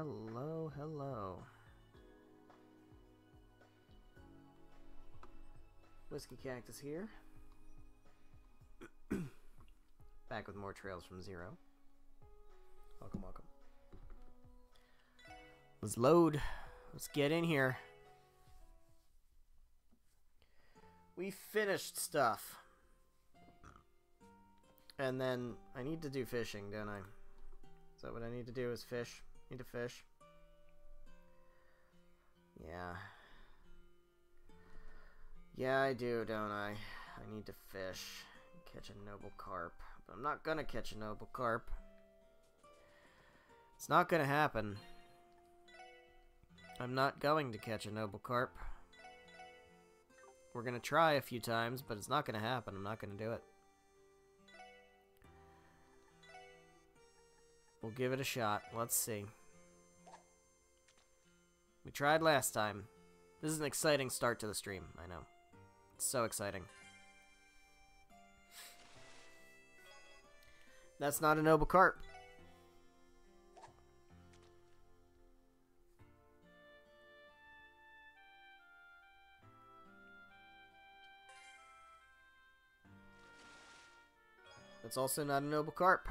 Hello, hello. Whiskey Cactus here. Back with more Trails from Zero. Welcome, welcome. Let's load. Let's get in here. We finished stuff. And then I need to do fishing, don't I? Is that what I need to do, is fish? Need to fish? Yeah. Yeah, I do, don't I? I need to fish. Catch a noble carp. But I'm not gonna catch a noble carp. It's not gonna happen. I'm not going to catch a noble carp. We're gonna try a few times, but it's not gonna happen. I'm not gonna do it. We'll give it a shot. Let's see. We tried last time. This is an exciting start to the stream, I know. It's so exciting. That's not a noble carp. That's also not a noble carp.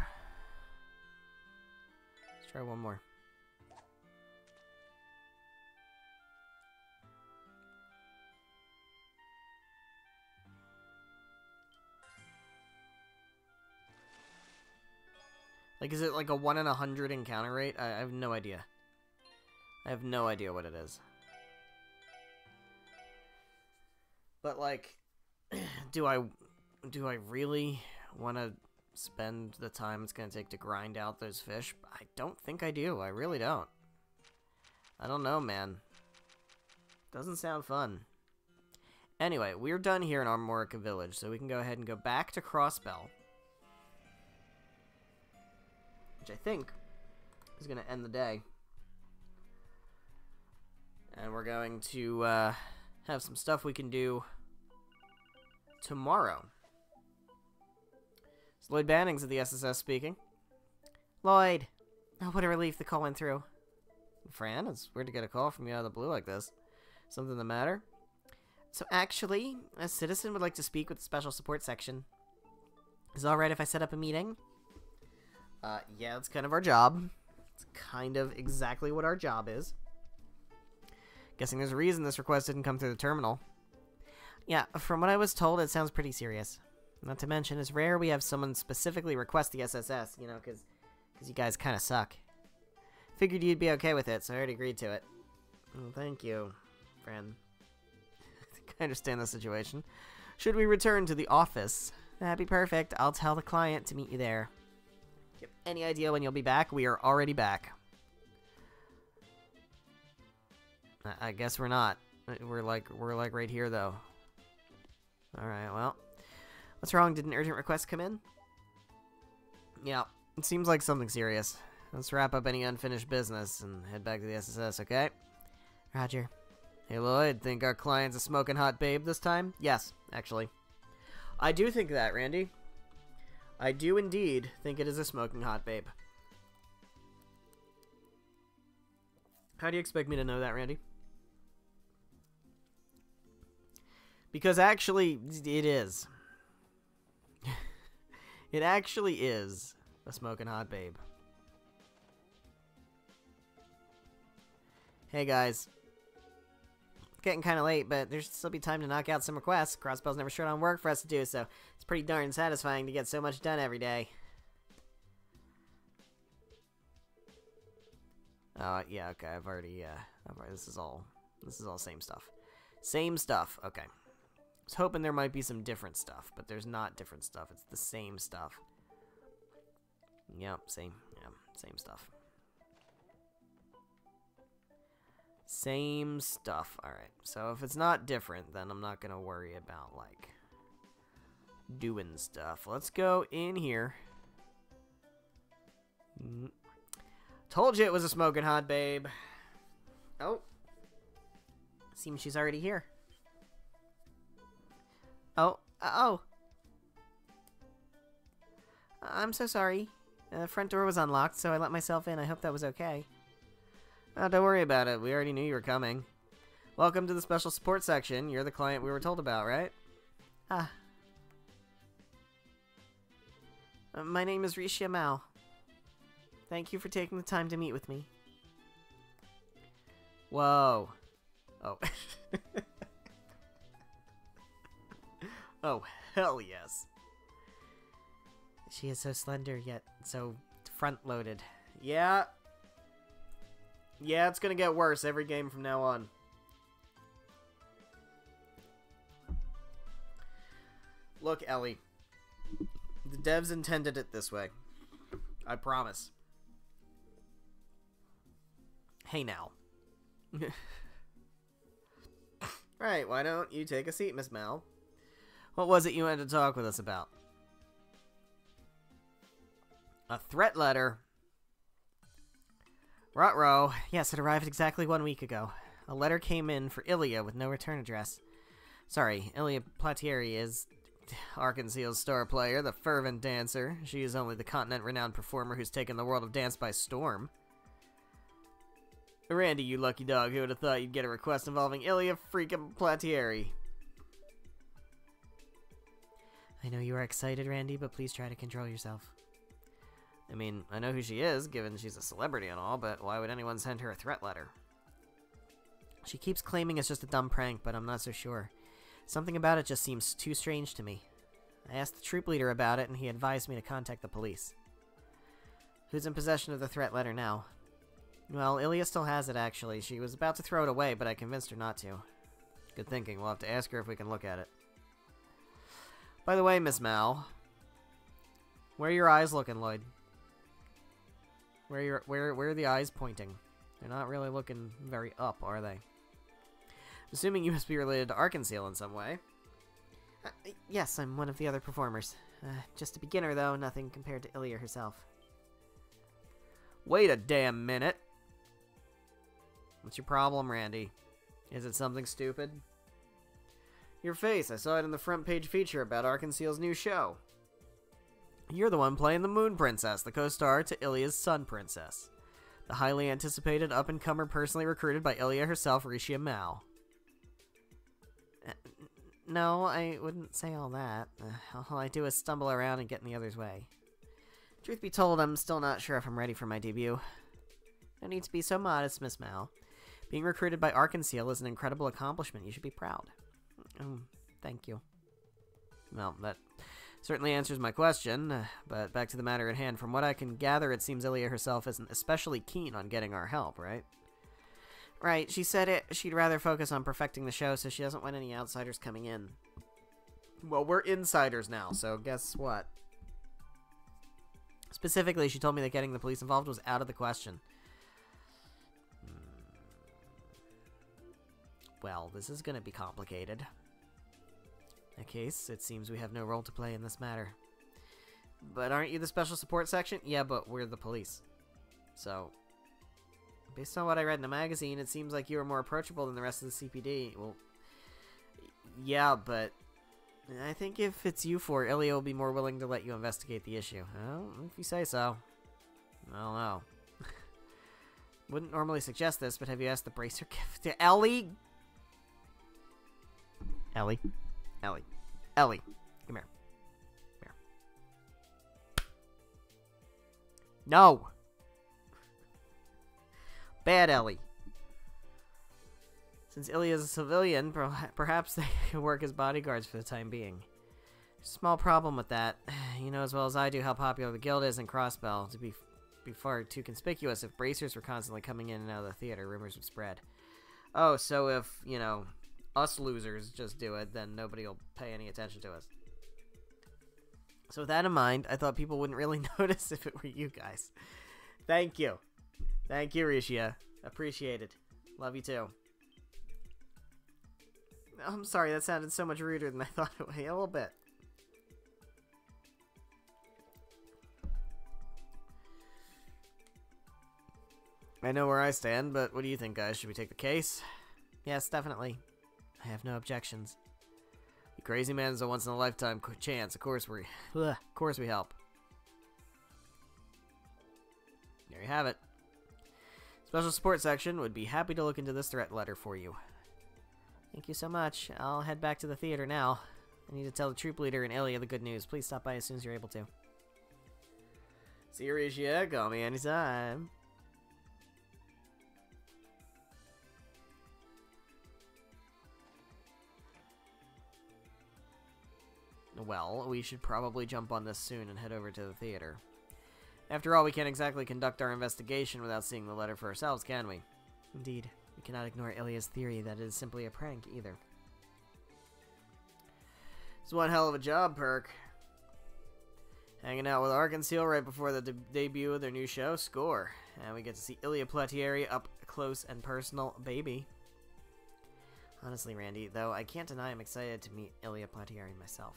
Let's try one more. Like, is it like a 1 in 100 encounter rate? I have no idea. I have no idea what it is. But, like, do I really want to spend the time it's going to take to grind out those fish? I don't think I do. I really don't. I don't know, man. Doesn't sound fun. Anyway, we're done here in Armorica Village, so we can go ahead and go back to Crossbell. Which I think is going to end the day. And we're going to have some stuff we can do tomorrow. It's Lloyd Bannings of the SSS speaking. Lloyd! Oh, what a relief the call went through. Fran, it's weird to get a call from you out of the blue like this. Something the matter? So actually, a citizen would like to speak with the special support section. Is it alright if I set up a meeting? Yeah, that's kind of our job. It's kind of exactly what our job is. Guessing there's a reason this request didn't come through the terminal. Yeah, from what I was told, it sounds pretty serious. Not to mention, it's rare we have someone specifically request the SSS, you know, because you guys kind of suck. Figured you'd be okay with it, so I already agreed to it. Well, thank you, friend. I think I understand the situation. Should we return to the office? That'd be perfect. I'll tell the client to meet you there. You have any idea when you'll be back? We are already back. I guess we're not. We're like right here though. All right. Well, what's wrong? Did an urgent request come in? Yeah, it seems like something serious. Let's wrap up any unfinished business and head back to the SSS. Okay? Roger. Hey Lloyd, think our client's a smoking hot babe this time? Yes, actually. I do think that, Randy. I do indeed think it is a smoking hot babe. How do you expect me to know that, Randy? Because actually, it is. It actually is a smoking hot babe. Hey guys. It's getting kind of late, but there's still be time to knock out some requests. Crossbell's never short on work for us to do, so it's pretty darn satisfying to get so much done every day. Yeah, okay, I've already, this is all same stuff. Same stuff, okay. I was hoping there might be some different stuff, but there's not different stuff. It's the same stuff. Yep, same stuff. Same stuff. Alright, so if it's not different, then I'm not going to worry about, like, doing stuff. Let's go in here. Told you it was a smoking hot babe. Oh. Seems she's already here. Oh. I'm so sorry. The front door was unlocked, so I let myself in. I hope that was okay. Oh, don't worry about it. We already knew you were coming. Welcome to the special support section. You're the client we were told about, right? Ah. My name is Rishia Mao. Thank you for taking the time to meet with me. Whoa. Oh. Oh, hell yes. She is so slender, yet so front-loaded. Yeah. Yeah, it's gonna get worse every game from now on. Look, Ellie. The devs intended it this way. I promise. Hey now. Right, why don't you take a seat, Miss Mal? What was it you wanted to talk with us about? A threat letter? Ruh-roh. Yes, it arrived exactly 1 week ago. A letter came in for Ilya with no return address. Sorry, Ilya Platieri is Arkansas's star player, the fervent dancer. She is only the continent-renowned performer who's taken the world of dance by storm. Randy, you lucky dog, who would have thought you'd get a request involving Ilya freaking Platieri? I know you are excited, Randy, but please try to control yourself. I mean, I know who she is, given she's a celebrity and all, but why would anyone send her a threat letter? She keeps claiming it's just a dumb prank, but I'm not so sure. Something about it just seems too strange to me. I asked the troop leader about it, and he advised me to contact the police. Who's in possession of the threat letter now? Well, Ilya still has it, actually. She was about to throw it away, but I convinced her not to. Good thinking. We'll have to ask her if we can look at it. By the way, Miss Mal, where are your eyes looking, Lloyd? Where are the eyes pointing? They're not really looking very up, are they? Assuming you must be related to Arkansas in some way. Yes, I'm one of the other performers. Just a beginner, though, nothing compared to Ilya herself. Wait a damn minute. What's your problem, Randy? Is it something stupid? Your face. I saw it in the front page feature about Arkansas's new show. You're the one playing the Moon Princess, the co-star to Ilya's Sun Princess. The highly anticipated up-and-comer personally recruited by Ilya herself, Rishia Mao. No, I wouldn't say all that. All I do is stumble around and get in the other's way. Truth be told, I'm still not sure if I'm ready for my debut. No need to be so modest, Miss Mal. Being recruited by Arkansas is an incredible accomplishment. You should be proud. Thank you. Well, that certainly answers my question, but back to the matter at hand. From what I can gather, it seems Ilya herself isn't especially keen on getting our help, right? Right, she said she'd rather focus on perfecting the show so she doesn't want any outsiders coming in. Well, we're insiders now, so guess what? Specifically, she told me that getting the police involved was out of the question. Well, this is going to be complicated. In that case, it seems we have no role to play in this matter. But aren't you the special support section? Yeah, but we're the police. So, based on what I read in the magazine, it seems like you are more approachable than the rest of the CPD. Well, yeah, but I think if it's you four, Ilya will be more willing to let you investigate the issue. Well, if you say so. I don't know. Wouldn't normally suggest this, but have you asked the bracer gift to Ellie? Ellie. Ellie. Ellie. Come here. Come here. No! Bad Ellie. Since Ilya is a civilian, perhaps they can work as bodyguards for the time being. There's a small problem with that. You know as well as I do how popular the guild is in Crossbell. To be far too conspicuous, if bracers were constantly coming in and out of the theater, rumors would spread. Oh, so if, you know, us losers just do it, then nobody will pay any attention to us. So with that in mind, I thought people wouldn't really notice if it were you guys. Thank you. Thank you, Rishia. Appreciate it. Love you too. I'm sorry, that sounded so much ruder than I thought it would. A little bit. I know where I stand, but what do you think, guys? Should we take the case? Yes, definitely. I have no objections. The crazy man is a once-in-a-lifetime chance. Of course we help. There you have it. Special support section would be happy to look into this threat letter for you. Thank you so much. I'll head back to the theater now. I need to tell the troop leader and Ilya the good news. Please stop by as soon as you're able to. Serious, yeah? Call me anytime. Well, we should probably jump on this soon and head over to the theater. After all, we can't exactly conduct our investigation without seeing the letter for ourselves, can we? Indeed. We cannot ignore Ilya's theory that it is simply a prank, either. It's one hell of a job, Perk. Hanging out with Arkan'Ciel right before the debut of their new show, Score. And we get to see Ilya Platieri up close and personal, baby. Honestly, Randy, though, I can't deny I'm excited to meet Ilya Platieri myself.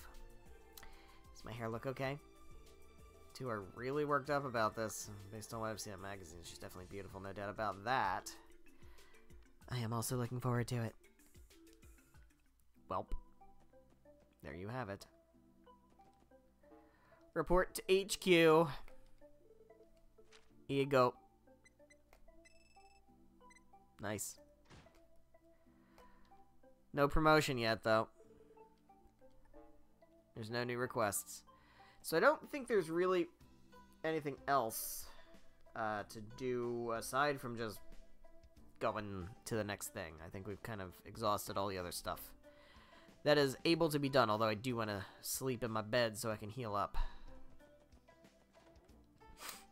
Does my hair look okay? Two are really worked up about this. Based on what I've seen in magazines, she's definitely beautiful, no doubt about that. I am also looking forward to it. Welp. There you have it. Report to HQ. Here you go. Nice. No promotion yet, though. There's no new requests. So I don't think there's really anything else to do aside from just going to the next thing. I think we've kind of exhausted all the other stuff that is able to be done, although I do want to sleep in my bed so I can heal up.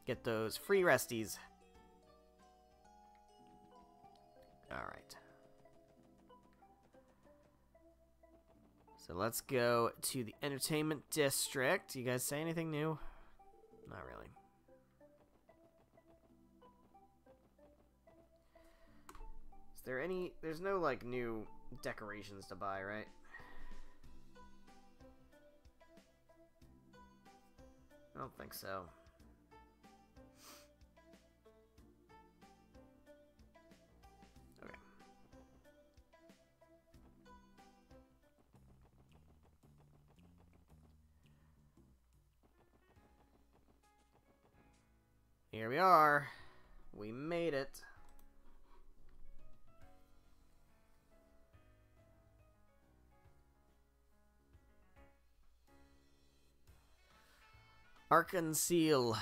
Get those free resties. Alright. So let's go to the entertainment district. You guys say anything new? Not really. Is there any... There's no, like, new decorations to buy, right? I don't think so. Okay. Here we are. We made it. Arkan'Ciel.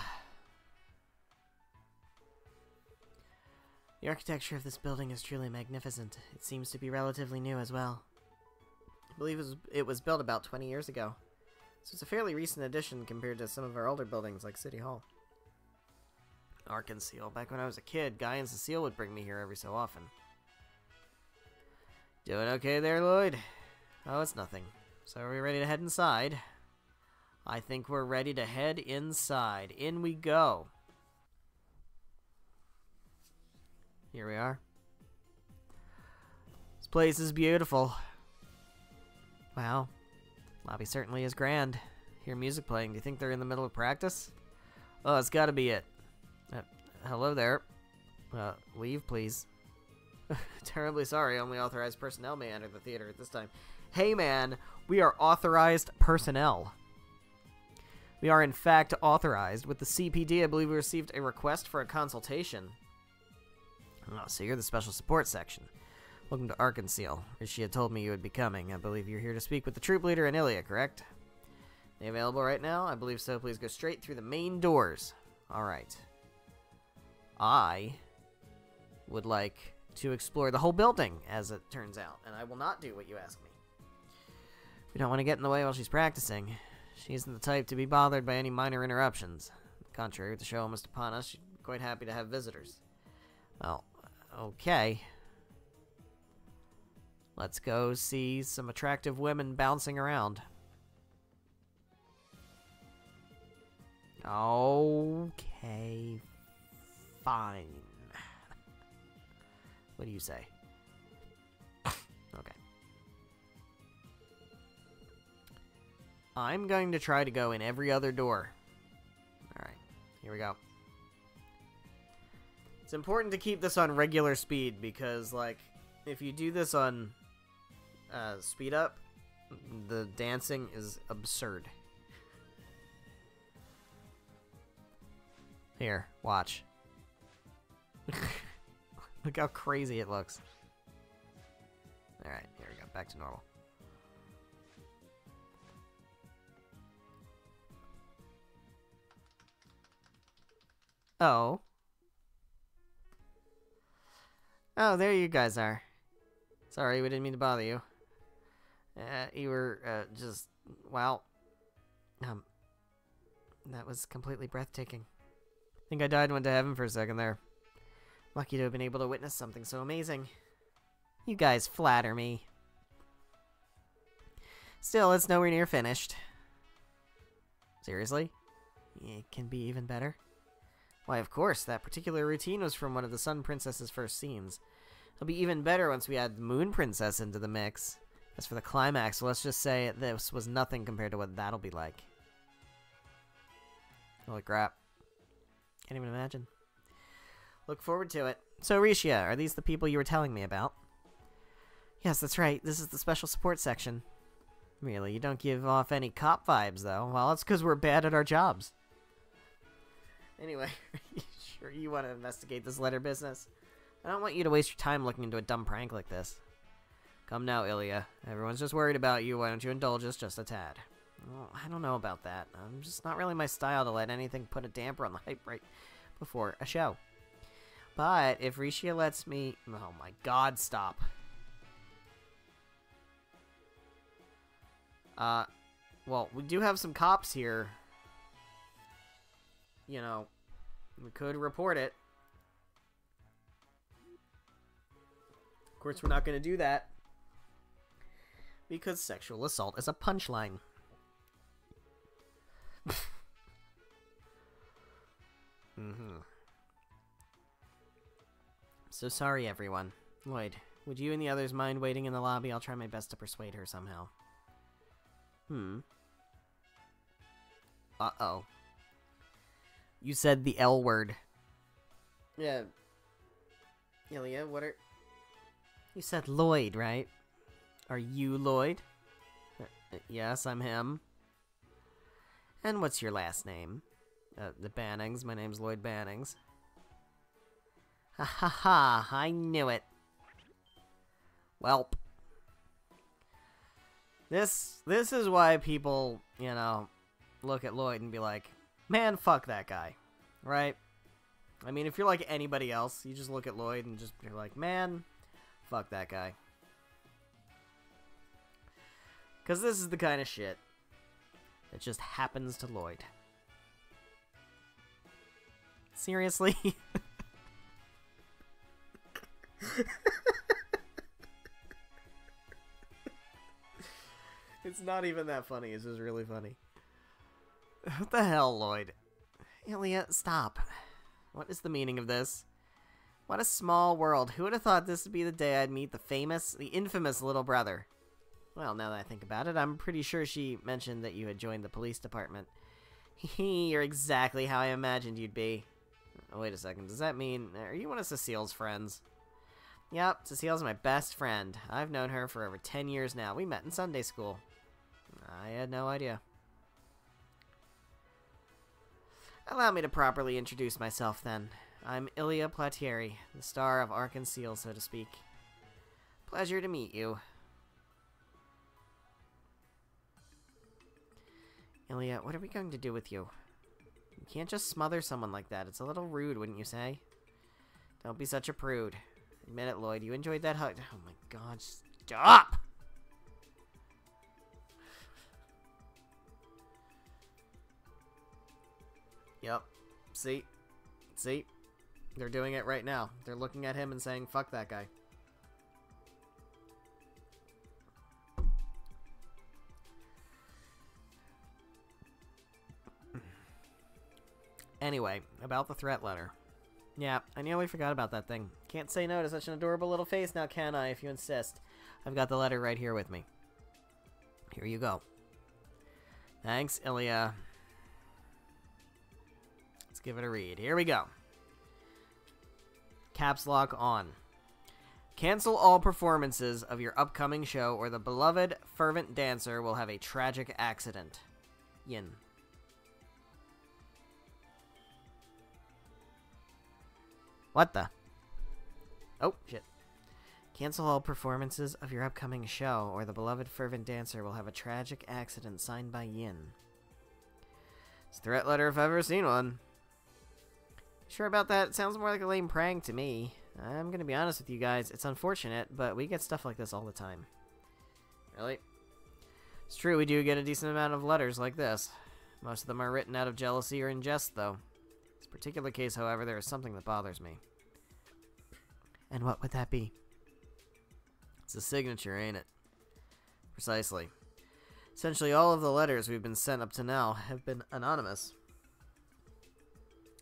The architecture of this building is truly magnificent. It seems to be relatively new as well. I believe it was built about 20 years ago, so it's a fairly recent addition compared to some of our older buildings like City Hall. Arkan'Ciel. Back when I was a kid, Guy and Cecile would bring me here every so often. Doing okay there, Lloyd? Oh, it's nothing. So are we ready to head inside? I think we're ready to head inside. In we go. Here we are. This place is beautiful. Wow. Lobby certainly is grand. Hear music playing. Do you think they're in the middle of practice? Oh, it's gotta be it. Hello there. Leave, please. Terribly sorry. Only authorized personnel may enter the theater at this time. Hey, man. We are authorized personnel. We are, in fact, authorized. With the CPD, I believe we received a request for a consultation. Oh, so you're the special support section. Welcome to Arkan'Ciel. She had told me you would be coming. I believe you're here to speak with the troop leader and Ilya, correct? They available right now? I believe so. Please go straight through the main doors. Alright. I would like to explore the whole building, as it turns out, and I will not do what you ask me. We don't want to get in the way while she's practicing. She isn't the type to be bothered by any minor interruptions. On the contrary, with the show almost upon us, she'd be quite happy to have visitors. Well, okay. Let's go see some attractive women bouncing around. Okay, fine. What do you say? Okay. I'm going to try to go in every other door. Alright, here we go. It's important to keep this on regular speed because, like, if you do this on speed up, the dancing is absurd. Here, watch. Look how crazy it looks. Alright, here we go. Back to normal. Oh. Oh, there you guys are. Sorry, we didn't mean to bother you. You were, just... Wow. That was completely breathtaking. I think I died and went to heaven for a second there. Lucky to have been able to witness something so amazing. You guys flatter me. Still, it's nowhere near finished. Seriously? It can be even better? Why, of course, that particular routine was from one of the Sun Princess's first scenes. It'll be even better once we add the Moon Princess into the mix. As for the climax, well, let's just say this was nothing compared to what that'll be like. Holy crap. Can't even imagine. Look forward to it. So, Risha, are these the people you were telling me about? Yes, that's right. This is the special support section. Really, you don't give off any cop vibes, though. Well, it's because we're bad at our jobs. Anyway, are you sure you want to investigate this letter business? I don't want you to waste your time looking into a dumb prank like this. Come now, Ilya. Everyone's just worried about you. Why don't you indulge us just a tad? Well, I don't know about that. I'm just not really my style to let anything put a damper on the hype right before a show. But if Risha lets me... Oh my god, stop. Well, we do have some cops here. You know, we could report it. Of course, we're not going to do that. Because sexual assault is a punchline. So sorry, everyone. Lloyd, would you and the others mind waiting in the lobby? I'll try my best to persuade her somehow. Uh-oh. You said the L word. Yeah. Ilya, what are... You said Lloyd, right? Are you Lloyd? Yes, I'm him. And what's your last name? The Bannings. My name's Lloyd Bannings. Ha ha ha, I knew it. Welp. This is why people, you know, look at Lloyd and be like, man, fuck that guy. Right? I mean, if you're like anybody else, you just look at Lloyd and just you're like, man, fuck that guy. Because this is the kind of shit that just happens to Lloyd. Seriously? It's not even that funny. It's just really funny. What the hell, Lloyd? Ilya, stop. What is the meaning of this? What a small world. Who would have thought this would be the day I'd meet the infamous little brother? Well, now that I think about it, I'm pretty sure she mentioned that you had joined the police department. You're exactly how I imagined you'd be. Oh, wait a second. Does that mean... Are you one of Cecile's friends? Yep, Cecile's my best friend. I've known her for over 10 years now. We met in Sunday school. I had no idea. Allow me to properly introduce myself, then. I'm Ilya Platieri, the star of Ark and Seal, so to speak. Pleasure to meet you. Ilya, what are we going to do with you? You can't just smother someone like that. It's a little rude, wouldn't you say? Don't be such a prude. Admit it, Lloyd. You enjoyed that hug. Oh my god, stop! Yep. See? See? They're doing it right now. They're looking at him and saying, fuck that guy. Anyway, about the threat letter. Yeah, I nearly forgot about that thing. Can't say no to such an adorable little face now, can I, if you insist? I've got the letter right here with me. Here you go. Thanks, Ilya. Let's give it a read. Here we go. Caps lock on. Cancel all performances of your upcoming show or the beloved fervent dancer will have a tragic accident. Yin. What the? Oh, shit. Cancel all performances of your upcoming show, or the beloved fervent dancer will have a tragic accident signed by Yin. It's a threat letter if I've ever seen one. Sure about that? It sounds more like a lame prank to me. I'm gonna be honest with you guys, it's unfortunate, but we get stuff like this all the time. Really? It's true, we do get a decent amount of letters like this. Most of them are written out of jealousy or in jest, though. In this particular case, however, there is something that bothers me. And what would that be? It's a signature, ain't it? Precisely. Essentially, all of the letters we've been sent up to now have been anonymous.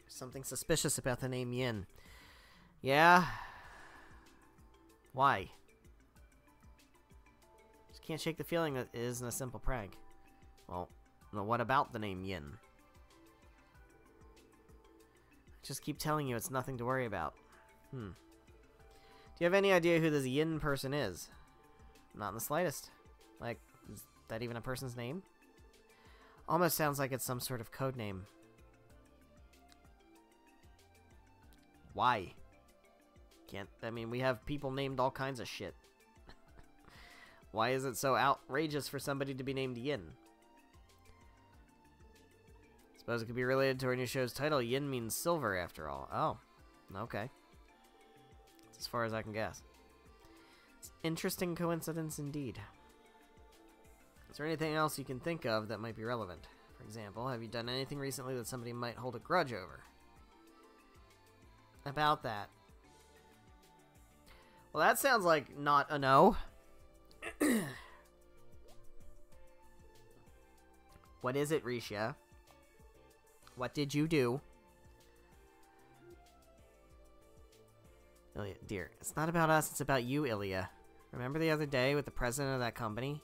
There's something suspicious about the name Yin. Yeah? Why? Just can't shake the feeling that it isn't a simple prank. Well, what about the name Yin? I just keep telling you it's nothing to worry about. Do you have any idea who this Yin person is? Not in the slightest. Like, is that even a person's name? Almost sounds like it's some sort of code name. Why? I mean, we have people named all kinds of shit. Why is it so outrageous for somebody to be named Yin? Suppose it could be related to our new show's title. Yin means silver, after all. Oh, okay. That's as far as I can guess. It's an interesting coincidence indeed. Is there anything else you can think of that might be relevant? For example, have you done anything recently that somebody might hold a grudge over? About that. Well, that sounds like not a no. What is it, Risha? What did you do? Ilya, dear, it's not about us, it's about you, Ilya. Remember the other day with the president of that company?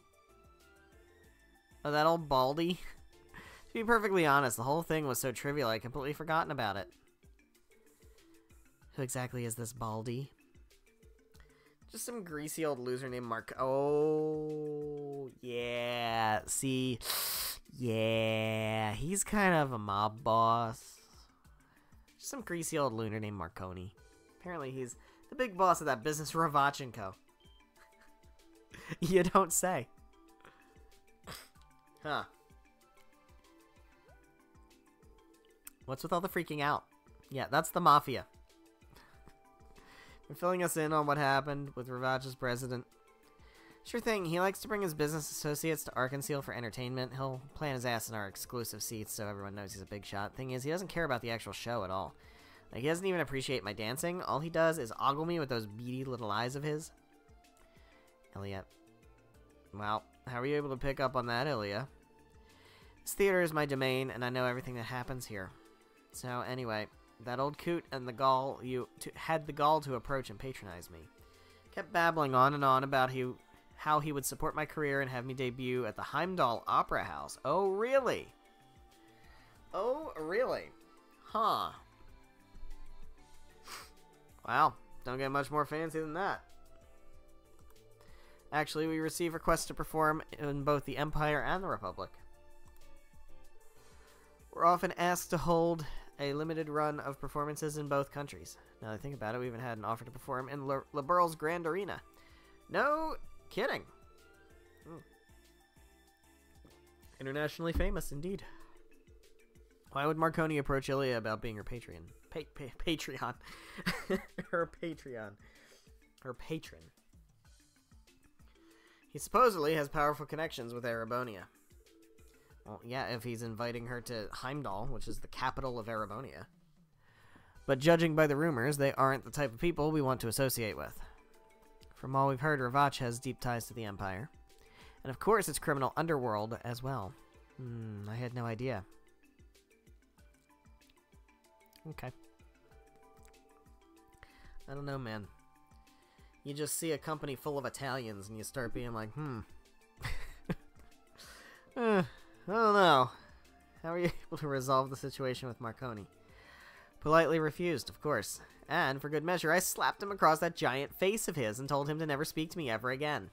Oh, that old Baldy? To be perfectly honest, the whole thing was so trivial I completely forgotten about it. Who exactly is this Baldy? Just some greasy old loser named Mark. Oh, yeah. See, yeah, he's kind of a mob boss. Just some greasy old loser named Marconi. Apparently he's the big boss of that business, Ravach & Co. You don't say. Huh. What's with all the freaking out? Yeah, that's the Mafia. Been filling us in on what happened with Ravach's president. Sure thing, he likes to bring his business associates to Arkansas for entertainment. He'll plant his ass in our exclusive seats so everyone knows he's a big shot. Thing is, he doesn't care about the actual show at all. Like, he doesn't even appreciate my dancing. All he does is ogle me with those beady little eyes of his. Ilya. Well, how were you able to pick up on that, Ilya? This theater is my domain, and I know everything that happens here. So, anyway, that old coot and the gall had the gall to approach and patronize me. Kept babbling on and on about how he would support my career and have me debut at the Heimdall Opera House. Oh, really? Oh, really? Huh. Wow, don't get much more fancy than that. Actually, we receive requests to perform in both the Empire and the Republic. We're often asked to hold a limited run of performances in both countries. Now that I think about it, we even had an offer to perform in Le Burle's Grand Arena. No kidding. Internationally famous, indeed. Why would Marconi approach Ilya about being her Patreon? Patreon. Her Patreon. Her patron. He supposedly has powerful connections with Erebonia. Well, yeah, if he's inviting her to Heimdall, which is the capital of Erebonia. But judging by the rumors, they aren't the type of people we want to associate with. From all we've heard, Ravach has deep ties to the Empire. And of course, its criminal underworld as well. I had no idea. Okay. I don't know, man. You just see a company full of Italians and you start being like, I don't know. How are you able to resolve the situation with Marconi? Politely refused, of course. And, for good measure, I slapped him across that giant face of his and told him to never speak to me ever again.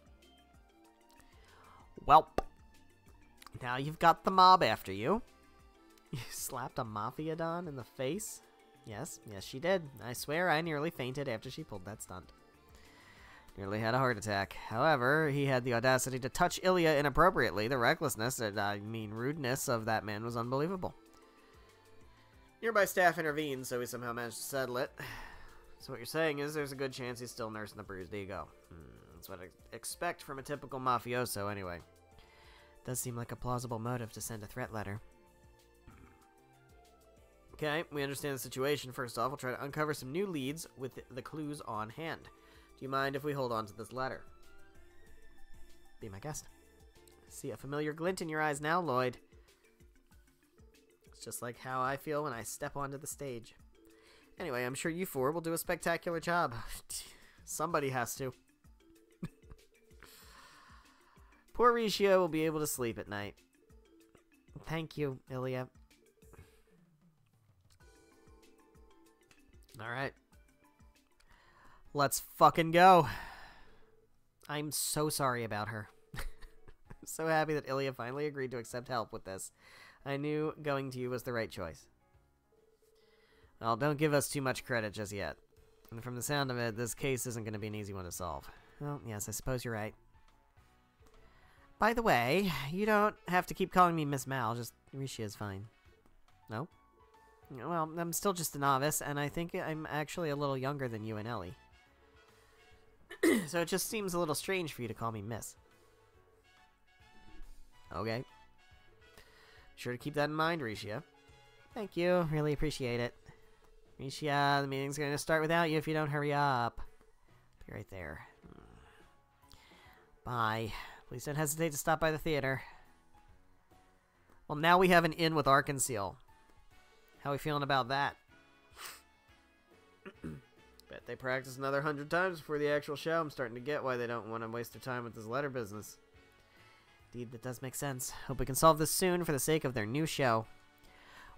Welp. Now you've got the mob after you. You slapped a Mafia Don in the face? Yes, she did. I swear I nearly fainted after she pulled that stunt. Nearly had a heart attack. However, he had the audacity to touch Ilya inappropriately. The recklessness, rudeness of that man was unbelievable. Nearby staff intervened, so we somehow managed to settle it. So what you're saying is there's a good chance he's still nursing a bruised ego. That's what I expect from a typical mafioso, anyway. Does seem like a plausible motive to send a threat letter. Okay, we understand the situation. First off, we'll try to uncover some new leads with the clues on hand. Do you mind if we hold on to this letter? Be my guest. See a familiar glint in your eyes now, Lloyd. It's just like how I feel when I step onto the stage. Anyway, I'm sure you four will do a spectacular job. Somebody has to. Poor Ricio will be able to sleep at night. Thank you, Ilya. Alright. Let's fucking go. I'm so sorry about her. So happy that Ilya finally agreed to accept help with this. I knew going to you was the right choice. Well, don't give us too much credit just yet. And from the sound of it, this case isn't going to be an easy one to solve. Well, yes, I suppose you're right. By the way, you don't have to keep calling me Miss Mal, just Rishi is fine. No? Well, I'm still just a novice, and I think I'm actually a little younger than you and Ellie. So it just seems a little strange for you to call me Miss. Okay. Sure to keep that in mind, Risha. Thank you. Really appreciate it. Risha, the meeting's going to start without you if you don't hurry up. Be right there. Bye. Please don't hesitate to stop by the theater. Well, now we have an in with Arkansas. How are we feeling about that? Bet they practice another 100 times before the actual show. I'm starting to get why they don't want to waste their time with this letter business. Indeed, that does make sense. Hope we can solve this soon for the sake of their new show.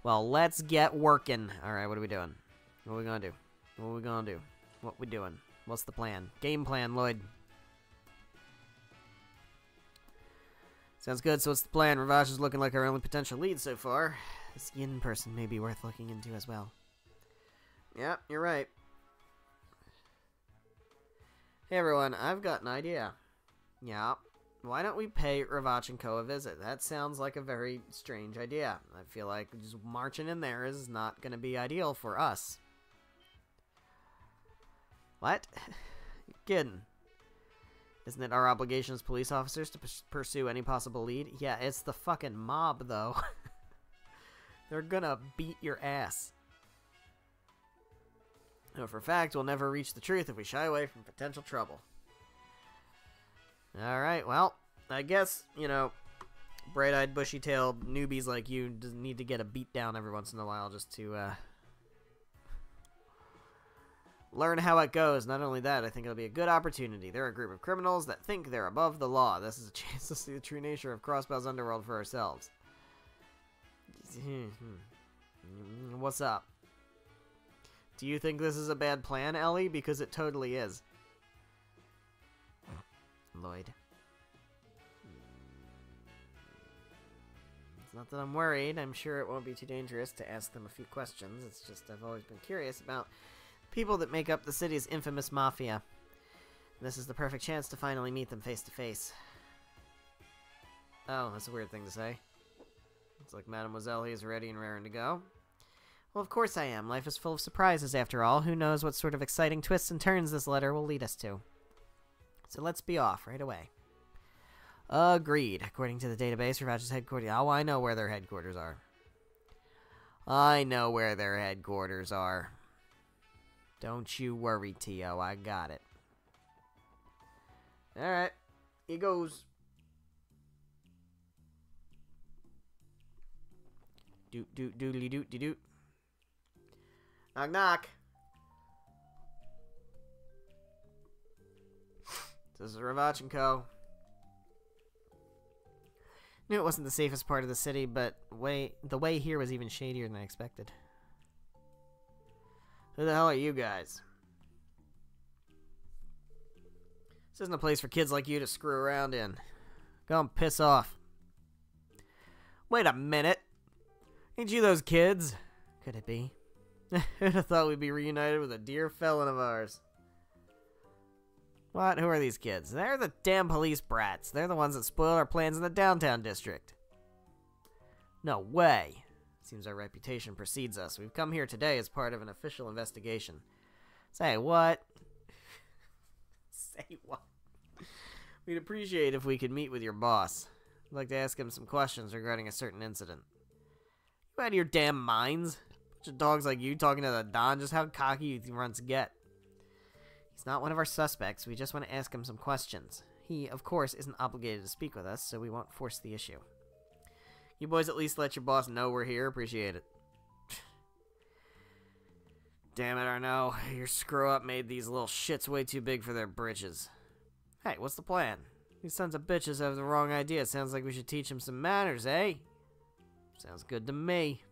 Well, let's get working. Alright, what are we doing? What are we gonna do? What are we gonna do? What we doing? What's the plan? Game plan, Lloyd. Sounds good, so what's the plan? Ravage is looking like our only potential lead so far. This Yin person may be worth looking into as well. Yeah, you're right. Hey everyone, I've got an idea. Yeah, why don't we pay Ravach and Co. a visit? That sounds like a very strange idea. I feel like just marching in there is not going to be ideal for us. What? You're kidding. Isn't it our obligation as police officers to pursue any possible lead? Yeah, it's the fucking mob, though. They're gonna beat your ass. No, for a fact, we'll never reach the truth if we shy away from potential trouble. Alright, well, I guess, you know, bright-eyed, bushy-tailed newbies like you just need to get a beat down every once in a while just to, learn how it goes. Not only that, I think it'll be a good opportunity. They're a group of criminals that think they're above the law. This is a chance to see the true nature of Crossbell's underworld for ourselves. What's up? Do you think this is a bad plan, Ellie? Because it totally is. Lloyd. It's not that I'm worried. I'm sure it won't be too dangerous to ask them a few questions. It's just I've always been curious about people that make up the city's infamous mafia. This is the perfect chance to finally meet them face to face. Oh, that's a weird thing to say. Looks like Mademoiselle is ready and raring to go. Well, of course I am. Life is full of surprises, after all. Who knows what sort of exciting twists and turns this letter will lead us to. So let's be off right away. Agreed. According to the database, Ravage's headquarters... Oh, I know where their headquarters are. I know where their headquarters are. Don't you worry, Tio. I got it. Alright. Here goes. Doot doot doodly doot de doot. Knock knock. This is Ravach and Co. Knew it wasn't the safest part of the city, but the way here was even shadier than I expected. Who the hell are you guys? This isn't a place for kids like you to screw around in. Go and piss off. Wait a minute. Ain't you those kids? Could it be? Who'd have thought we'd be reunited with a dear felon of ours? What? Who are these kids? They're the damn police brats. They're the ones that spoiled our plans in the downtown district. No way. Seems our reputation precedes us. We've come here today as part of an official investigation. Say what? Say what? We'd appreciate if we could meet with your boss. I'd like to ask him some questions regarding a certain incident. You out of your damn minds? Bunch of dogs like you talking to the Don, just how cocky you runts get. He's not one of our suspects. We just want to ask him some questions. He, of course, isn't obligated to speak with us, so we won't force the issue. You boys at least let your boss know we're here. Appreciate it. Damn it, Arno. Your screw-up made these little shits way too big for their britches. Hey, what's the plan? These sons of bitches have the wrong idea. Sounds like we should teach them some manners, eh? Sounds good to me.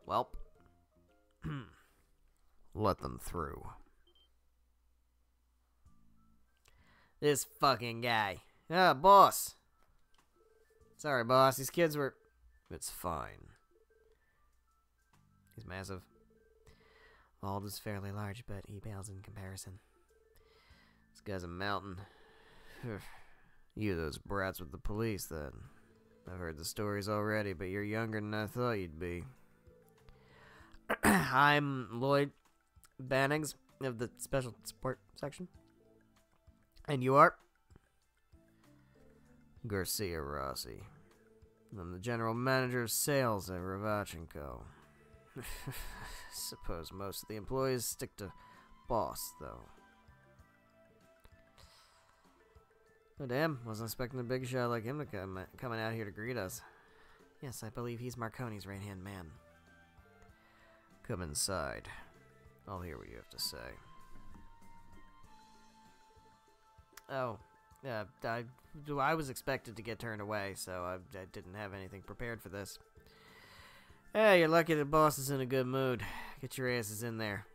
Welp. Let them through. This fucking guy. Ah, boss. Sorry, boss. These kids were... It's fine. He's massive. Wald is fairly large, but he pales in comparison. This guy's a mountain. You those brats with the police, then. I've heard the stories already, but you're younger than I thought you'd be. I'm Lloyd Bannings of the Special Support Section. And you are? Garcia Rossi. I'm the General Manager of Sales at Ravachenko. Suppose most of the employees stick to boss, though. Oh, damn. Wasn't expecting a big shot like him to coming out here to greet us. Yes, I believe he's Marconi's right-hand man. Come inside. I'll hear what you have to say. Oh. I was expected to get turned away, so I didn't have anything prepared for this. Hey, you're lucky the boss is in a good mood. Get your asses in there.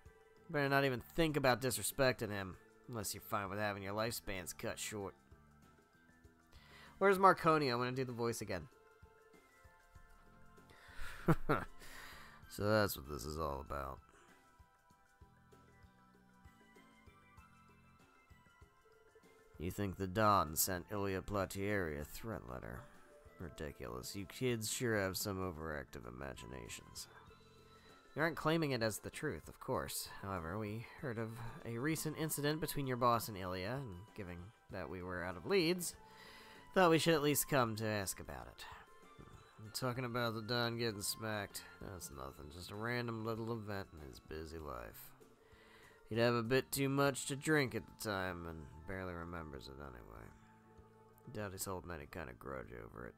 Better not even think about disrespecting him, unless you're fine with having your lifespans cut short. Where's Marconi? I want to do the voice again. So that's what this is all about. You think the Don sent Ilya Platieri a threat letter? Ridiculous. You kids sure have some overactive imaginations. You aren't claiming it as the truth, of course. However, we heard of a recent incident between your boss and Ilya, and given that we were out of leads, thought we should at least come to ask about it. I'm talking about the Don getting smacked. That's nothing, just a random little event in his busy life. He'd have a bit too much to drink at the time, and barely remembers it anyway. Doubt he's holding any kind of grudge over it.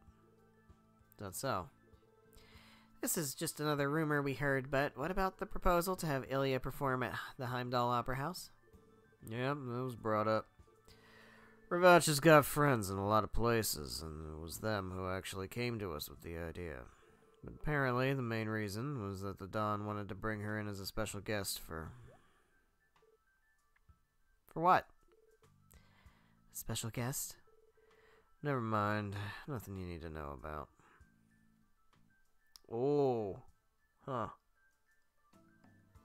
Not so. This is just another rumor we heard, but what about the proposal to have Ilya perform at the Heimdall Opera House? Yeah, that was brought up. Ravach has got friends in a lot of places, and it was them who actually came to us with the idea. But apparently, the main reason was that the Don wanted to bring her in as a special guest for... For what? A special guest? Never mind. Nothing you need to know about. Oh. Huh.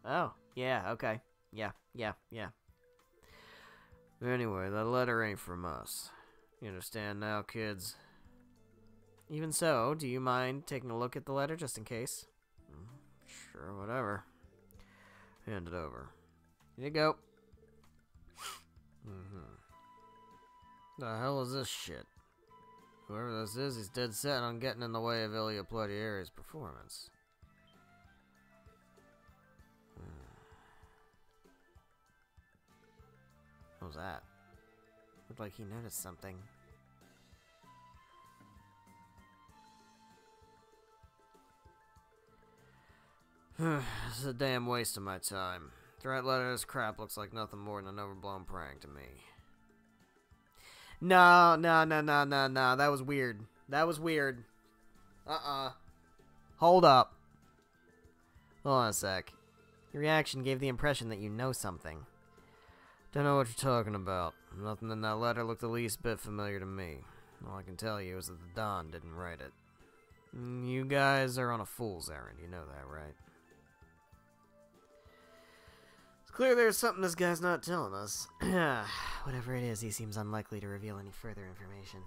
Oh. Yeah, okay. Yeah. Anyway, that letter ain't from us. You understand now, kids? Even so, do you mind taking a look at the letter just in case? Sure, whatever. Hand it over. Here you go. The hell is this shit? Whoever this is, he's dead set on getting in the way of Ilya Platieri's performance. What was that? Looked like he noticed something. This is a damn waste of my time. Threat letter this crap looks like nothing more than an overblown prank to me. No. That was weird. Hold up. Hold on a sec. Your reaction gave the impression that you know something. Don't know what you're talking about. Nothing in that letter looked the least bit familiar to me. All I can tell you is that the Don didn't write it. You guys are on a fool's errand, you know that, right? It's clear there's something this guy's not telling us. Whatever it is, he seems unlikely to reveal any further information.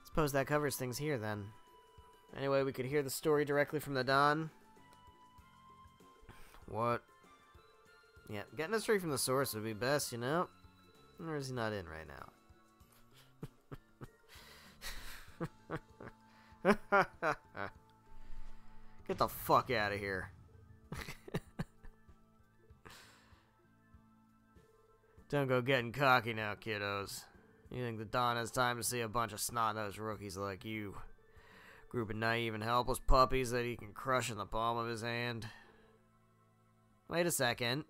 Suppose that covers things here, then. Anyway, we could hear the story directly from the Don. What? Yeah, getting it straight from the source would be best, you know? Or is he not in right now? Get the fuck out of here. Don't go getting cocky now, kiddos. You think the Don has time to see a bunch of snot-nosed rookies like you? Group of naive and helpless puppies that he can crush in the palm of his hand? Wait a second.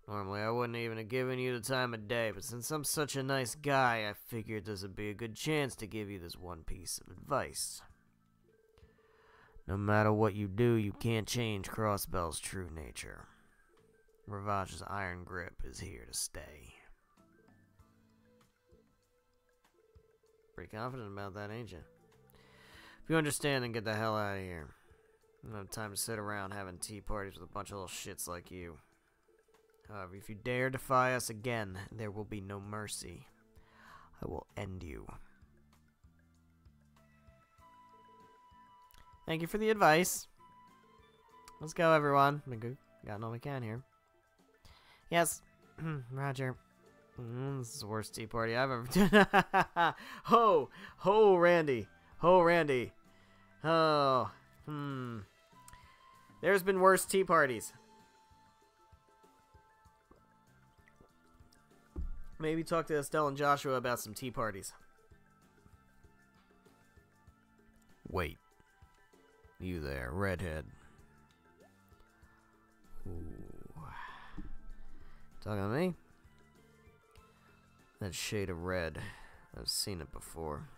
Normally, I wouldn't even have given you the time of day, but since I'm such a nice guy, I figured this would be a good chance to give you this one piece of advice. No matter what you do, you can't change Crossbell's true nature. Ravag's iron grip is here to stay. Pretty confident about that, ain't you? If you understand, then get the hell out of here. I don't have time to sit around having tea parties with a bunch of little shits like you. However, if you dare defy us again, there will be no mercy. I will end you. Thank you for the advice. Let's go, everyone. We got all we can here. Yes, Roger. This is the worst tea party I've ever done. Ho, Randy. Ho, Randy. Oh, There's been worse tea parties. Maybe talk to Estelle and Joshua about some tea parties. Wait. You there, redhead. Ooh. Talking to me? That shade of red. I've seen it before.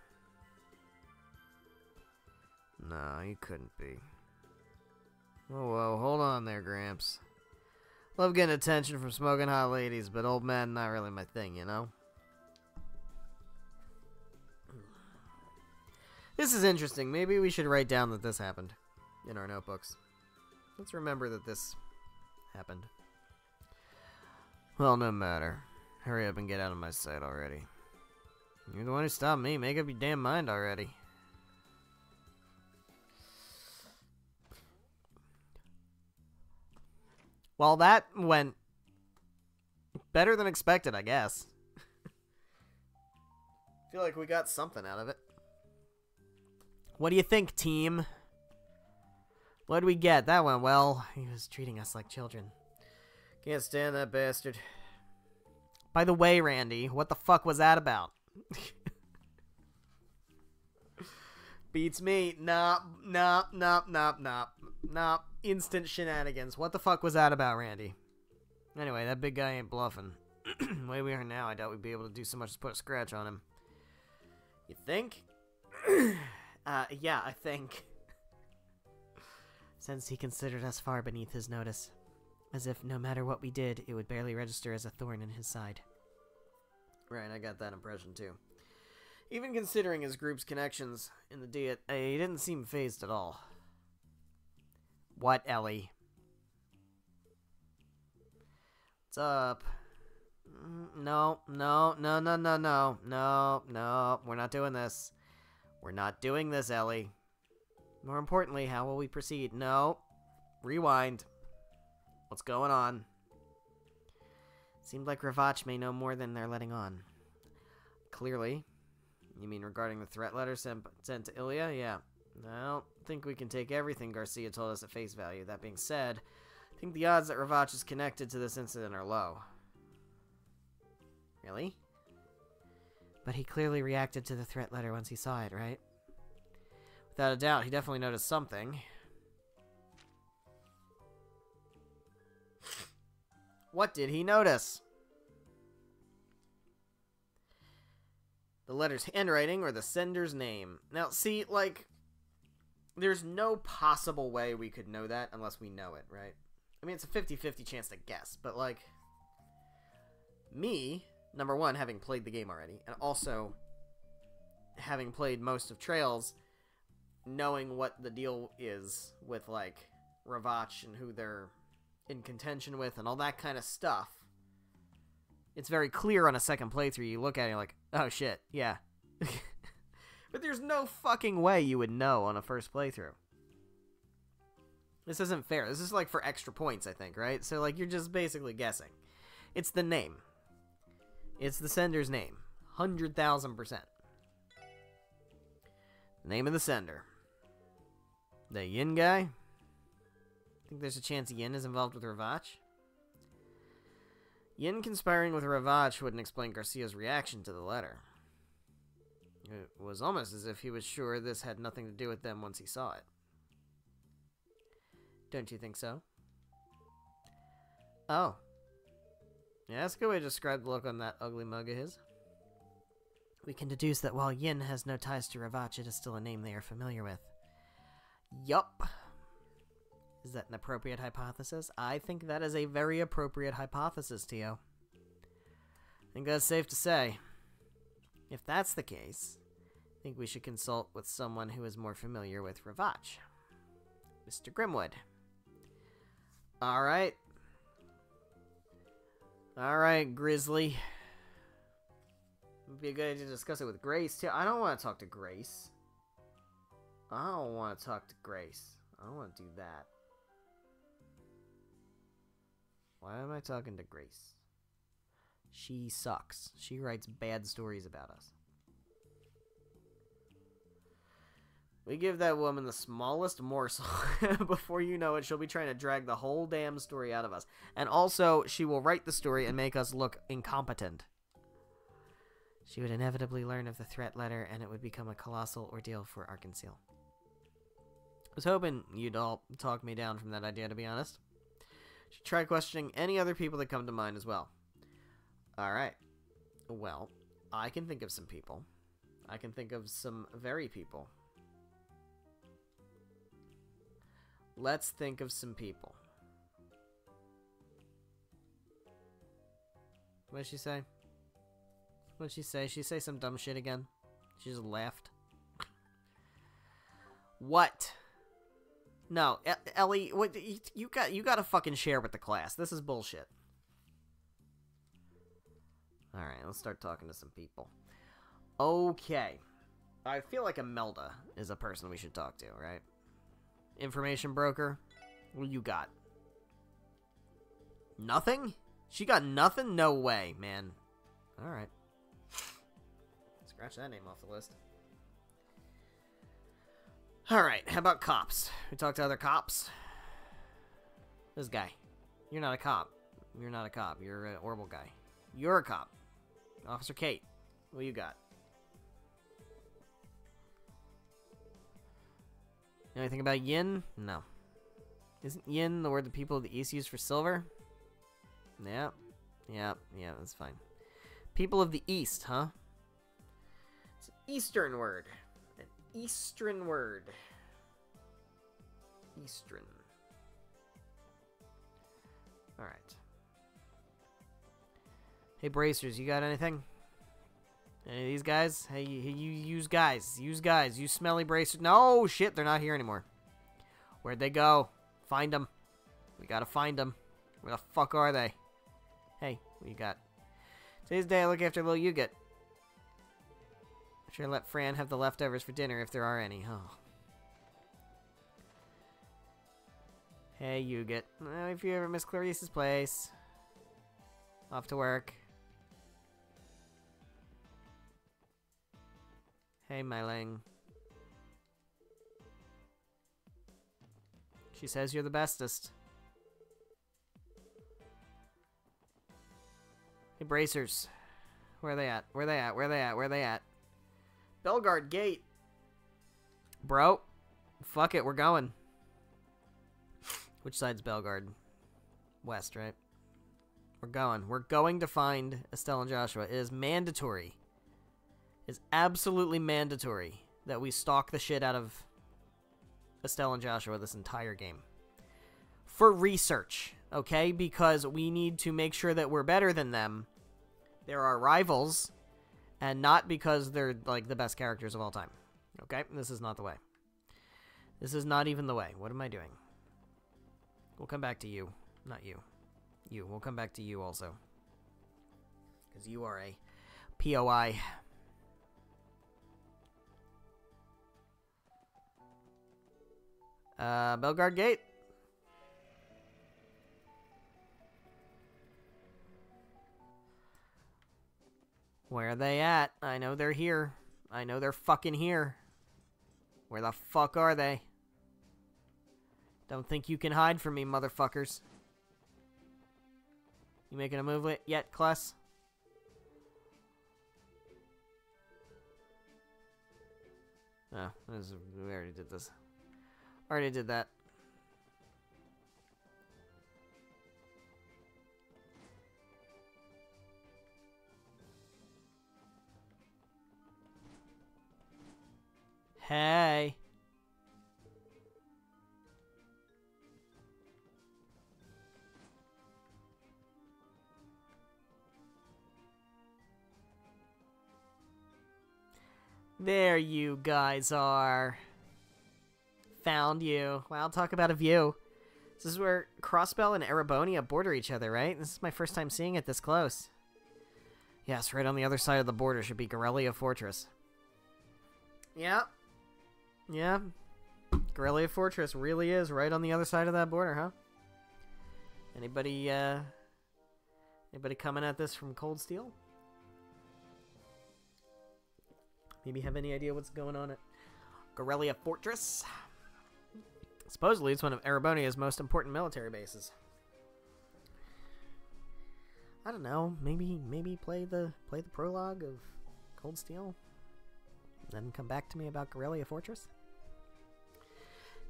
No, you couldn't be. Oh, well, hold on there, Gramps. Love getting attention from smoking hot ladies, but old men, not really my thing, you know? This is interesting. Maybe we should write down that this happened in our notebooks. Let's remember that this happened. Well, no matter. Hurry up and get out of my sight already. You're the one who stopped me. Make up your damn mind already. Well, that went better than expected, I guess. Feel like we got something out of it. What do you think, team? What did we get? That went well. He was treating us like children. Can't stand that bastard. By the way, Randy, what the fuck was that about? Beats me. Nah. Instant shenanigans. What the fuck was that about, Randy? Anyway, that big guy ain't bluffing. The way we are now, I doubt we'd be able to do so much as put a scratch on him. You think? Yeah, I think. Since he considered us far beneath his notice. As if no matter what we did, it would barely register as a thorn in his side. Right, I got that impression too. Even considering his group's connections in the Diet, he didn't seem fazed at all. What, Ellie? What's up? No, we're not doing this. We're not doing this, Ellie. More importantly, how will we proceed? No. Rewind. What's going on? Seemed like Ravach may know more than they're letting on. Clearly. You mean regarding the threat letter sent to Ilya? Yeah. I don't think we can take everything Garcia told us at face value. That being said, I think the odds that Ravach is connected to this incident are low. Really? But he clearly reacted to the threat letter once he saw it, right? Without a doubt, he definitely noticed something. What did he notice? The letter's handwriting or the sender's name. Now, see, like, there's no possible way we could know that unless we know it, right? I mean, it's a 50-50 chance to guess, but, like, me, number one, having played the game already, and also having played most of Trails, knowing what the deal is with, like, Ravach and who they're in contention with and all that kind of stuff, it's very clear on a second playthrough. You look at it and you're like, oh shit, yeah. But there's no fucking way you would know on a first playthrough. This isn't fair. This is like for extra points, I think, right? So like you're just basically guessing. It's the name. It's the sender's name. 100,000%. Name of the sender. The Yin guy? Think there's a chance Yin is involved with Ravach? Yin conspiring with Ravach wouldn't explain Garcia's reaction to the letter. It was almost as if he was sure this had nothing to do with them once he saw it. Don't you think so? Oh. Yeah, that's a good way to describe the look on that ugly mug of his. We can deduce that while Yin has no ties to Ravach, it is still a name they are familiar with. Yup. Is that an appropriate hypothesis? I think that is a very appropriate hypothesis, Tio. I think that's safe to say. If that's the case, I think we should consult with someone who is more familiar with Ravach. Mr. Grimwood. Alright. Alright, Grizzly. It'd be a good idea to discuss it with Grace, too. I don't want to talk to Grace. I don't want to talk to Grace. I don't want to do that. Why am I talking to Grace? She sucks. She writes bad stories about us. We give that woman the smallest morsel. Before you know it, she'll be trying to drag the whole damn story out of us. And also, she will write the story and make us look incompetent. She would inevitably learn of the threat letter, and it would become a colossal ordeal for Arkansas. I was hoping you'd all talk me down from that idea, to be honest. Should try questioning any other people that come to mind as well. Alright. Well, I can think of some people. I can think of some very people. Let's think of some people. What did she say? What did she say? She say some dumb shit again? She just laughed. What? No, Ellie, what you got to fucking share with the class. This is bullshit. All right, let's start talking to some people. Okay. I feel like Imelda is a person we should talk to, right? Information broker. What you got? Nothing? She got nothing? No way, man. All right. Scratch that name off the list. Alright, how about cops? We talked to other cops. This guy. You're not a cop. You're not a cop. You're an Orbital guy. You're a cop. Officer Kate. What you got? Know anything about yin? No. Isn't yin the word the people of the East use for silver? Yeah. Yeah, that's fine. People of the East, huh? It's an Eastern word. Eastern word. Eastern. Alright. Hey, Bracers, you got anything? Any of these guys? Hey, you use guys. Use guys. Use smelly Bracers. No, shit, they're not here anymore. Where'd they go? Find them. We gotta find them. Where the fuck are they? Hey, what you got? Today's day I look after little Yuget. Sure, let Fran have the leftovers for dinner if there are any. Oh. Hey, Yuget. If you ever miss Clarice's place. Off to work. Hey, Myling. She says you're the bestest. Hey, Bracers. Where are they at? Where are they at? Where are they at? Where are they at? Belgard Gate. Bro. Fuck it, we're going. Which side's Belgard? West, right? We're going. We're going to find Estelle and Joshua. It is mandatory. It is absolutely mandatory that we stalk the shit out of Estelle and Joshua this entire game. For research, okay? Because we need to make sure that we're better than them. They're our rivals. And not because they're, like, the best characters of all time. Okay? This is not the way. This is not even the way. What am I doing? We'll come back to you. Not you. You. We'll come back to you also. Because you are a POI. Belgard Gate. Where are they at? I know they're here. I know they're fucking here. Where the fuck are they? Don't think you can hide from me, motherfuckers. You making a move yet, Kless? Oh, we already did this. Already did that. Hey. There you guys are. Found you. Well, talk about a view. This is where Crossbell and Erebonia border each other, right? This is my first time seeing it this close. Yes, right on the other side of the border should be Garrelia Fortress. Yep. Yeah. Garrelia Fortress really is right on the other side of that border, huh? Anybody coming at this from Cold Steel? Maybe have any idea what's going on at Garrelia Fortress? Supposedly, it's one of Erebonia's most important military bases. I don't know. Maybe play the prologue of Cold Steel, then come back to me about Garrelia Fortress.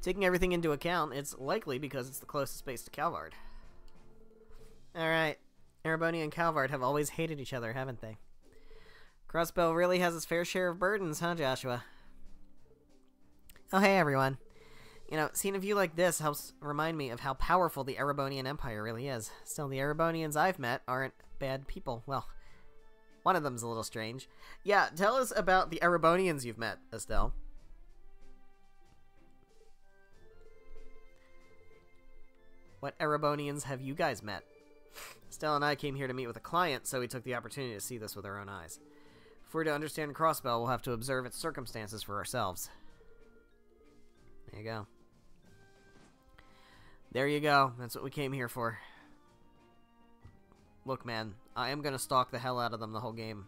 Taking everything into account, it's likely because it's the closest base to Calvard. All right, Erebonia and Calvard have always hated each other, haven't they? Crossbell really has its fair share of burdens, huh, Joshua? Oh, hey, everyone. You know, seeing a view like this helps remind me of how powerful the Erebonian Empire really is. Still, the Erebonians I've met aren't bad people. Well, one of them's a little strange. Yeah, tell us about the Erebonians you've met, Estelle. What Erebonians have you guys met? Estelle and I came here to meet with a client, so we took the opportunity to see this with our own eyes. If we're to understand Crossbell, we'll have to observe its circumstances for ourselves. There you go. There you go. That's what we came here for. Look, man, I am gonna stalk the hell out of them the whole game.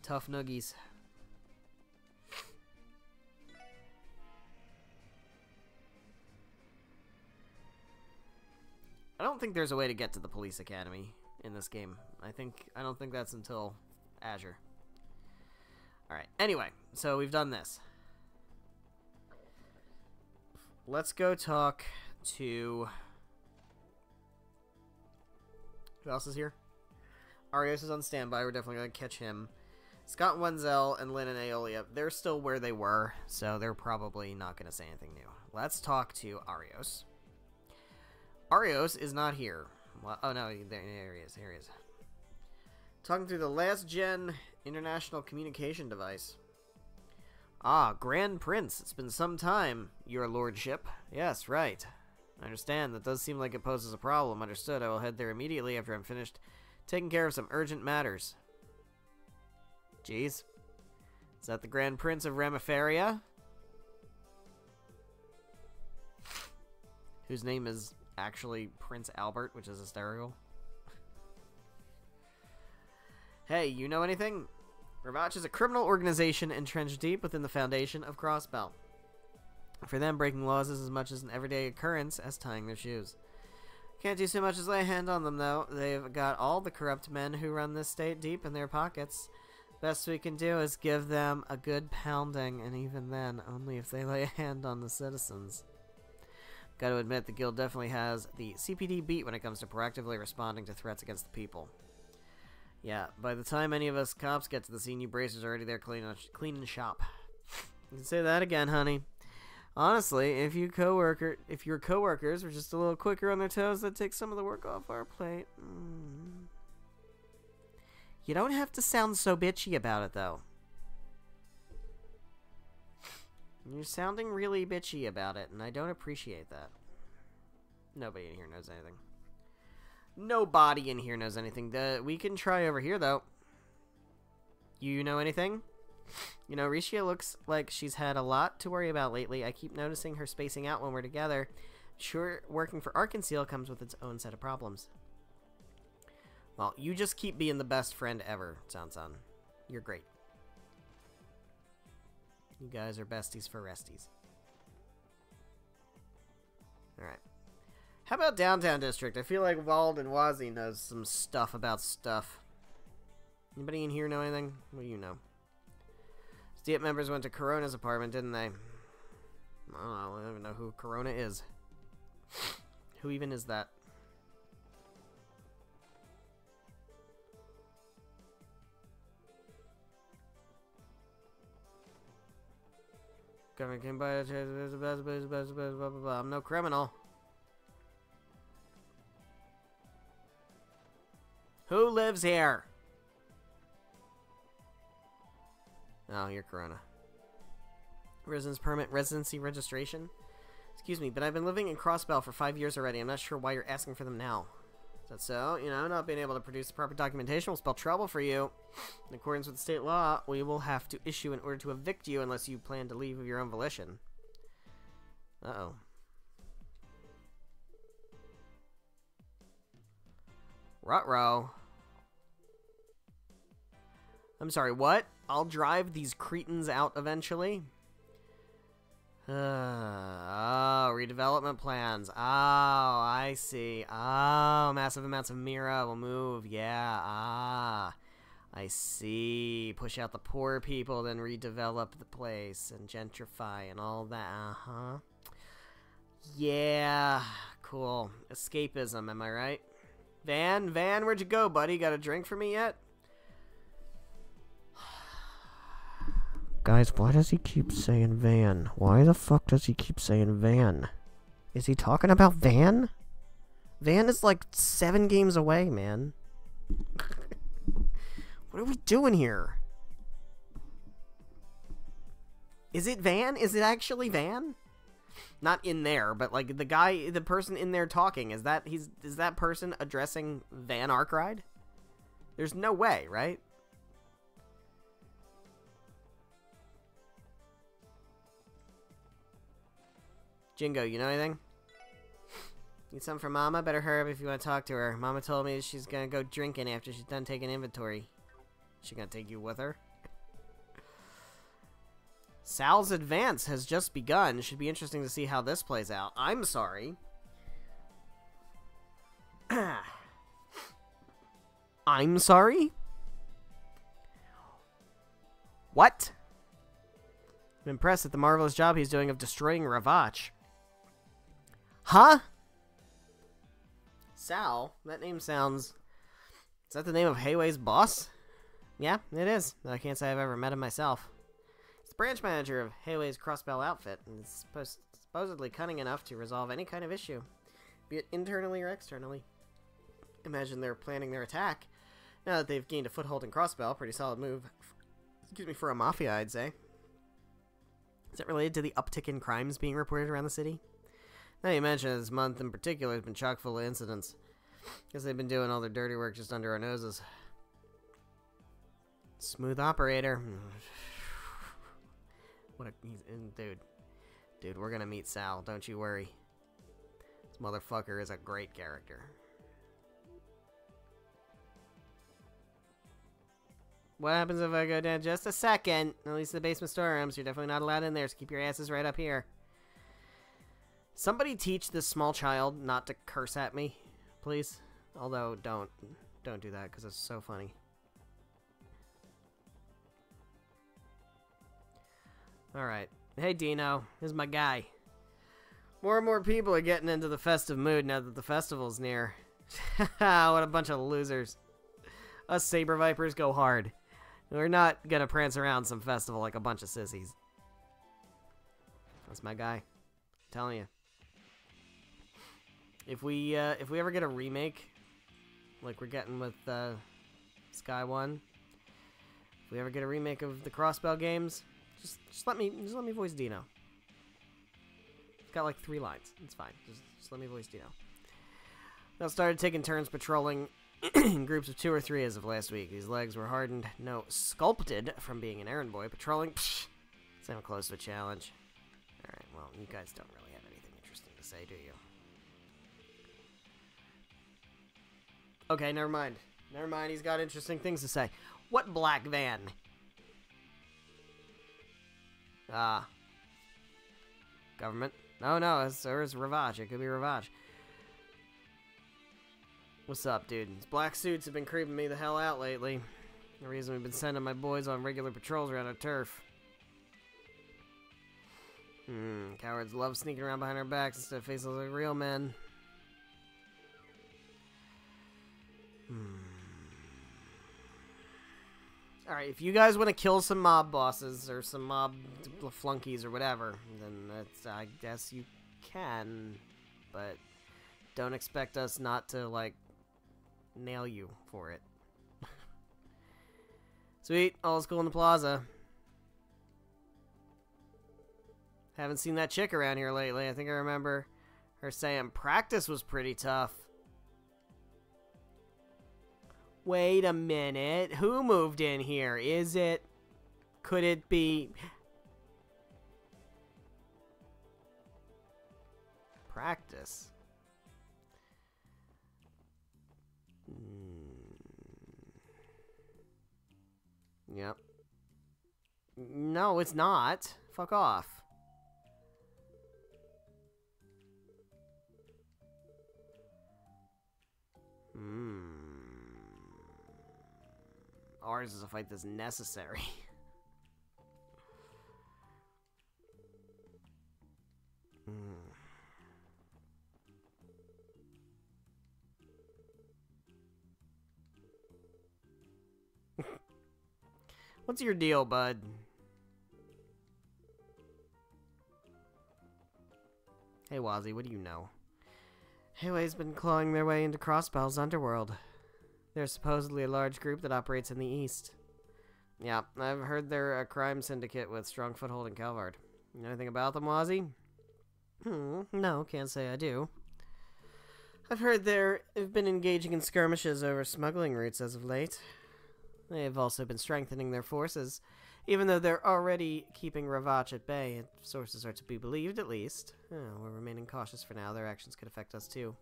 Tough noogies. I don't think there's a way to get to the police academy in this game. I don't think that's until Azure. Alright, anyway, so we've done this. Let's go talk to... Who else is here? Arios is on standby. We're definitely going to catch him. Scott Wenzel and Lynn and Aeolia, they're still where they were, so they're probably not going to say anything new. Let's talk to Arios. Arios is not here. Well, oh no, there he is. Here he is. Talking through the last-gen international communication device. Ah, Grand Prince. It's been some time, your lordship. Yes, right. I understand. That does seem like it poses a problem. Understood. I will head there immediately after I'm finished taking care of some urgent matters. Jeez. Is that the Grand Prince of Ramifaria? Whose name is actually Prince Albert, which is hysterical. Hey, you know anything? Ravach is a criminal organization entrenched deep within the foundation of Crossbell. For them, breaking laws is as much as an everyday occurrence as tying their shoes. Can't do so much as lay a hand on them, though. They've got all the corrupt men who run this state deep in their pockets. Best we can do is give them a good pounding, and even then, only if they lay a hand on the citizens. Gotta admit, the guild definitely has the CPD beat when it comes to proactively responding to threats against the people. Yeah, by the time any of us cops get to the scene, you bracers are already there cleaning shop. You can say that again, honey. Honestly, if your coworkers were just a little quicker on their toes, that'd take some of the work off our plate. You don't have to sound so bitchy about it, though. You're sounding really bitchy about it, and I don't appreciate that. Nobody in here knows anything. Nobody in here knows anything. We can try over here, though. You know anything? You know, Risha looks like she's had a lot to worry about lately. I keep noticing her spacing out when we're together. Sure, working for Arkansas comes with its own set of problems. Well, you just keep being the best friend ever, San-san. You're great. You guys are besties for resties. Alright. How about Downtown District? I feel like Wald and Wazi knows some stuff about stuff. Anybody in here know anything? What do you know? Stiet members went to Corona's apartment, didn't they? I don't even know who Corona is. Who even is that? Government came by. I'm no criminal. Who lives here? Oh, you're Corona. Residence permit, residency registration. Excuse me, but I've been living in Crossbell for 5 years already. I'm not sure why you're asking for them now. Is that so? You know, not being able to produce the proper documentation will spell trouble for you. In accordance with state law, we will have to issue an order to evict you unless you plan to leave of your own volition. Uh-oh. Ruh-roh. I'm sorry, what? I'll drive these cretins out eventually? Oh, redevelopment plans. Oh, I see. Oh, massive amounts of Mira will move. Yeah, I see. Push out the poor people, then redevelop the place and gentrify and all that. Uh-huh. Yeah, cool. Escapism, am I right? Van, where'd you go, buddy? Got a drink for me yet? Guys, why does he keep saying Van? Why the fuck does he keep saying Van? Is he talking about Van? Van is like 7 games away, man. What are we doing here? Is it Van? Is it actually Van? Not in there, but like the person in there talking, is that person addressing Van Arkwright? There's no way, right? Jingo, you know anything? Need something from Mama? Better hurry up if you want to talk to her. Mama told me she's gonna go drinking after she's done taking inventory. She gonna take you with her? Sal's advance has just begun. Should be interesting to see how this plays out. I'm sorry. I'm sorry? What? I'm impressed at the marvelous job he's doing of destroying Ravach. Huh? Sal? That name sounds... Is that the name of Heiwei's boss? Yeah, it is. I can't say I've ever met him myself. He's the branch manager of Heiwei's Crossbell outfit, and is supposedly cunning enough to resolve any kind of issue, be it internally or externally. Imagine they're planning their attack. Now that they've gained a foothold in Crossbell, pretty solid move. Excuse me, for a mafia, I'd say. Is it related to the uptick in crimes being reported around the city? Now you mention this month in particular has been chock full of incidents. Guess they've been doing all their dirty work just under our noses. Smooth operator. What a dude, we're gonna meet Sal. Don't you worry. This motherfucker is a great character. What happens if I go down just a second? At least the basement storerooms. You're definitely not allowed in there, so keep your asses right up here. Somebody teach this small child not to curse at me, please. Although, don't do that, because it's so funny. Alright. Hey, Dino. Here's my guy. More and more people are getting into the festive mood now that the festival's near. What a bunch of losers. Us Saber Vipers go hard. We're not gonna prance around some festival like a bunch of sissies. That's my guy. I'm telling you. If we ever get a remake, like we're getting with Sky 1. If we ever get a remake of the Crossbell games, just let me voice Dino. It's got like 3 lines. It's fine. Just let me voice Dino. I started taking turns patrolling in groups of 2 or 3 as of last week. These legs were hardened, no, sculpted from being an errand boy. Patrolling, psh, it's not close to a challenge. Alright, well, you guys don't really have anything interesting to say, do you? Okay, never mind. Never mind, he's got interesting things to say. What black van? Government? No, it's Ravage. It could be Ravage. What's up, dude? These black suits have been creeping me the hell out lately. The reason we've been sending my boys on regular patrols around our turf. Cowards love sneaking around behind our backs instead of facing like real men. Alright, if you guys want to kill some mob bosses or some mob flunkies or whatever, then that's, I guess you can. But don't expect us not to, like, nail you for it. Sweet, all's cool in the plaza. Haven't seen that chick around here lately. I think I remember her saying practice was pretty tough. Wait a minute. Who moved in here? Is it... Could it be... Practice? Yep. No, it's not. Fuck off. Ours is a fight that's necessary. What's your deal, bud? Hey, Wazzy, what do you know? Hayway's been clawing their way into Crossbell's underworld. They're supposedly a large group that operates in the east. Yeah, I've heard they're a crime syndicate with strong foothold in Calvard. You know anything about them, Wazzy? No, can't say I do. I've heard they've been engaging in skirmishes over smuggling routes as of late. They have also been strengthening their forces, even though they're already keeping Ravage at bay, if sources are to be believed at least. We're remaining cautious for now. Their actions could affect us too.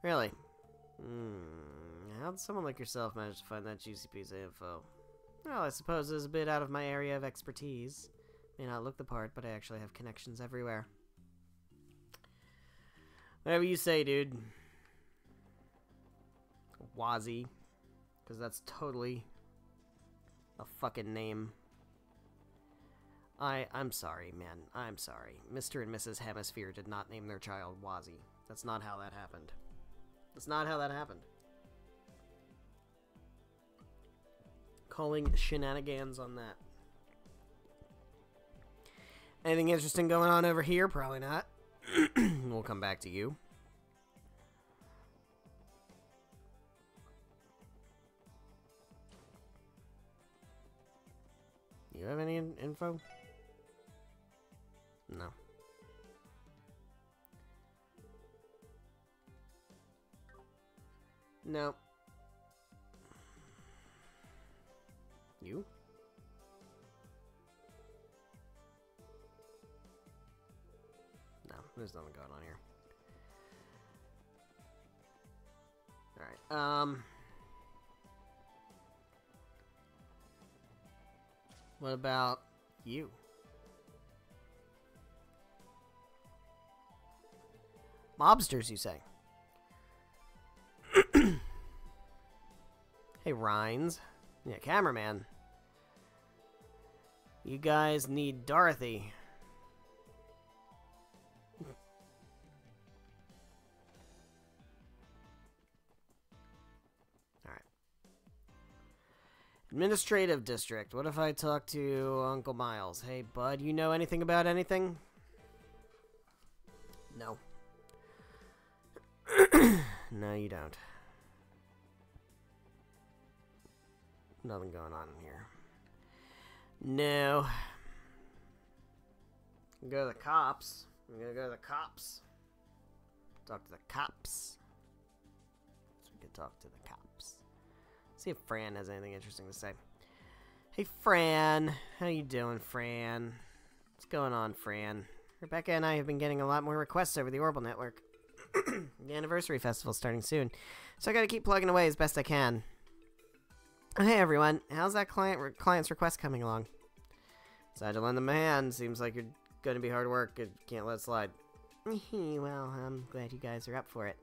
Really? How'd someone like yourself manage to find that juicy piece of info? Well, I suppose it's a bit out of my area of expertise. May not look the part, but I actually have connections everywhere. Whatever you say, dude. Wazzy. Because that's totally a fucking name. I'm sorry, man. I'm sorry. Mr. and Mrs. Hemisphere did not name their child Wazzy. That's not how that happened. That's not how that happened. Calling shenanigans on that. Anything interesting going on over here? Probably not. We'll come back to you. You have any info? No. No. You? No, there's nothing going on here. Alright, what about you? Mobsters, you say? Hey, Rhines. Yeah, cameraman. You guys need Dorothy. Alright. Administrative district. What if I talk to Uncle Miles? Hey, bud, you know anything about anything? No. No, you don't. Nothing going on in here. No. Go to the cops. I'm gonna go to the cops. Talk to the cops. So we can talk to the cops. See if Fran has anything interesting to say. Hey, Fran. How you doing, Fran? What's going on, Fran? Rebecca and I have been getting a lot more requests over the Orbital Network. The anniversary festival's starting soon, so I gotta keep plugging away as best I can. Oh, hey, everyone. How's that client's request coming along? Decided to lend them a hand. Seems like you're gonna be hard work. Can't let it slide. Well, I'm glad you guys are up for it.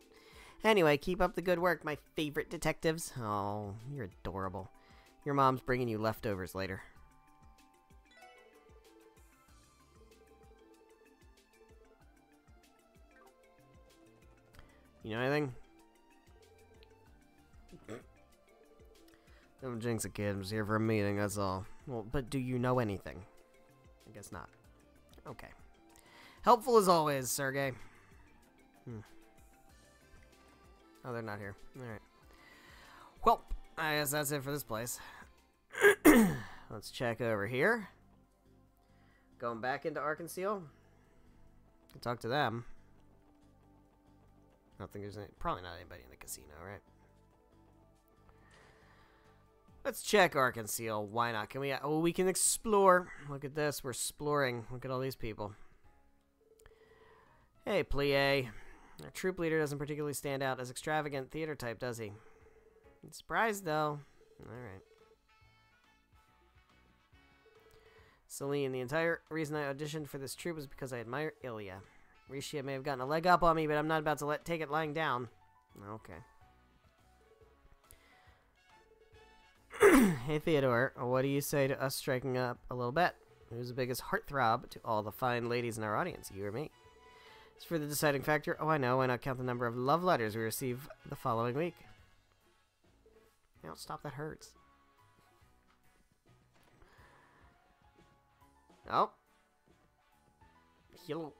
Anyway, keep up the good work, my favorite detectives. Oh, you're adorable. Your mom's bringing you leftovers later. You know anything? Don't jinx a kid. I'm just here for a meeting, that's all. Well, but do you know anything? I guess not. Okay. Helpful as always, Sergey. Oh, they're not here. Alright. Well, I guess that's it for this place. Let's check over here. Going back into Arkansas. Can talk to them. I don't think there's probably not anybody in the casino, right? Let's check Arkansas. Why not? Can we? Oh, we can explore. Look at this. We're exploring. Look at all these people. Hey, Plie. Our troop leader doesn't particularly stand out as extravagant theater type, does he? I'm surprised, though. Alright. Celine, the entire reason I auditioned for this troupe was because I admire Ilya. Rishia may have gotten a leg up on me, but I'm not about to take it lying down. Okay. Hey, Theodore, what do you say to us striking up a little bet? Who's the biggest heartthrob to all the fine ladies in our audience, you or me? As for the deciding factor, oh, I know, why not count the number of love letters we receive the following week? Now, stop, that hurts. Oh. He'll...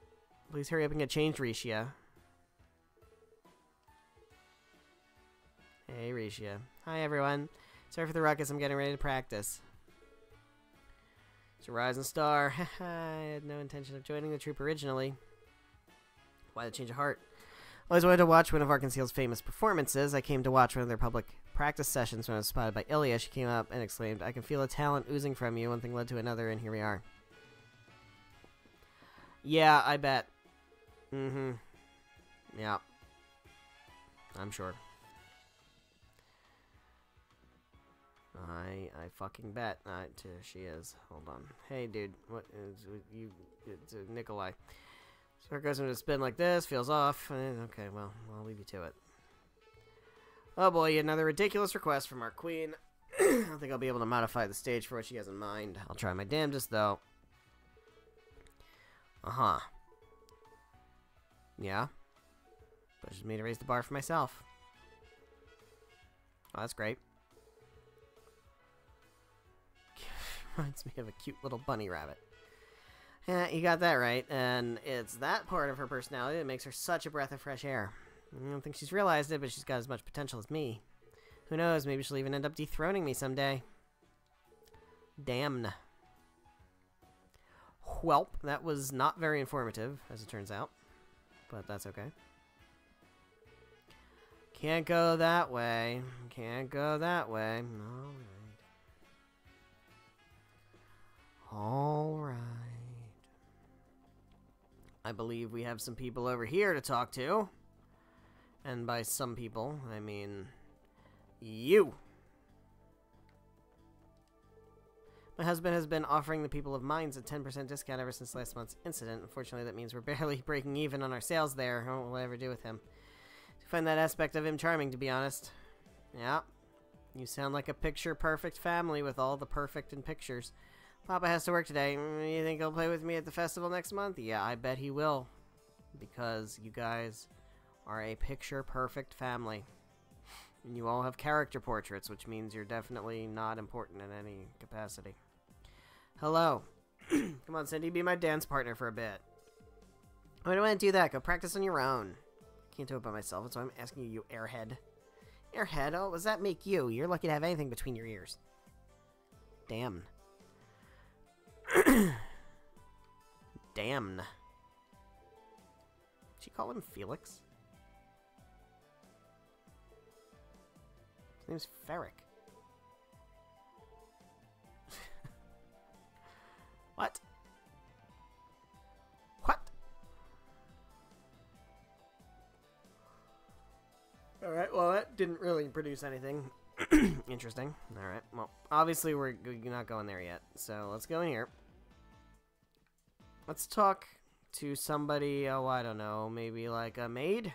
Please hurry up and get changed, Rishia. Hey, Rishia. Hi, everyone. Sorry for the ruckus, I'm getting ready to practice. It's a rising star. I had no intention of joining the troupe originally. Why the change of heart? Always wanted to watch one of Arkansas's famous performances. I came to watch one of their public practice sessions when I was spotted by Ilya. She came up and exclaimed, I can feel a talent oozing from you. One thing led to another, and here we are. Yeah, I bet. Mm-hmm. Yeah. I'm sure. I fucking bet. She is. Hold on. Hey, dude. What is you? It's Nikolai. So it goes into a spin like this. Feels off. Okay, well, I'll leave you to it. Oh boy, another ridiculous request from our queen. I don't think I'll be able to modify the stage for what she has in mind. I'll try my damnedest, though. Uh-huh. Yeah? Pushes me to raise the bar for myself. Oh, that's great. Reminds me of a cute little bunny rabbit. Yeah, you got that right, and it's that part of her personality that makes her such a breath of fresh air. I don't think she's realized it, but she's got as much potential as me. Who knows, maybe she'll even end up dethroning me someday. Damn. Welp, that was not very informative, as it turns out. But that's okay. Can't go that way. Can't go that way. Alright. I believe we have some people over here to talk to. And by some people, I mean you. My husband has been offering the people of Mines a 10% discount ever since last month's incident. Unfortunately, that means we're barely breaking even on our sales there. What will I ever do with him? I find that aspect of him charming, to be honest. Yeah. You sound like a picture-perfect family with all the perfect in pictures. Papa has to work today. You think he'll play with me at the festival next month? Yeah, I bet he will. Because you guys are a picture-perfect family. And you all have character portraits, which means you're definitely not important in any capacity. Hello. Come on, Cindy, be my dance partner for a bit. Why do I do that? Go practice on your own. Can't do it by myself, that's why I'm asking you, you airhead. Airhead? Oh, what does that make you? You're lucky to have anything between your ears. Damn. Damn. Did she call him Felix? His name's Ferric. What? What? Alright, well, that didn't really produce anything interesting. Alright, well, obviously we're not going there yet, so let's go in here. Let's talk to somebody, oh, I don't know, maybe like a maid?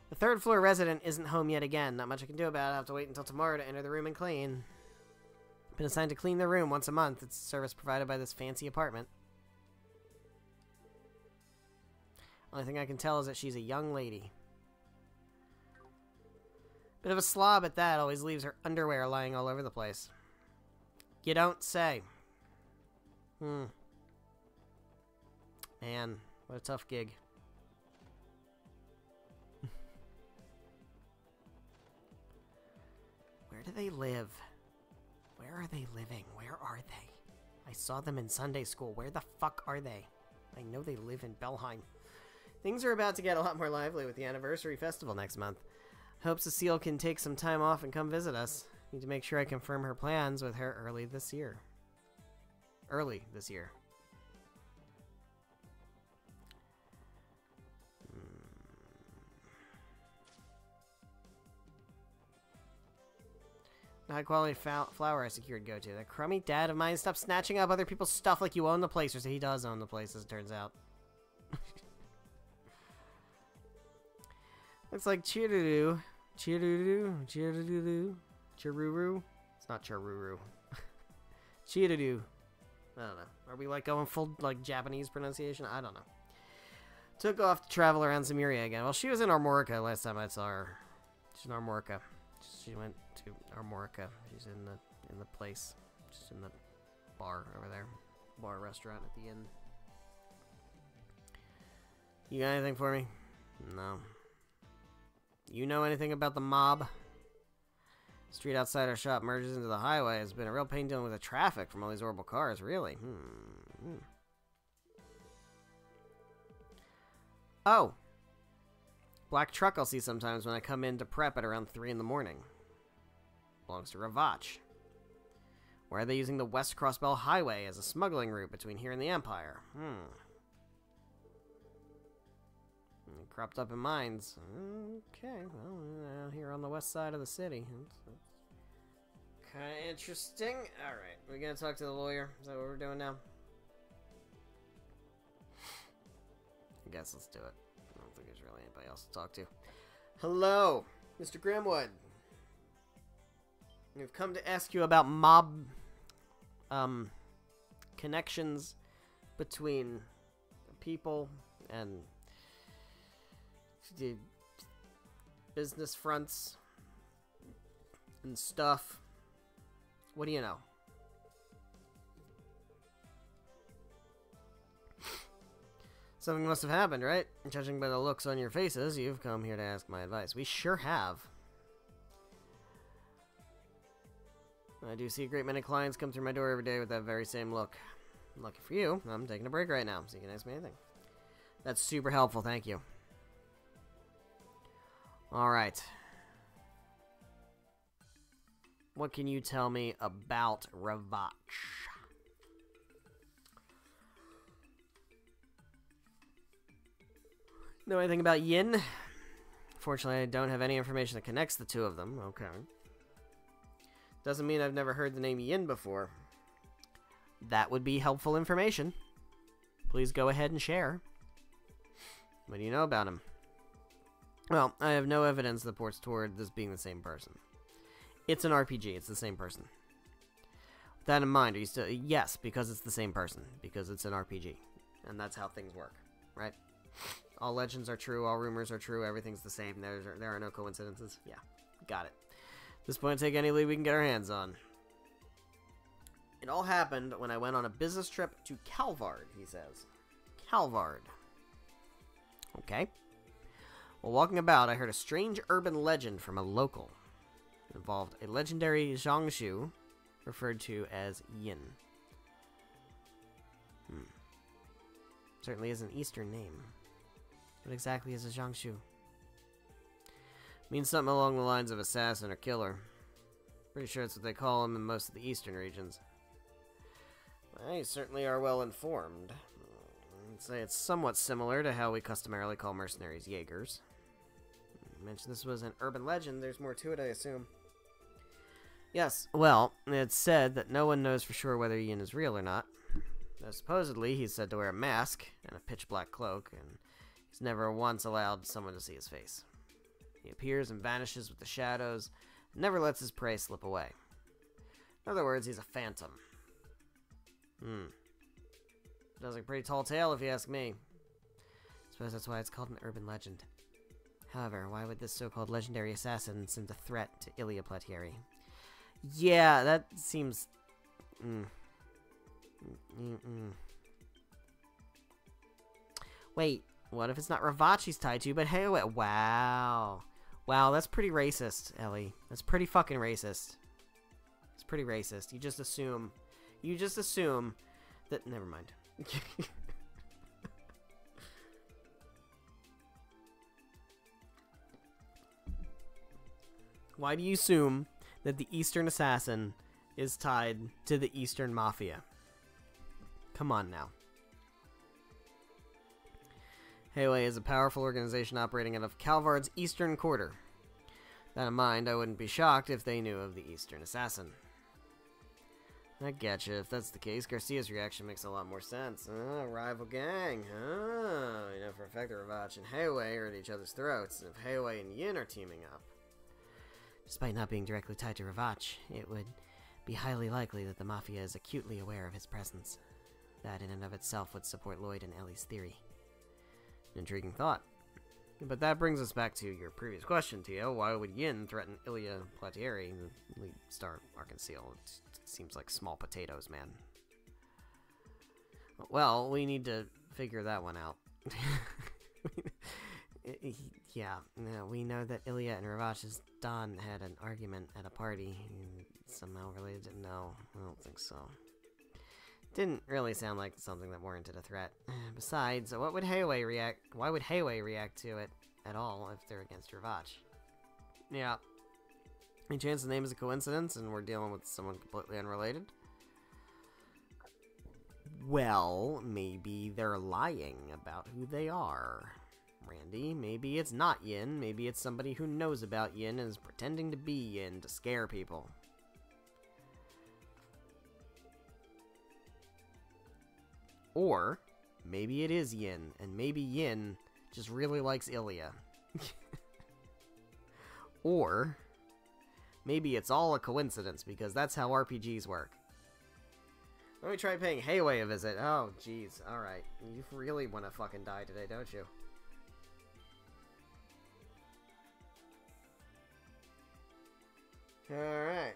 The third floor resident isn't home yet again. Not much I can do about it. I'll have to wait until tomorrow to enter the room and clean. Been assigned to clean the room once a month. It's a service provided by this fancy apartment. Only thing I can tell is that she's a young lady. Bit of a slob at that. Always leaves her underwear lying all over the place. You don't say. Man, what a tough gig. Where do they live? Where are they living? Where are they? I saw them in Sunday school. Where the fuck are they? I know they live in Belheim. Things are about to get a lot more lively with the anniversary festival next month. Hope Cecile can take some time off and come visit us. Need to make sure I confirm her plans with her early this year. The high quality flower I secured go to. That crummy dad of mine, stop snatching up other people's stuff like you own the place. Or so he does own the place, as it turns out. Looks like Chiruru. Chiruru. It's not Chiruru. Chiruru. I don't know. Are we like going full like Japanese pronunciation? I don't know. Took off to travel around Zemuria again. Well, she was in Armorica last time I saw her. She's in Armorica. She went to Armorica. She's in the place. She's in the bar over there. Bar restaurant at the inn. You got anything for me? No. You know anything about the mob? Street outside our shop merges into the highway. It's been a real pain dealing with the traffic from all these horrible cars, really. Oh. Black truck I'll see sometimes when I come in to prep at around 3 in the morning. Belongs to Ravach. Why are they using the West Crossbell Highway as a smuggling route between here and the Empire? Cropped up in mines. Okay, well, here on the west side of the city. That's kind of interesting. Alright, we're gonna talk to the lawyer. Is that what we're doing now? I guess let's do it. I don't think there's really anybody else to talk to. Hello, Mr. Grimwood. We've come to ask you about mob connections between people and the business fronts and stuff. What do you know? Something must have happened, right? Judging by the looks on your faces, you've come here to ask my advice. We sure have. I do see a great many clients come through my door every day with that very same look. Lucky for you, I'm taking a break right now, so you can ask me anything. That's super helpful, thank you. Alright. What can you tell me about Ravach? Know anything about Yin? Fortunately, I don't have any information that connects the two of them. Okay. Doesn't mean I've never heard the name Yin before. That would be helpful information. Please go ahead and share. What do you know about him? Well, I have no evidence that points toward this being the same person. It's an RPG. It's the same person. With that in mind, are you still... Yes, because it's the same person. Because it's an RPG. And that's how things work. Right? All legends are true. All rumors are true. Everything's the same. There are no coincidences. Yeah. Got it. At this point, take any lead we can get our hands on. It all happened when I went on a business trip to Calvard, he says. Calvard. Okay. While walking about, I heard a strange urban legend from a local. It involved a legendary Zhongshu referred to as Yin. Certainly is an Eastern name. What exactly is a Jiangsu? Means something along the lines of assassin or killer. Pretty sure it's what they call them in most of the eastern regions. Well, you certainly are well informed. I'd say it's somewhat similar to how we customarily call mercenaries Jaegers. You mentioned this was an urban legend. There's more to it, I assume. Yes, well, it's said that no one knows for sure whether Yin is real or not. Though supposedly, he's said to wear a mask and a pitch-black cloak, and he's never once allowed someone to see his face. He appears and vanishes with the shadows, and never lets his prey slip away. In other words, he's a phantom. Sounds like a pretty tall tale if you ask me. I suppose that's why it's called an urban legend. However, why would this so-called legendary assassin send a threat to Ilya Platieri? Yeah, that seems... Wait, what if it's not Ravach he's tied to, but Heawei? Wow. Wow, that's pretty racist, Ellie. That's pretty fucking racist. It's pretty racist. You just assume that... Never mind. Why do you assume that the Eastern Assassin is tied to the Eastern Mafia? Come on now. Heawei is a powerful organization operating out of Calvard's Eastern Quarter. That in mind, I wouldn't be shocked if they knew of the Eastern Assassin. I getcha. If that's the case, Garcia's reaction makes a lot more sense. Rival gang. You know for a fact that Ravach and Heawei are at each other's throats, and if Heawei and Yin are teaming up. Despite not being directly tied to Ravach, it would be highly likely that the Mafia is acutely aware of his presence. That in and of itself would support Lloyd and Ellie's theory. An intriguing thought. But that brings us back to your previous question, Tio. Why would Yin threaten Ilya Platieri, the lead star Ark & Seal? It seems like small potatoes, man. Well, we need to figure that one out. Yeah, we know that Ilya and Ravach's Don had an argument at a party. Somehow related to... No, I don't think so. Didn't really sound like something that warranted a threat. Besides, why would Heawei react to it at all if they're against Ravach? Yeah. Any chance the name is a coincidence and we're dealing with someone completely unrelated? Well, maybe they're lying about who they are. Randy, maybe it's not Yin. Maybe it's somebody who knows about Yin and is pretending to be Yin to scare people. Or, maybe it is Yin, and maybe Yin just really likes Ilya. Or, maybe it's all a coincidence, because that's how RPGs work. Let me try paying Heawei a visit. Oh, jeez. Alright. You really want to fucking die today, don't you? Alright.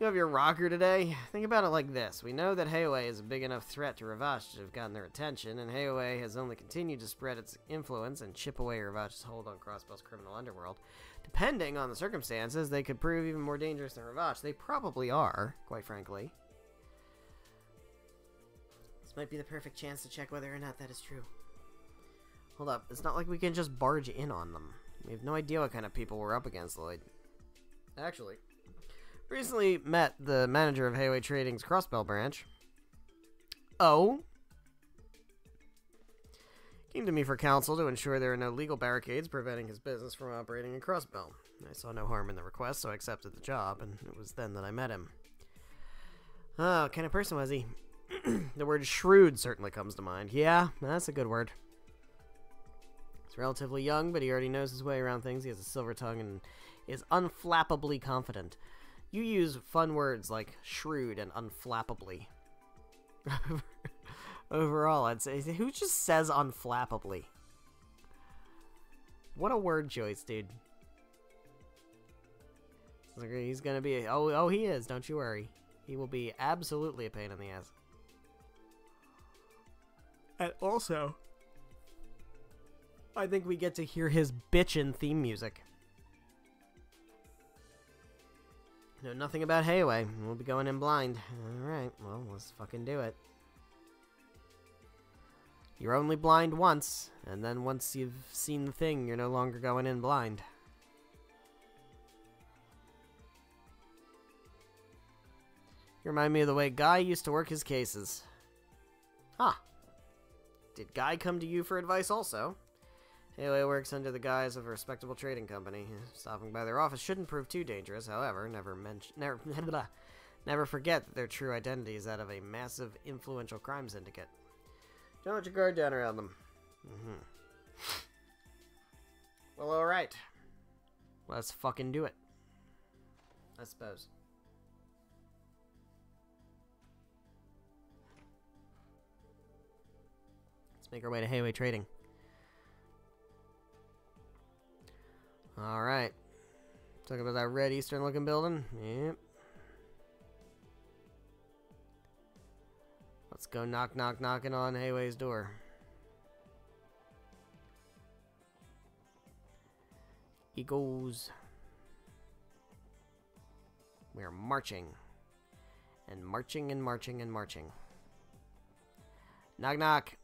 You have your rocker today? Think about it like this. We know that Heawei is a big enough threat to Ravach to have gotten their attention, and Heawei has only continued to spread its influence and chip away Ravach's hold on Crossbell's criminal underworld. Depending on the circumstances, they could prove even more dangerous than Ravach. They probably are, quite frankly. This might be the perfect chance to check whether or not that is true. Hold up, it's not like we can just barge in on them. We have no idea what kind of people we're up against, Lloyd. Actually, recently met the manager of Heawei Trading's Crossbell branch. Oh? Came to me for counsel to ensure there are no legal barricades preventing his business from operating in Crossbell. I saw no harm in the request, so I accepted the job, and it was then that I met him. Oh, what kind of person was he? The word shrewd certainly comes to mind. Yeah, that's a good word. He's relatively young, but he already knows his way around things. He has a silver tongue and is unflappably confident. You use fun words like shrewd and unflappably. Overall, I'd say, who just says unflappably? What a word choice, dude. He's gonna be, oh, he is, don't you worry. He will be absolutely a pain in the ass. And also, I think we get to hear his bitchin' theme music. Know nothing about Hayway. We'll be going in blind. Alright, well, let's fucking do it. You're only blind once, and then once you've seen the thing, you're no longer going in blind. You remind me of the way Guy used to work his cases. Huh. Did Guy come to you for advice also? Hayway works under the guise of a respectable trading company. Stopping by their office shouldn't prove too dangerous, however, never forget that their true identity is that of a massive, influential crime syndicate. Don't let your guard down around them. Well, alright. Let's fucking do it. I suppose. Let's make our way to Hayway Trading. Alright. Talking about that red eastern looking building? Yep. Let's go knocking on Hayway's door. He goes. We are marching. And marching and marching and marching. Knock knock.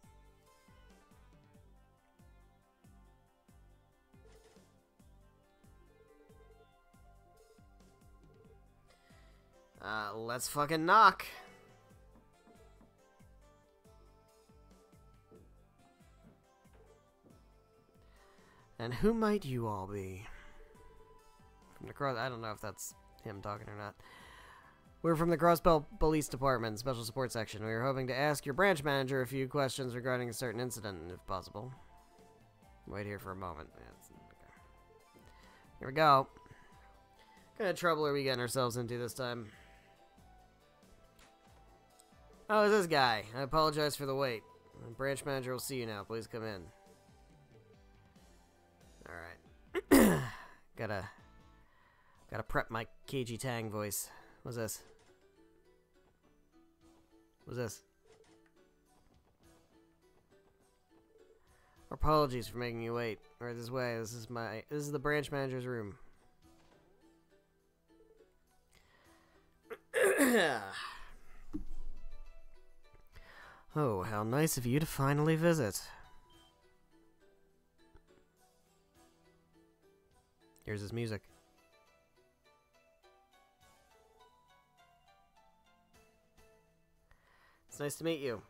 Let's fucking knock. And who might you all be? From the cross, I don't know if that's him talking or not. We're from the Crossbell Police Department, Special Support Section. We were hoping to ask your branch manager a few questions regarding a certain incident, if possible. Wait here for a moment. Here we go. What kind of trouble are we getting ourselves into this time? Oh, it's this guy. I apologize for the wait. The branch manager will see you now. Please come in. Alright. Gotta prep my KG Tang voice. What's this? What's this? Apologies for making you wait. Right this way. This is the branch manager's room. Oh, how nice of you to finally visit. Here's his music. It's nice to meet you.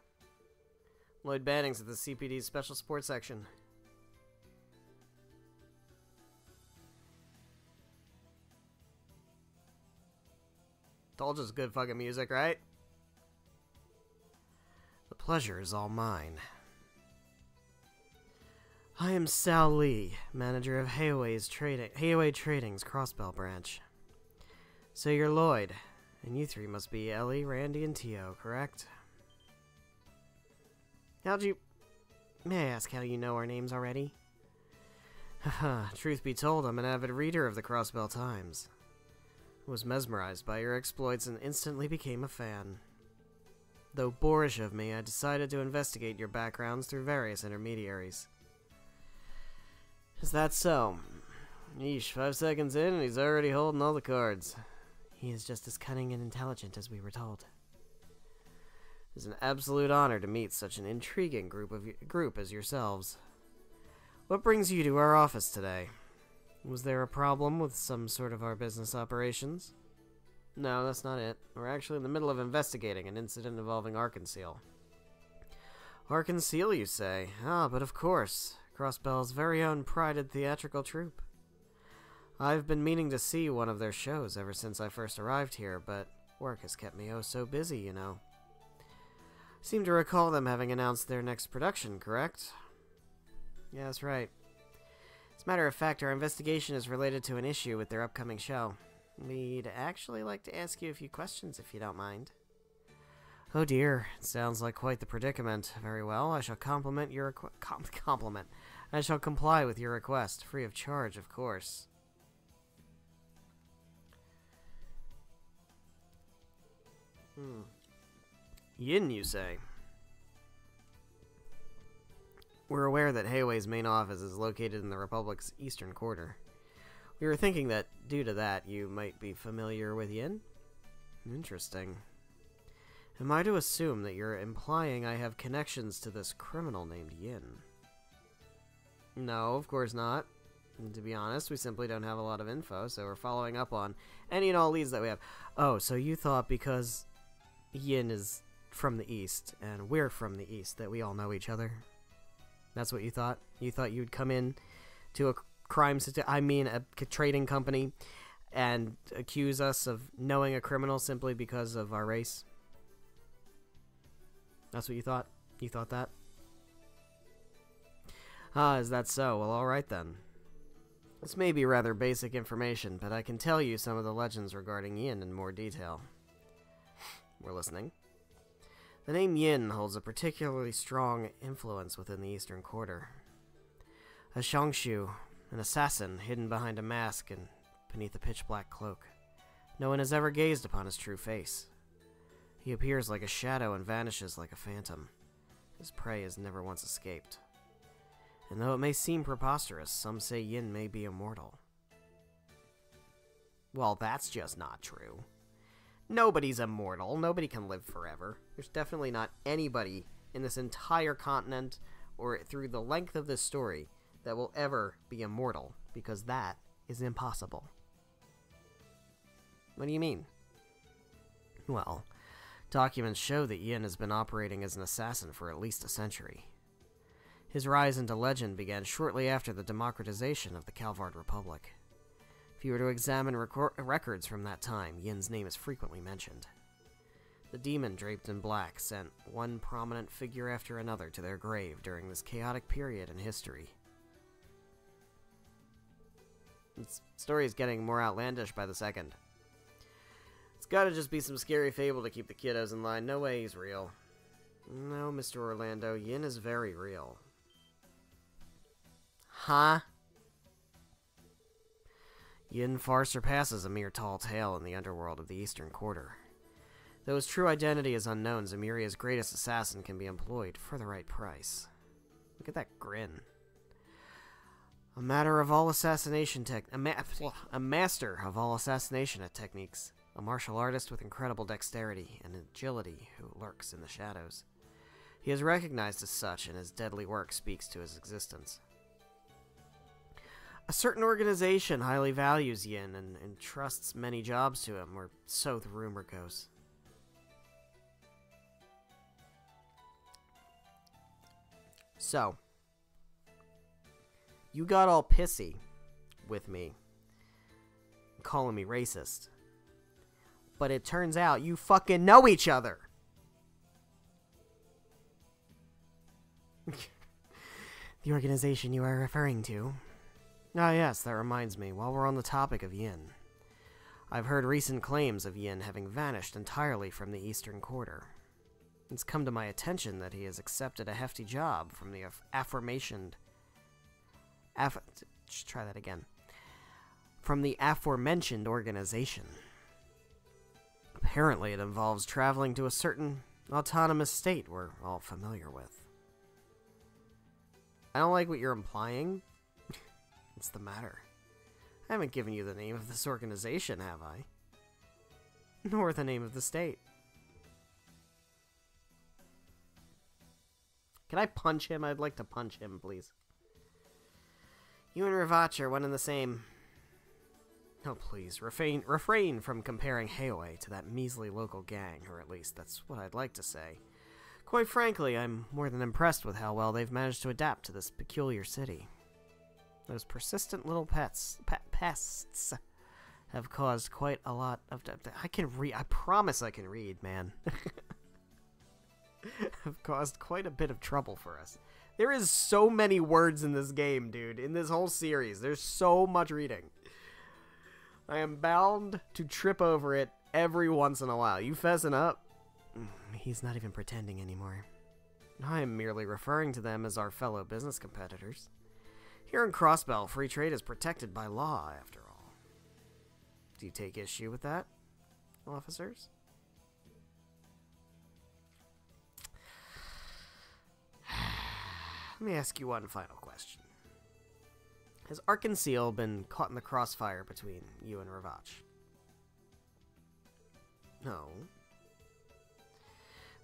Lloyd Bannings at the CPD's Special Support Section. Told you it's good fucking music, right? The pleasure is all mine. I am Sal Lee, manager of Hayway Trading's Crossbell branch. So you're Lloyd, and you three must be Ellie, Randy, and Tio, correct? May I ask how you know our names already? Haha, truth be told, I'm an avid reader of the Crossbell Times. I was mesmerized by your exploits and instantly became a fan. Though boorish of me, I decided to investigate your backgrounds through various intermediaries. Is that so? Yeesh, 5 seconds in and he's already holding all the cards. He is just as cunning and intelligent as we were told. It is an absolute honor to meet such an intriguing group as yourselves. What brings you to our office today? Was there a problem with some sort of our business operations? No, that's not it. We're actually in the middle of investigating an incident involving Arkansas. Arkansas, you say? Ah, but of course. Crossbell's very own prided theatrical troupe. I've been meaning to see one of their shows ever since I first arrived here, but work has kept me oh so busy, you know. Seem to recall them having announced their next production, correct? Yeah, that's right. As a matter of fact, our investigation is related to an issue with their upcoming show. We'd actually like to ask you a few questions, if you don't mind. Oh dear, it sounds like quite the predicament. Very well, I shall I shall comply with your request, free of charge, of course. Yin, you say? We're aware that Hayway's main office is located in the Republic's eastern quarter. We were thinking that, due to that, you might be familiar with Yin? Interesting. Am I to assume that you're implying I have connections to this criminal named Yin? No, of course not. And to be honest, we simply don't have a lot of info, so we're following up on any and all leads that we have. Oh, so you thought because Yin is from the East, and we're from the East, that we all know each other? That's what you thought? You thought you'd come in to a a trading company, and accuse us of knowing a criminal simply because of our race? That's what you thought? You thought that? Ah, is that so? Well, alright then. This may be rather basic information, but I can tell you some of the legends regarding Yin in more detail. We're listening. The name Yin holds a particularly strong influence within the Eastern Quarter. A Xiangshu, an assassin hidden behind a mask and beneath a pitch-black cloak. No one has ever gazed upon his true face. He appears like a shadow and vanishes like a phantom. His prey has never once escaped. And though it may seem preposterous, some say Yin may be immortal. Well, that's just not true. Nobody's immortal. Nobody can live forever. There's definitely not anybody in this entire continent or through the length of this story that will ever be immortal, because that is impossible. What do you mean? Well, documents show that Yin has been operating as an assassin for at least a century. His rise into legend began shortly after the democratization of the Calvard Republic. If you were to examine records from that time, Yin's name is frequently mentioned. The demon draped in black sent one prominent figure after another to their grave during this chaotic period in history. This story is getting more outlandish by the second. It's gotta just be some scary fable to keep the kiddos in line. No way he's real. No, Mr. Orlando, Yin is very real. Huh? Yin far surpasses a mere tall tale in the underworld of the Eastern Quarter. Though his true identity is unknown, Zemiria's greatest assassin can be employed for the right price. Look at that grin. A master of all assassination techniques. A martial artist with incredible dexterity and agility who lurks in the shadows. He is recognized as such, and his deadly work speaks to his existence. A certain organization highly values Yin and entrusts many jobs to him, or so the rumor goes. So, you got all pissy with me, calling me racist. But it turns out you fucking know each other. The organization you are referring to. Ah, yes, that reminds me. While we're on the topic of Yin, I've heard recent claims of Yin having vanished entirely from the Eastern Quarter. It's come to my attention that he has accepted a hefty job from the aforementioned... try that again. From the aforementioned organization. Apparently it involves traveling to a certain autonomous state we're all familiar with. I don't like what you're implying. What's the matter? I haven't given you the name of this organization, have I? Nor the name of the state. Can I punch him? I'd like to punch him, please. You and Ravach are one and the same. Oh, please, refrain from comparing Heoi to that measly local gang, or at least that's what I'd like to say. Quite frankly, I'm more than impressed with how well they've managed to adapt to this peculiar city. Those persistent little pests have caused quite a lot of... I can read. I promise I can read, man. Have caused quite a bit of trouble for us. There is so many words in this game, dude. In this whole series, there's so much reading. I am bound to trip over it every once in a while. You fessing up? He's not even pretending anymore. I am merely referring to them as our fellow business competitors. Here in Crossbell, free trade is protected by law, after all. Do you take issue with that, officers? Let me ask you one final question. Has Arkanseel been caught in the crossfire between you and Ravach? No.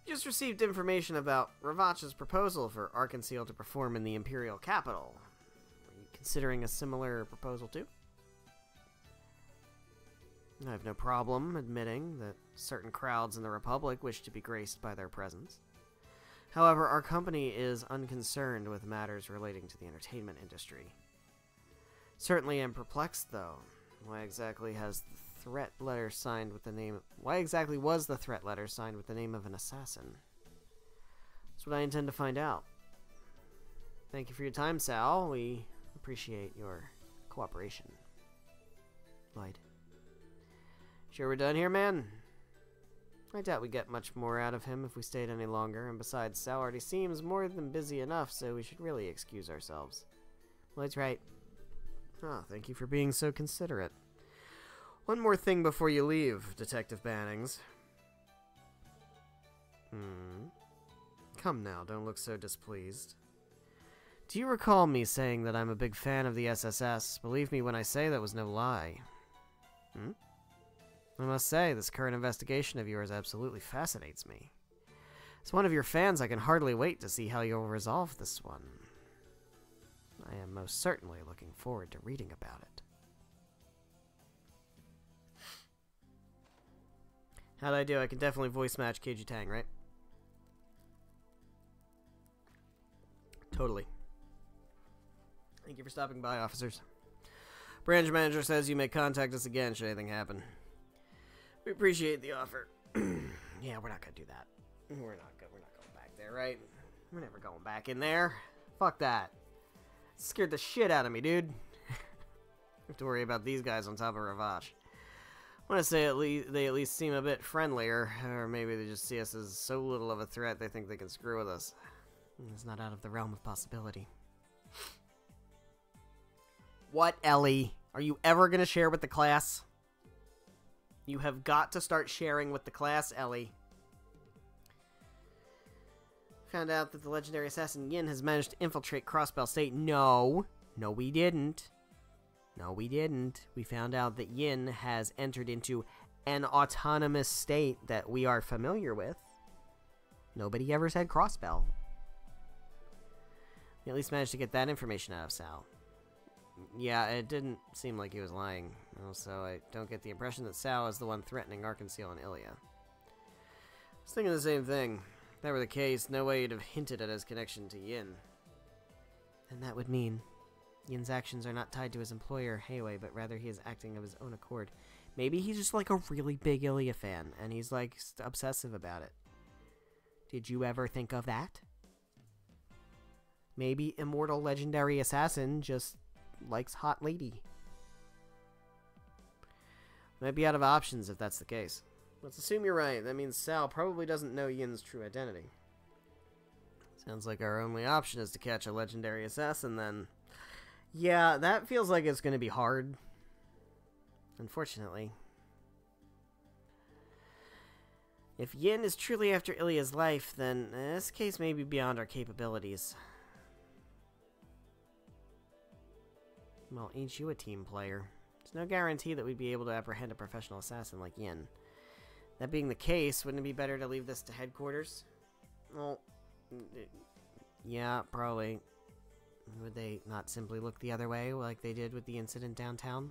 We just received information about Ravach's proposal for Arkanseel to perform in the Imperial capital. Are you considering a similar proposal too? I have no problem admitting that certain crowds in the Republic wish to be graced by their presence. However, our company is unconcerned with matters relating to the entertainment industry. Certainly am perplexed, though. Why exactly was the threat letter signed with the name of an assassin? That's what I intend to find out. Thank you for your time, Sal. We appreciate your cooperation. Lloyd. Sure we're done here, man? I doubt we get much more out of him if we stayed any longer, and besides, Sal already seems more than busy enough, so we should really excuse ourselves. Lloyd's right. Ah, thank you for being so considerate. One more thing before you leave, Detective Bannings. Come now, don't look so displeased. Do you recall me saying that I'm a big fan of the SSS? Believe me when I say that was no lie. I must say, this current investigation of yours absolutely fascinates me. As one of your fans, I can hardly wait to see how you'll resolve this one. I am most certainly looking forward to reading about it. How'd I do? I can definitely voice match Keiji Tang, right? Totally. Thank you for stopping by, officers. Branch manager says you may contact us again should anything happen. We appreciate the offer. Yeah, we're not gonna do that. We're not going back there, right? We're never going back in there. Fuck that. Scared the shit out of me, dude. Have to worry about these guys on top of Ravach. I want to say they at least seem a bit friendlier, or maybe they just see us as so little of a threat they think they can screw with us. It's not out of the realm of possibility. What, Ellie? Are you ever gonna share with the class? You have got to start sharing with the class, Ellie. Found out that the legendary assassin Yin has managed to infiltrate Crossbell State. No. No, we didn't. No, we didn't. We found out that Yin has entered into an autonomous state that we are familiar with. Nobody ever said Crossbell. We at least managed to get that information out of Sal. Yeah, it didn't seem like he was lying. Also, I don't get the impression that Sal is the one threatening Arkanseel and Ilya. I was thinking the same thing. If that were the case, no way he'd have hinted at his connection to Yin. And that would mean Yin's actions are not tied to his employer, Heiwei, but rather he is acting of his own accord. Maybe he's just like a really big Ilya fan, and he's like obsessive about it. Did you ever think of that? Maybe immortal legendary assassin just likes hot lady. Might be out of options if that's the case. Let's assume you're right. That means Sal probably doesn't know Yin's true identity. Sounds like our only option is to catch a legendary assassin then. Yeah, that feels like it's going to be hard. Unfortunately. If Yin is truly after Ilya's life, then this case may be beyond our capabilities. Well, ain't you a team player? There's no guarantee that we'd be able to apprehend a professional assassin like Yin. That being the case, wouldn't it be better to leave this to headquarters? Well, yeah, probably. Would they not simply look the other way like they did with the incident downtown?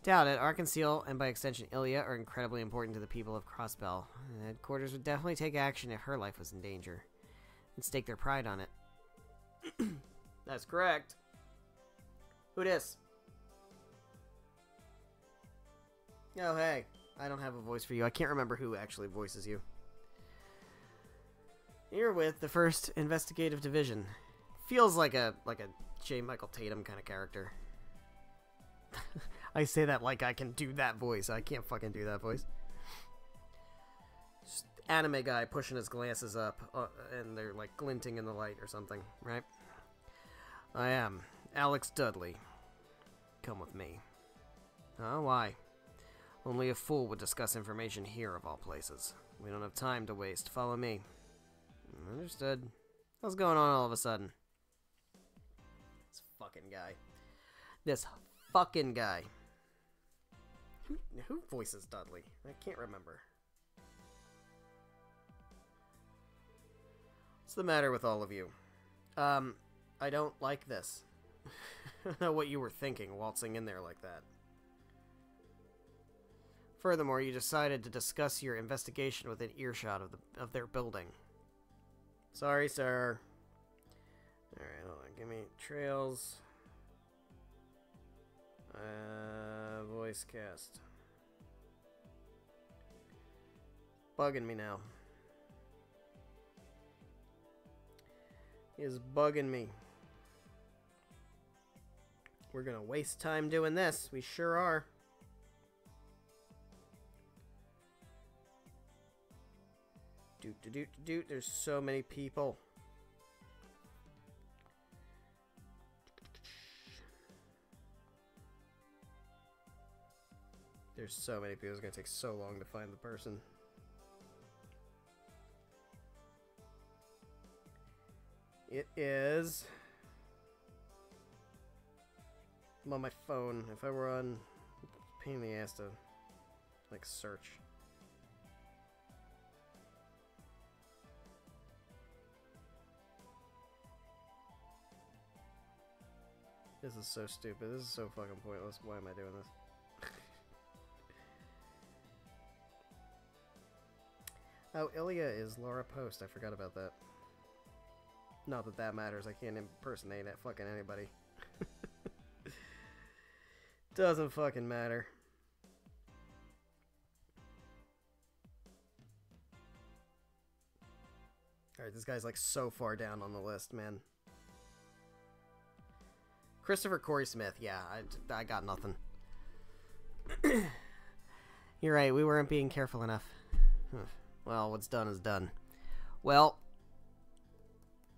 Doubt it. Arkanseel, and by extension Ilya, are incredibly important to the people of Crossbell. Headquarters would definitely take action if her life was in danger. And stake their pride on it. That's correct. Who dis? Oh, hey. I don't have a voice for you. I can't remember who actually voices you. You're with the 1st Investigative Division. Feels like a J. Michael Tatum kind of character. I say that like I can do that voice. I can't fucking do that voice. Just anime guy pushing his glasses up, and they're like glinting in the light or something, right? I am Alex Dudley. Come with me. Oh, why? Only a fool would discuss information here, of all places. We don't have time to waste. Follow me. Understood. What's going on all of a sudden? This fucking guy. This fucking guy. Who voices Dudley? I can't remember. What's the matter with all of you? I don't like this. I don't know what you were thinking, waltzing in there like that. Furthermore, you decided to discuss your investigation within earshot of their building. Sorry, sir. Alright, hold on. Give me trails. Voice cast. Bugging me now. He is bugging me. We're gonna waste time doing this. We sure are. Doot. There's so many people. There's so many people. It's gonna take so long to find the person. It is... I'm on my phone. If I were on... Pain in the ass to... like, search. This is so stupid. This is so fucking pointless. Why am I doing this? Oh, Ilya is Laura Post. I forgot about that. Not that that matters. I can't impersonate it. Fucking anybody. Doesn't fucking matter. Alright, this guy's like so far down on the list, man. Christopher Corey Smith. Yeah, I got nothing. You're right. We weren't being careful enough. Well, what's done is done. Well,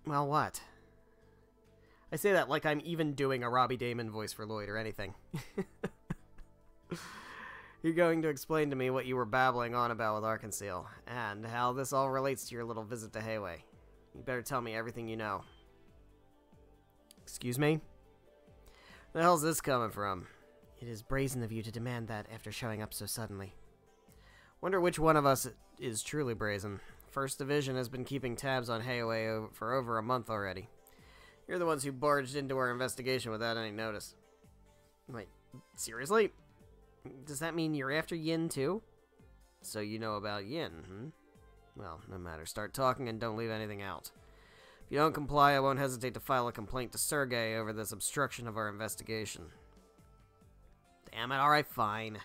what? I say that like I'm even doing a Robbie Damon voice for Lloyd or anything. You're going to explain to me what you were babbling on about with Arkansas, and how this all relates to your little visit to Hayway. You better tell me everything you know. Excuse me? Where the hell's this coming from? It is brazen of you to demand that after showing up so suddenly. Wonder which one of us is truly brazen. First Division has been keeping tabs on Hayway for over a month already. You're the ones who barged into our investigation without any notice. Wait, seriously? Does that mean you're after Yin too? So you know about Yin, hmm? Well, no matter. Start talking and don't leave anything out. If you don't comply, I won't hesitate to file a complaint to Sergei over this obstruction of our investigation. Damn it, alright, fine.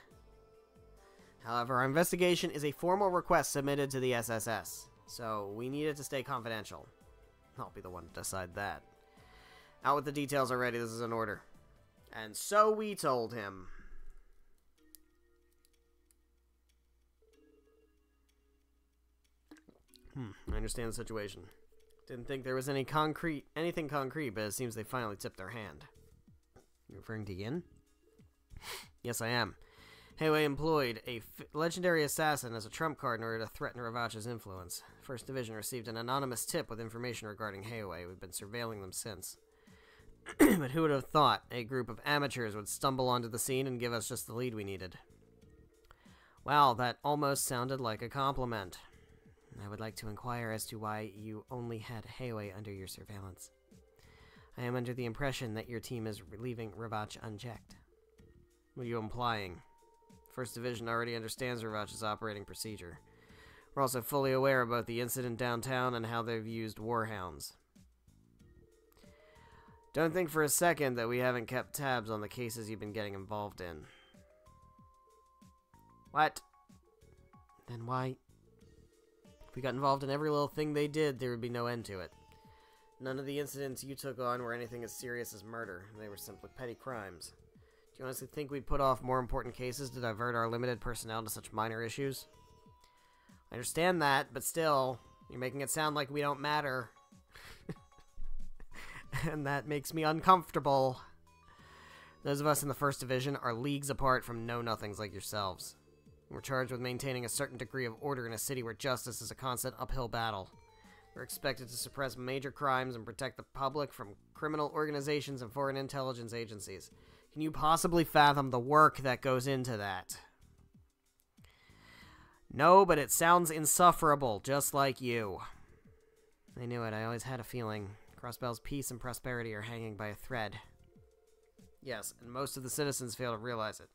However, our investigation is a formal request submitted to the SSS, so we need it to stay confidential. I'll be the one to decide that. Out with the details already, this is an order. And so we told him. I understand the situation. Didn't think there was anything concrete, but it seems they finally tipped their hand. You referring to Yin? Yes, I am. Hayway employed a legendary assassin as a trump card in order to threaten Ravach's influence. First Division received an anonymous tip with information regarding Hayway. We've been surveilling them since. But who would have thought a group of amateurs would stumble onto the scene and give us just the lead we needed? Wow, that almost sounded like a compliment. I would like to inquire as to why you only had Hayway under your surveillance. I am under the impression that your team is leaving Ravach unchecked. What are you implying? First Division already understands Ravach's operating procedure. We're also fully aware about the incident downtown and how they've used warhounds. Don't think for a second that we haven't kept tabs on the cases you've been getting involved in. What? Then why? If we got involved in every little thing they did, there would be no end to it. None of the incidents you took on were anything as serious as murder. They were simply petty crimes. Do you honestly think we'd put off more important cases to divert our limited personnel to such minor issues? I understand that, but still, you're making it sound like we don't matter. And that makes me uncomfortable. Those of us in the First Division are leagues apart from know-nothings like yourselves. We're charged with maintaining a certain degree of order in a city where justice is a constant uphill battle. We're expected to suppress major crimes and protect the public from criminal organizations and foreign intelligence agencies. Can you possibly fathom the work that goes into that? No, but it sounds insufferable, just like you. I knew it. I always had a feeling. Crossbell's peace and prosperity are hanging by a thread. Yes, and most of the citizens fail to realize it.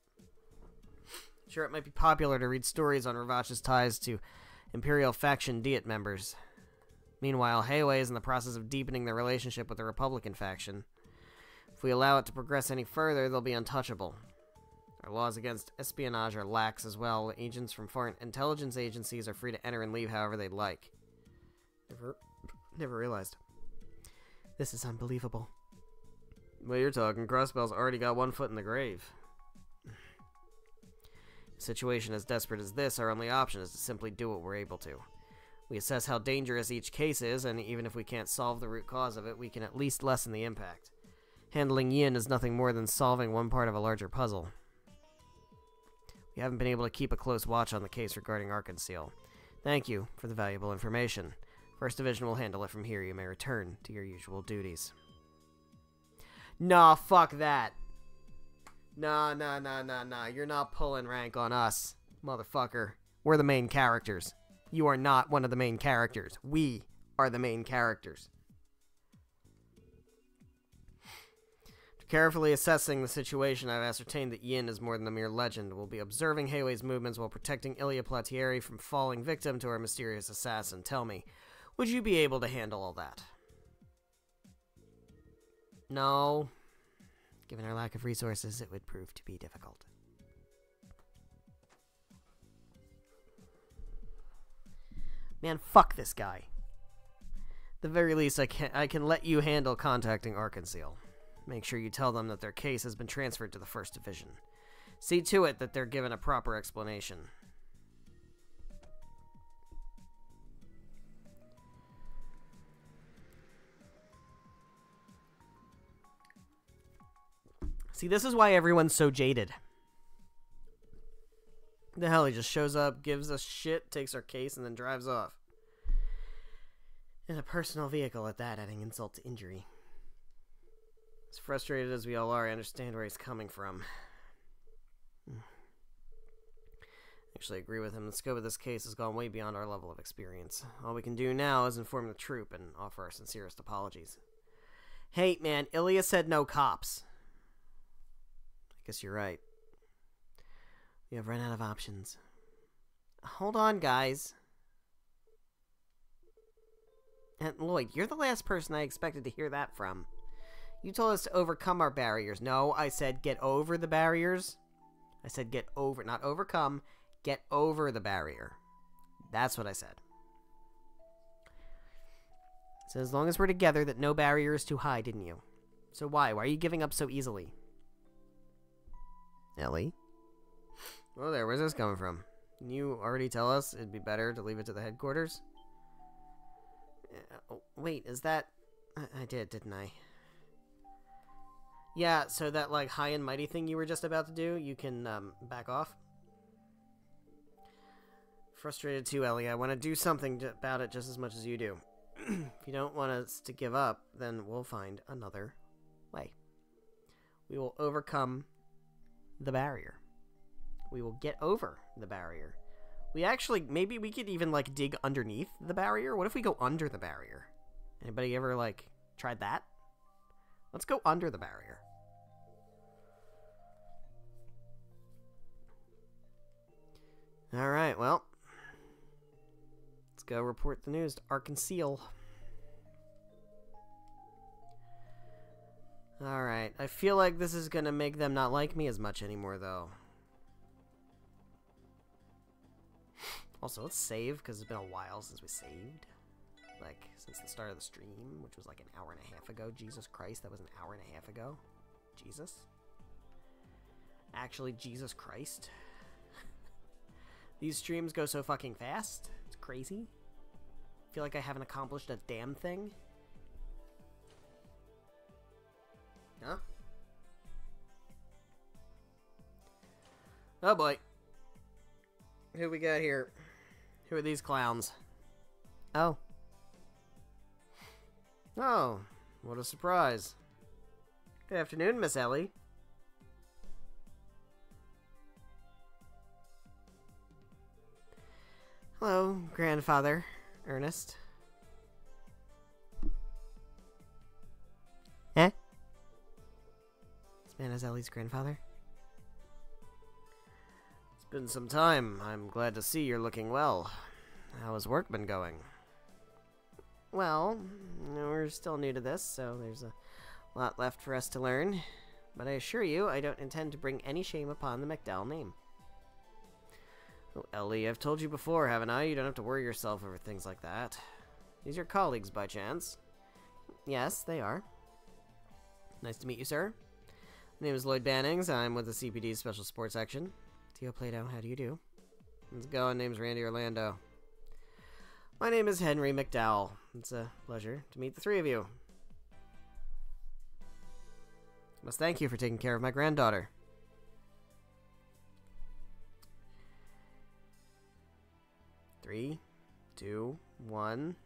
Sure, it might be popular to read stories on Ravach's ties to Imperial faction Diet members. Meanwhile, Hayway is in the process of deepening their relationship with the Republican faction. If we allow it to progress any further, they'll be untouchable. Our laws against espionage are lax as well. Agents from foreign intelligence agencies are free to enter and leave however they'd like. Never realized. This is unbelievable. Well, you're talking. Crossbell's already got one foot in the grave. A situation as desperate as this, our only option is to simply do what we're able to. We assess how dangerous each case is, and even if we can't solve the root cause of it, we can at least lessen the impact. Handling Yin is nothing more than solving one part of a larger puzzle. We haven't been able to keep a close watch on the case regarding Arkanseal. Thank you for the valuable information. First Division will handle it from here. You may return to your usual duties. Nah, fuck that. Nah. You're not pulling rank on us, motherfucker. We're the main characters. You are not one of the main characters. We are the main characters. Carefully assessing the situation, I've ascertained that Yin is more than a mere legend. We'll be observing Hayway's movements while protecting Ilya Platieri from falling victim to our mysterious assassin. Tell me, would you be able to handle all that? No. Given our lack of resources, it would prove to be difficult. Man, fuck this guy. At the very least, I can let you handle contacting Arkanseal. Make sure you tell them that their case has been transferred to the First Division. See to it that they're given a proper explanation. See, this is why everyone's so jaded. The hell, he just shows up, gives us shit, takes our case, and then drives off. In a personal vehicle at that, adding insult to injury. As frustrated as we all are, I understand where he's coming from. Actually, I agree with him. The scope of this case has gone way beyond our level of experience. All we can do now is inform the troop and offer our sincerest apologies. Hey, man, Ilya said no cops. I guess you're right. We have run out of options. Hold on, guys. And Lloyd, you're the last person I expected to hear that from. You told us to overcome our barriers. No, I said get over the barriers. I said get over, not overcome. Get over the barrier. That's what I said. So as long as we're together, that no barrier is too high, didn't you? So why? Why are you giving up so easily? Ellie? Oh, there. Where's this coming from? Can you already tell us it'd be better to leave it to the headquarters? Wait, is that... I did, didn't I? Yeah, so that, like, high and mighty thing you were just about to do, you can, back off. Frustrated too, Ellie. I want to do something about it just as much as you do. If you don't want us to give up, then we'll find another way. We will overcome the barrier. We will get over the barrier. We actually, maybe we could even, like, dig underneath the barrier. What if we go under the barrier? Anybody ever, like, tried that? Let's go under the barrier. Alright, well. Let's go report the news to Arkanseal. Alright, I feel like this is gonna make them not like me as much anymore, though. Also, let's save, because it's been a while since we saved. Like, since the start of the stream, which was like an hour and a half ago. Jesus Christ, that was an hour and a half ago. Jesus? Actually, Jesus Christ. These streams go so fucking fast. It's crazy. I feel like I haven't accomplished a damn thing. Huh? Oh boy. Who we got here? Who are these clowns? Oh. Oh, what a surprise. Good afternoon, Miss Ellie. Hello, grandfather, Ernest. Eh? This man is Ellie's grandfather? It's been some time. I'm glad to see you're looking well. How has work been going? Well, we're still new to this, so there's a lot left for us to learn. But I assure you, I don't intend to bring any shame upon the McDowell name. Oh, Ellie, I've told you before, haven't I? You don't have to worry yourself over things like that. These are colleagues, by chance? Yes, they are. Nice to meet you, sir. My name is Lloyd Bannings. I'm with the CPD's Special Sports Section. Tio Plato, how do you do? How's it going? Name's Randy Orlando. My name is Henry McDowell. It's a pleasure to meet the three of you. I must thank you for taking care of my granddaughter. Three, two, one.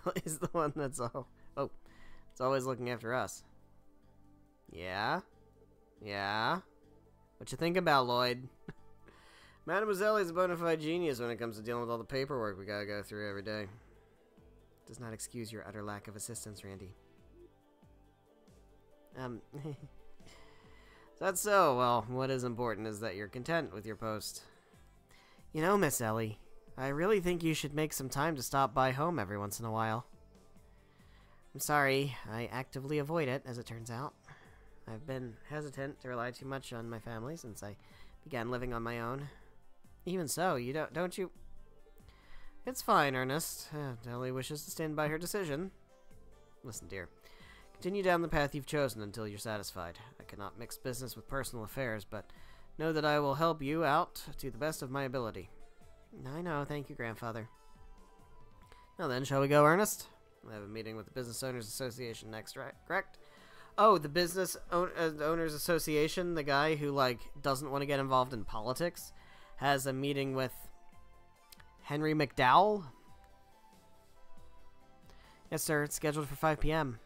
Ellie's the one that's it's always looking after us. Yeah? Yeah? What you think about, Lloyd? Mademoiselle is a bona fide genius when it comes to dealing with all the paperwork we gotta go through every day. Does not excuse your utter lack of assistance, Randy. That's so. Well, what is important is that you're content with your post. You know, Miss Ellie, I really think you should make some time to stop by home every once in a while. I'm sorry, I actively avoid it, as it turns out. I've been hesitant to rely too much on my family since I began living on my own. Even so, you don't you? It's fine, Ernest. Ellie wishes to stand by her decision. Listen, dear. Continue down the path you've chosen until you're satisfied. I cannot mix business with personal affairs, but know that I will help you out to the best of my ability. I know, thank you, grandfather. Now then, shall we go, Ernest? I have a meeting with the Business Owners Association next, right? Correct? Oh, the Business Owners Association, the guy who, like, doesn't want to get involved in politics, has a meeting with Henry McDowell? Yes, sir, it's scheduled for 5 p.m.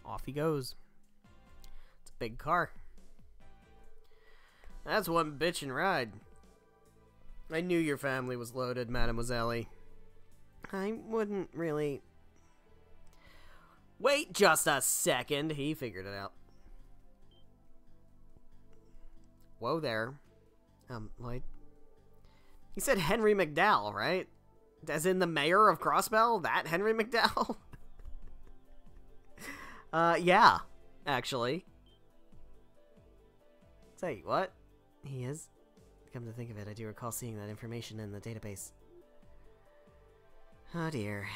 Off he goes. It's a big car. That's one bitchin' ride. I knew your family was loaded, Mademoiselle. I wouldn't really... Wait just a second. He figured it out. Whoa there. Lloyd. He said Henry McDowell, right? As in the mayor of Crossbell? That Henry McDowell? Yeah, actually. Say, what? He is? Come to think of it, I do recall seeing that information in the database. Oh dear.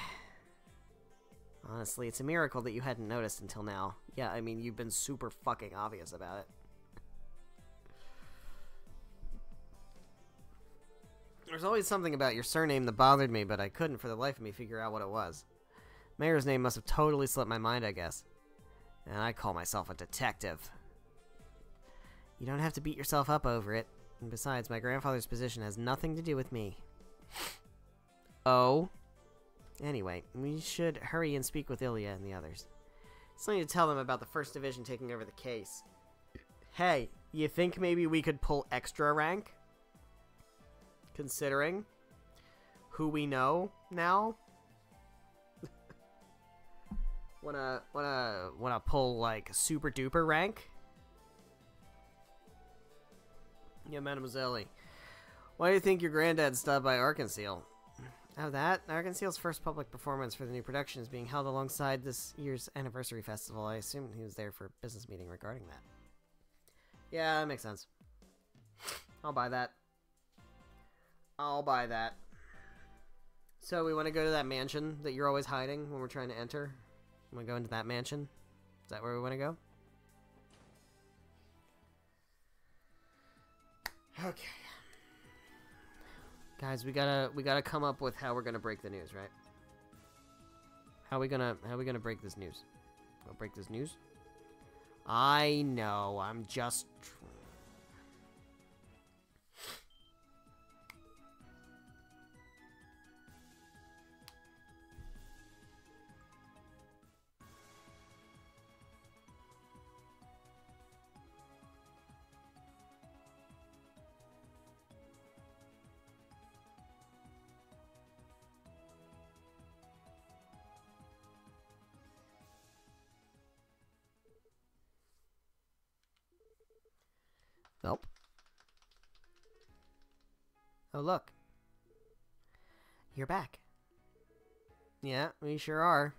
Honestly, it's a miracle that you hadn't noticed until now. Yeah, I mean, you've been super fucking obvious about it. There's always something about your surname that bothered me, but I couldn't for the life of me figure out what it was. Mayor's name must have totally slipped my mind, I guess. And I call myself a detective. You don't have to beat yourself up over it. And besides, my grandfather's position has nothing to do with me. Oh? Anyway, we should hurry and speak with Ilya and the others. Still need to tell them about the 1st Division taking over the case. Hey, you think maybe we could pull extra rank? Considering who we know now? Wanna pull, like, super duper rank? Yeah, Mademoiselle. Why do you think your granddad stopped by Arkansas? Oh, that? Arkansas's first public performance for the new production is being held alongside this year's anniversary festival. I assume he was there for a business meeting regarding that. Yeah, that makes sense. I'll buy that. I'll buy that. So we want to go to that mansion that you're always hiding when we're trying to enter? Want to go into that mansion? Is that where we want to go? Okay. Guys, we gotta come up with how we're gonna break the news, right? How we gonna break this news? We'll break this news? I know, I'm just... Nope. Oh, look. You're back. Yeah, we sure are.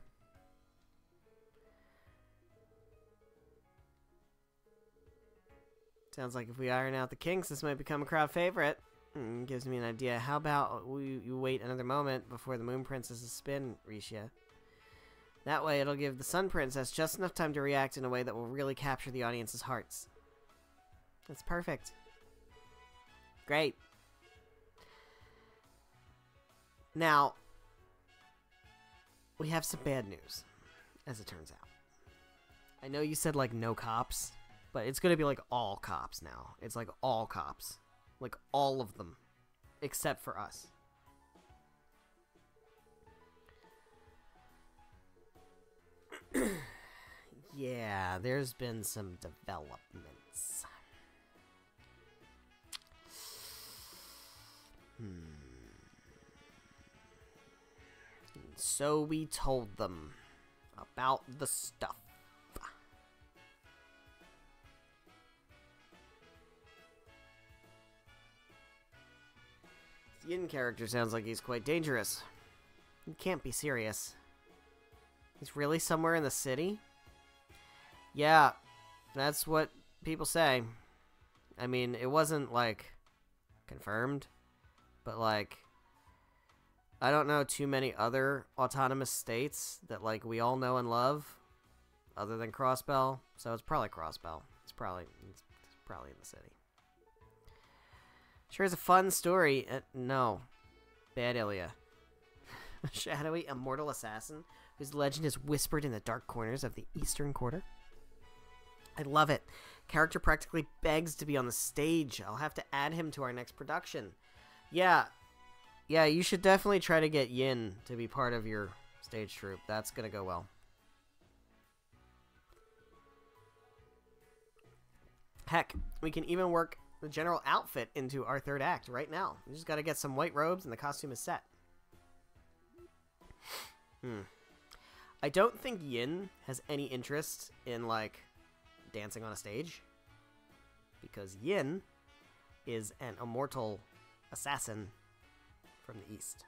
Sounds like if we iron out the kinks, this might become a crowd favorite. Gives me an idea. How about you wait another moment before the Moon Princess's spin, Risha? That way, it'll give the Sun Princess just enough time to react in a way that will really capture the audience's hearts. That's perfect. Great. Now, we have some bad news, as it turns out. I know you said, like, no cops, but it's gonna be, like, all cops now. It's, like, all cops. Like, all of them. Except for us. Yeah, there's been some developments. So we told them about the stuff. The Yin character sounds like he's quite dangerous. He can't be serious. He's really somewhere in the city? Yeah, that's what people say. I mean, it wasn't, like, confirmed, but, like, I don't know too many other autonomous states that, like, we all know and love, other than Crossbell, so it's probably Crossbell. It's probably in the city. Sure is a fun story. No. Bad Ilya. A shadowy, immortal assassin whose legend is whispered in the dark corners of the Eastern Quarter. I love it. Character practically begs to be on the stage. I'll have to add him to our next production. Yeah, you should definitely try to get Yin to be part of your stage troupe. That's gonna go well. Heck, we can even work the general outfit into our third act right now. We just gotta get some white robes and the costume is set. I don't think Yin has any interest in, like, dancing on a stage. Because Yin is an immortal assassin from the East.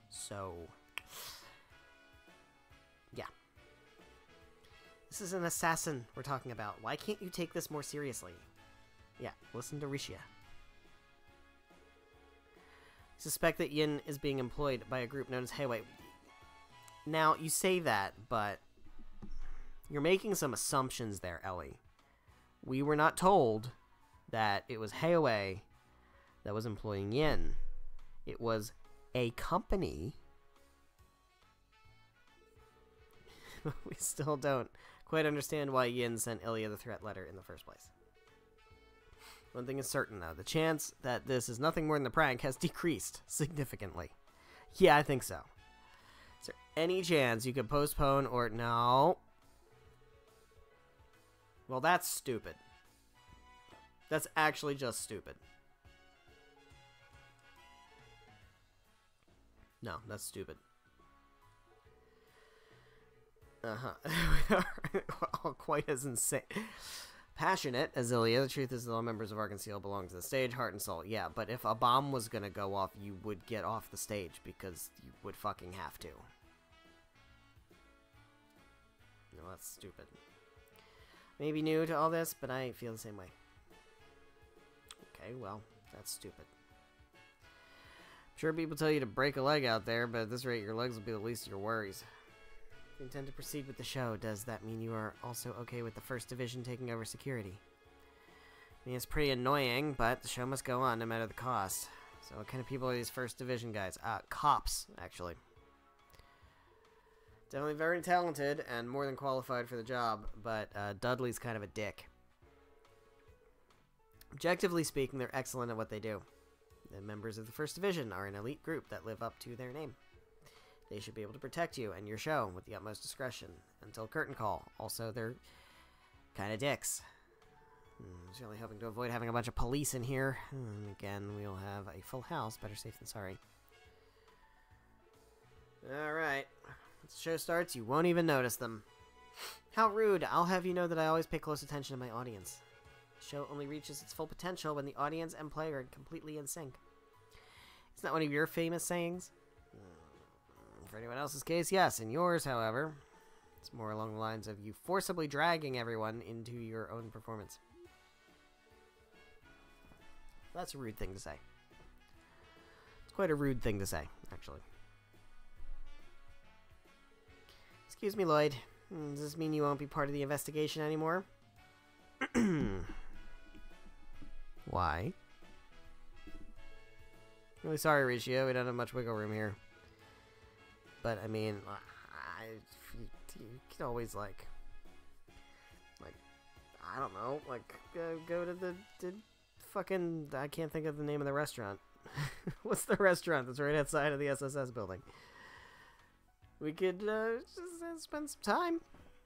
So, yeah. This is an assassin we're talking about. Why can't you take this more seriously? Yeah, listen to Risha. Suspect that Yin is being employed by a group known as Heiwei. Now, you say that, but you're making some assumptions there, Ellie. We were not told that it was Heiwei that was employing Yin. It was a company. We still don't quite understand why Yin sent Ilya the threat letter in the first place. One thing is certain, though. The chance that this is nothing more than a prank has decreased significantly. Yeah, I think so. Is there any chance you could postpone or... No. Well, that's stupid. That's actually just stupid. No, that's stupid. All quite as insane. Passionate as Ilya, the truth is that all members of Arkansas belong to the stage, heart and soul. Yeah, but if a bomb was gonna go off, you would get off the stage because you would fucking have to. No, that's stupid. Maybe new to all this, but I feel the same way. Okay, well, that's stupid. I'm sure people tell you to break a leg out there, but at this rate, your legs will be the least of your worries. If you intend to proceed with the show, does that mean you are also okay with the First Division taking over security? I mean, it's pretty annoying, but the show must go on no matter the cost. So what kind of people are these First Division guys? Cops, actually. Definitely very talented and more than qualified for the job, but Dudley's kind of a dick. Objectively speaking, they're excellent at what they do. The members of the First Division are an elite group that live up to their name. They should be able to protect you and your show with the utmost discretion until curtain call. Also, they're kind of dicks. Certainly hoping to avoid having a bunch of police in here. Again, we'll have a full house. Better safe than sorry. Alright. Once the show starts, you won't even notice them. How rude. I'll have you know that I always pay close attention to my audience. The show only reaches its full potential when the audience and player are completely in sync. Isn't that one of your famous sayings? For anyone else's case, yes. In yours, however, it's more along the lines of you forcibly dragging everyone into your own performance. That's a rude thing to say. It's quite a rude thing to say, actually. Excuse me, Lloyd. Does this mean you won't be part of the investigation anymore? Why? Really sorry, Ricio. We don't have much wiggle room here. But, I mean, you can always, like, I don't know, like, go to the fucking, I can't think of the name of the restaurant. What's the restaurant that's right outside of the SSS building? We could, just spend some time.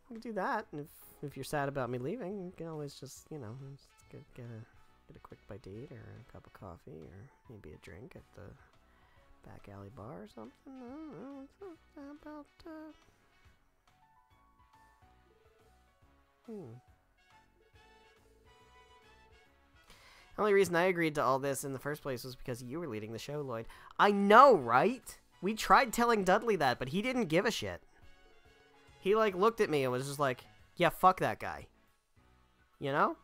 We could do that. And if you're sad about me leaving, you can always just, you know, just get a quick bite to eat, or a cup of coffee, or maybe a drink at the back alley bar or something. I don't know. How about, The only reason I agreed to all this in the first place was because you were leading the show, Lloyd. I know, right? We tried telling Dudley that, but he didn't give a shit. He, like, looked at me and was just like, yeah, fuck that guy. You know?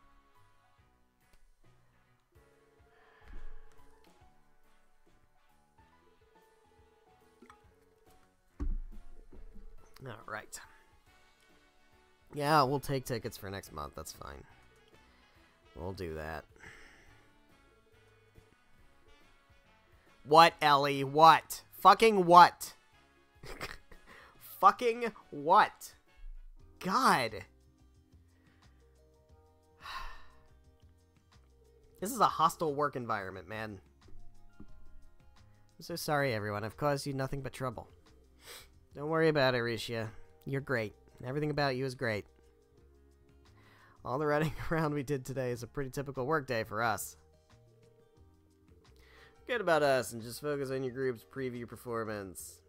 Alright. Yeah, we'll take tickets for next month. That's fine. We'll do that. What, Ellie? What? Fucking what? Fucking what? God. This is a hostile work environment, man. I'm so sorry, everyone. I've caused you nothing but trouble. Don't worry about it, Risha. You're great. Everything about you is great. All the running around we did today is a pretty typical work day for us. Forget about us and just focus on your group's preview performance.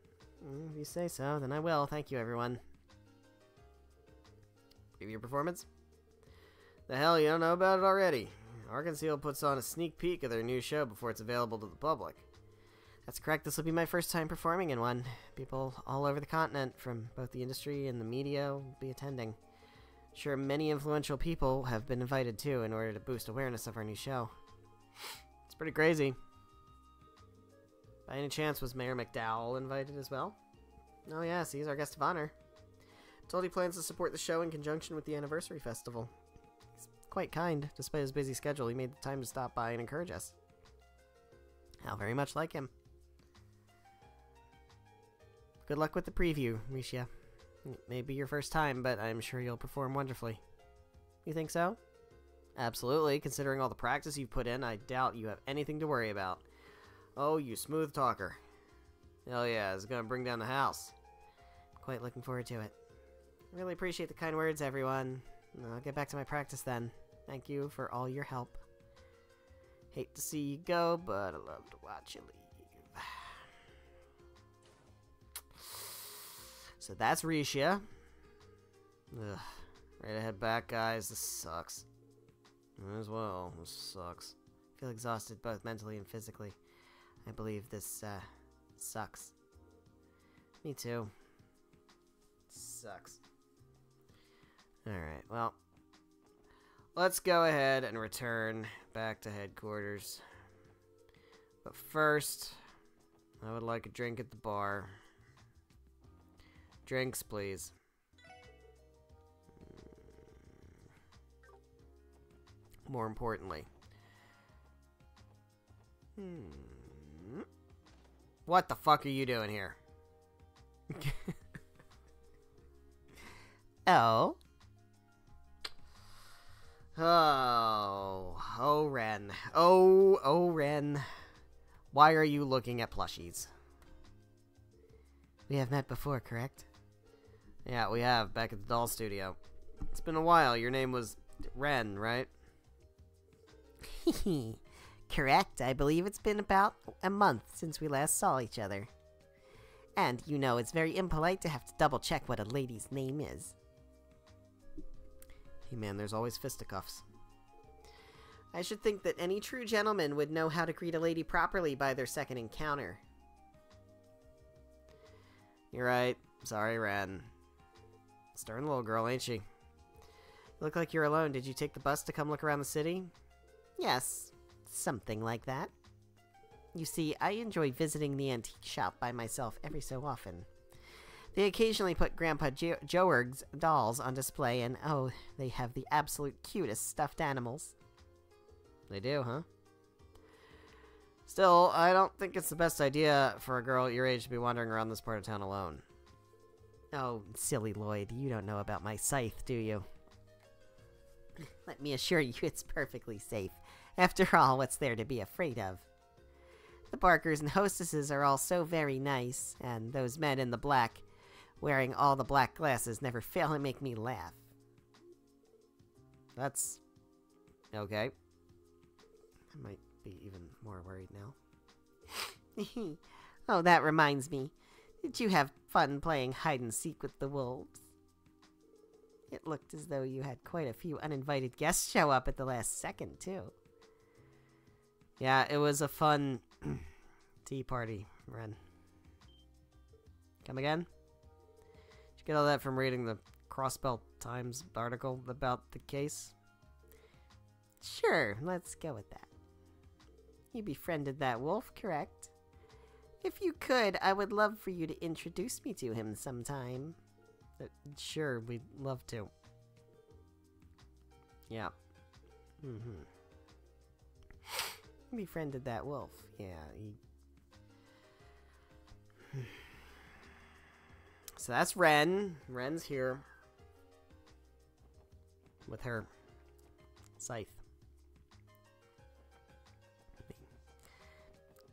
If you say so, then I will. Thank you, everyone. Preview performance? The hell, you don't know about it already? Arkansas puts on a sneak peek of their new show before it's available to the public. That's correct. This will be my first time performing in one. People all over the continent, from both the industry and the media, will be attending. Sure, many influential people have been invited too in order to boost awareness of our new show. It's pretty crazy. By any chance, was Mayor McDowell invited as well? Oh yes, he's our guest of honor. Told he plans to support the show in conjunction with the anniversary festival. He's quite kind. Despite his busy schedule, he made the time to stop by and encourage us. How very much like him. Good luck with the preview, Risha. It may be your first time, but I'm sure you'll perform wonderfully. You think so? Absolutely. Considering all the practice you've put in, I doubt you have anything to worry about. Oh, you smooth talker. Hell yeah, it's gonna bring down the house. Quite looking forward to it. Really appreciate the kind words, everyone. I'll get back to my practice then. Thank you for all your help. Hate to see you go, but I love to watch you leave. So that's Risha. Ugh. Right ahead back, guys. This sucks. As well. This sucks. I feel exhausted both mentally and physically. I believe this, sucks. Me too. Sucks. Alright, well. Let's go ahead and return back to headquarters. But first, I would like a drink at the bar. Drinks, please. More importantly. What the fuck are you doing here? Oh. Oh, Ren. Oh, Ren. Why are you looking at plushies? We have met before, correct? Yeah, we have, back at the doll studio. It's been a while. Your name was Ren, right? Correct. I believe it's been about a month since we last saw each other. And, you know, it's very impolite to have to double-check what a lady's name is. Hey man, there's always fisticuffs. I should think that any true gentleman would know how to greet a lady properly by their second encounter. You're right. Sorry, Ren. Stern little girl, ain't she? You look like you're alone. Did you take the bus to come look around the city? Yes, something like that. You see, I enjoy visiting the antique shop by myself every so often. They occasionally put Grandpa Joerg's dolls on display, and oh, they have the absolute cutest stuffed animals. They do, huh? Still, I don't think it's the best idea for a girl at your age to be wandering around this part of town alone. Oh, silly Lloyd, you don't know about my scythe, do you? Let me assure you it's perfectly safe. After all, what's there to be afraid of? The Barkers and hostesses are all so very nice, and those men in the black, wearing all the black glasses, never fail to make me laugh. That's... okay. I might be even more worried now. Oh, that reminds me. Did you have fun playing hide-and-seek with the wolves? It looked as though you had quite a few uninvited guests show up at the last second, too. Yeah, it was a fun tea party, Ren. Come again? Did you get all that from reading the Crossbelt Times article about the case? Sure, let's go with that. You befriended that wolf, correct? If you could, I would love for you to introduce me to him sometime. Sure, we'd love to. Yeah. Mm-hmm. You befriended that wolf. Yeah, he... So that's Ren. Ren's here. With her scythe.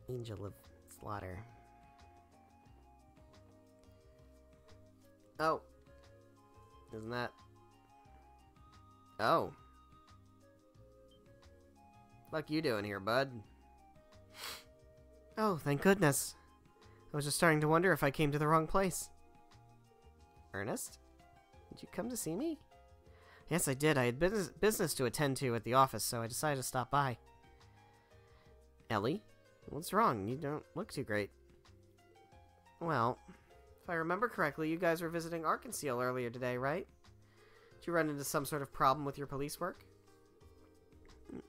Angel of Slaughter. Oh. Isn't that... oh. Fuck you doing here, bud? Oh, thank goodness. I was just starting to wonder if I came to the wrong place. Ernest? Did you come to see me? Yes, I did. I had business to attend to at the office, so I decided to stop by. Ellie? What's wrong? You don't look too great. Well, if I remember correctly, you guys were visiting Arkansas earlier today, right? Did you run into some sort of problem with your police work?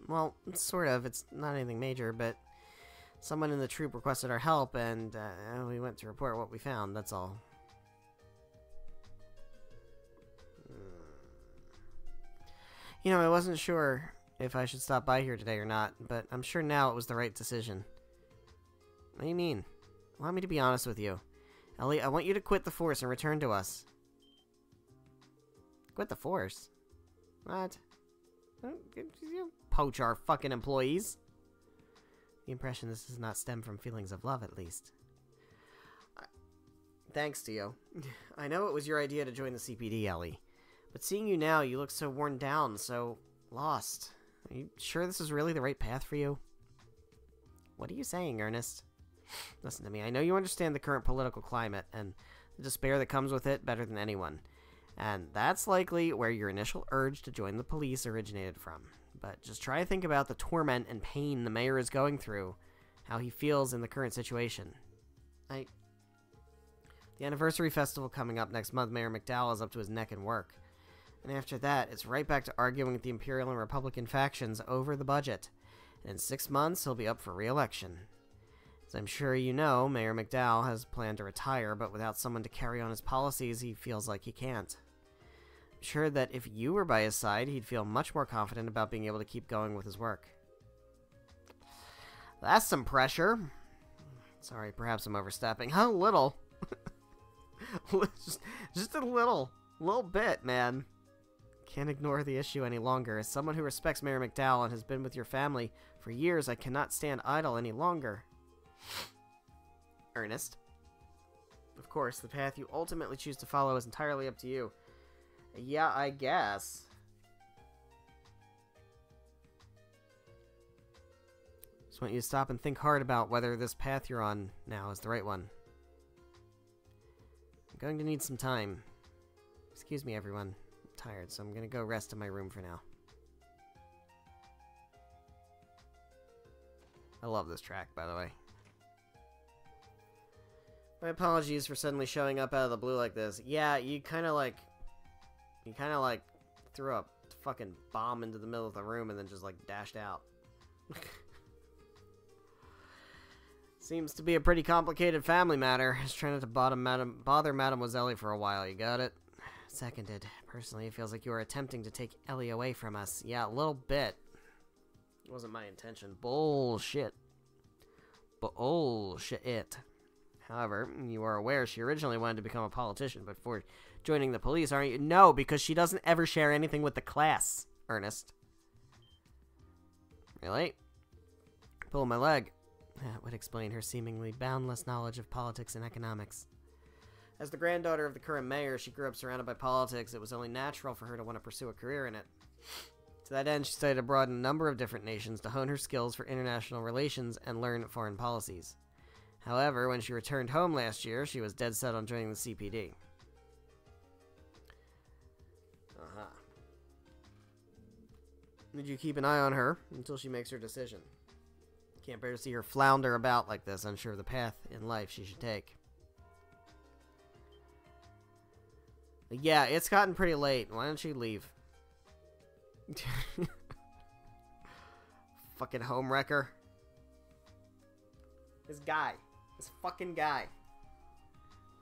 Well, sort of. It's not anything major, but someone in the troop requested our help, and we went to report what we found, that's all. You know, I wasn't sure if I should stop by here today or not, but I'm sure now it was the right decision. What do you mean? Allow me to be honest with you. Ellie, I want you to quit the force and return to us. Quit the force? What? You poach our fucking employees. The impression this does not stem from feelings of love, at least. Thanks, Dio. I know it was your idea to join the CPD, Ellie. But seeing you now, you look so worn down, so lost. Are you sure this is really the right path for you? What are you saying, Ernest? Listen to me, I know you understand the current political climate, and the despair that comes with it better than anyone. And that's likely where your initial urge to join the police originated from. But just try to think about the torment and pain the mayor is going through, how he feels in the current situation. The anniversary festival coming up next month, Mayor McDowell is up to his neck in work. And after that, it's right back to arguing with the Imperial and Republican factions over the budget. And in 6 months, he'll be up for re-election. As I'm sure you know, Mayor McDowell has planned to retire, but without someone to carry on his policies, he feels like he can't. I'm sure that if you were by his side, he'd feel much more confident about being able to keep going with his work. That's some pressure. Sorry, perhaps I'm overstepping. How little? just a little bit, man. Can't ignore the issue any longer. As someone who respects Mayor McDowell and has been with your family for years, I cannot stand idle any longer. Ernest. Of course, the path you ultimately choose to follow is entirely up to you. Yeah, I guess. Just want you to stop and think hard about whether this path you're on now is the right one. I'm going to need some time. Excuse me, everyone. I'm tired, so I'm going to go rest in my room for now. I love this track, by the way. My apologies for suddenly showing up out of the blue like this. Yeah, you kind of like threw a fucking bomb into the middle of the room and then just like dashed out. Seems to be a pretty complicated family matter. I was trying not to bother Mademoiselle for a while. You got it? Seconded. Personally, it feels like you are attempting to take Ellie away from us. Yeah, a little bit. It wasn't my intention. Bullshit. Bullshit. However, you are aware she originally wanted to become a politician before joining the police, aren't you? No, because she doesn't ever share anything with the class, Ernest. Really? Pull my leg. That would explain her seemingly boundless knowledge of politics and economics. As the granddaughter of the current mayor, she grew up surrounded by politics. It was only natural for her to want to pursue a career in it. To that end, she studied abroad in a number of different nations to hone her skills for international relations and learn foreign policies. However, when she returned home last year, she was dead set on joining the CPD. Did you keep an eye on her until she makes her decision? Can't bear to see her flounder about like this, unsure of the path in life she should take. Yeah, it's gotten pretty late. Why don't you leave? Fucking homewrecker. This guy. This fucking guy.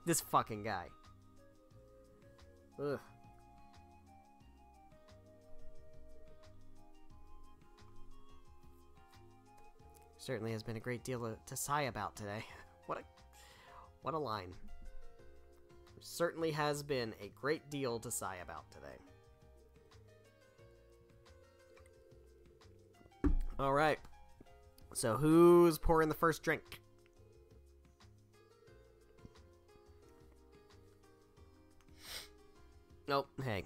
This fucking guy. Ugh. Certainly has been a great deal to sigh about today. What a line. There certainly has been a great deal to sigh about today. Alright. So who's pouring the first drink? Nope. Hey.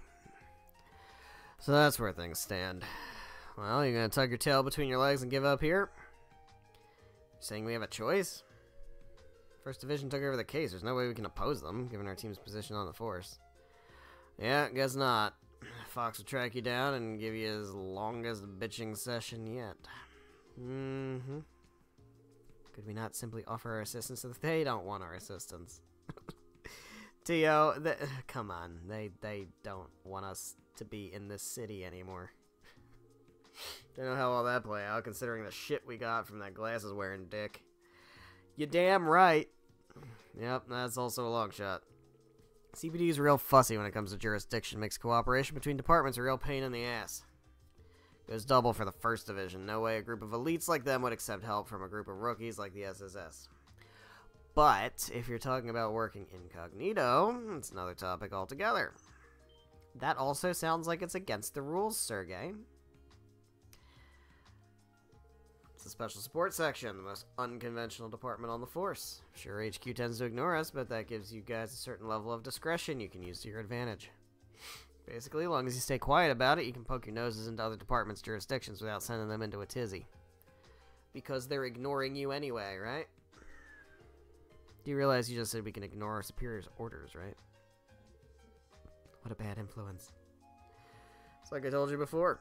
So that's where things stand. Well, you're gonna tug your tail between your legs and give up here? Saying we have a choice? First Division took over the case. There's no way we can oppose them, given our team's position on the force. Yeah, guess not. Fox will track you down and give you his longest bitching session yet. Mm-hmm. Could we not simply offer our assistance if they don't want our assistance? Tio, come on. They don't want us to be in this city anymore. Don't know how all that play out, considering the shit we got from that glasses-wearing dick. You damn right. Yep, that's also a long shot. CPD is real fussy when it comes to jurisdiction. Makes cooperation between departments a real pain in the ass. Goes double for the First Division. No way a group of elites like them would accept help from a group of rookies like the SSS. But, if you're talking about working incognito, it's another topic altogether. That also sounds like it's against the rules, Sergey. It's the Special Support Section, the most unconventional department on the force. Sure, HQ tends to ignore us, but that gives you guys a certain level of discretion you can use to your advantage. Basically, as long as you stay quiet about it, you can poke your noses into other departments' jurisdictions without sending them into a tizzy. Because they're ignoring you anyway, right? Do you realize you just said we can ignore our superiors' orders, right? What a bad influence. It's like I told you before.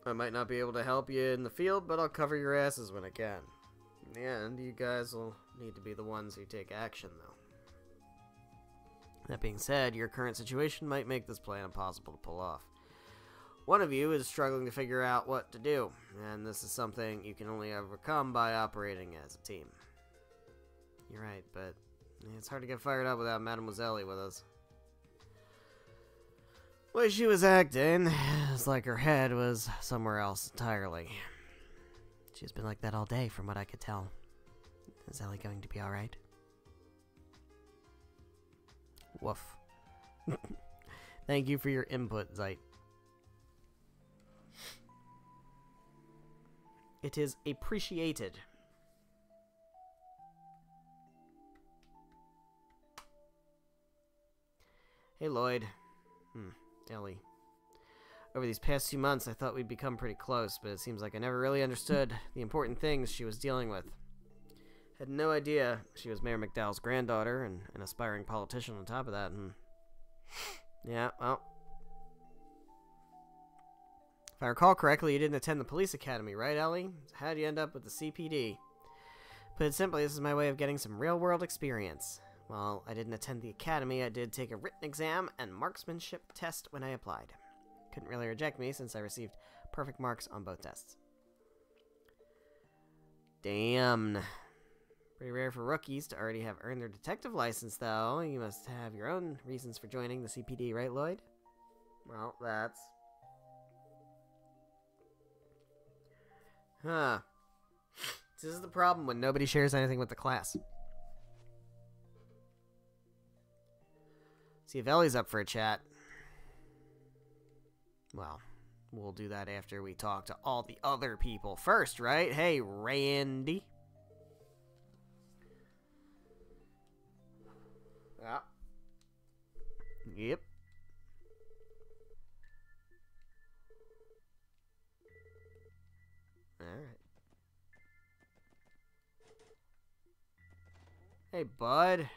I might not be able to help you in the field, but I'll cover your asses when I can. In the end, you guys will need to be the ones who take action, though. That being said, your current situation might make this plan impossible to pull off. One of you is struggling to figure out what to do, and this is something you can only overcome by operating as a team. You're right, but it's hard to get fired up without Mademoiselle with us. The way she was acting, it's like her head was somewhere else entirely. She's been like that all day, from what I could tell. Is Ellie going to be alright? Woof. Thank you for your input, Zeit. It is appreciated. Hey, Lloyd. Ellie. Over these past few months, I thought we'd become pretty close, but it seems like I never really understood the important things she was dealing with. Had no idea she was Mayor McDowell's granddaughter and an aspiring politician on top of that. Yeah, well. If I recall correctly, you didn't attend the police academy, right, Ellie? How'd you end up with the CPD? Put it simply, this is my way of getting some real-world experience. Well, I didn't attend the academy. I did take a written exam and marksmanship test when I applied. Couldn't really reject me since I received perfect marks on both tests. Damn. Pretty rare for rookies to already have earned their detective license, though. You must have your own reasons for joining the CPD, right, Lloyd? Well, that's... Huh. This is the problem when nobody shares anything with the class. See if Ellie's up for a chat. Well, we'll do that after we talk to all the other people first, right? Hey, Randy. Yeah. Yep. Alright. Hey, bud.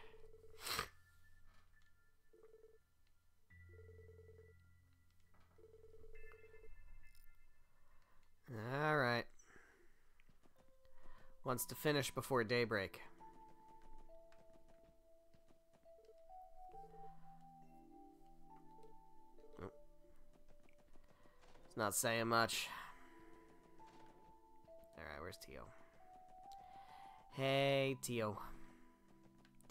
Alright. Wants to finish before daybreak. Oh. It's not saying much. Alright, where's Tio? Hey, Tio.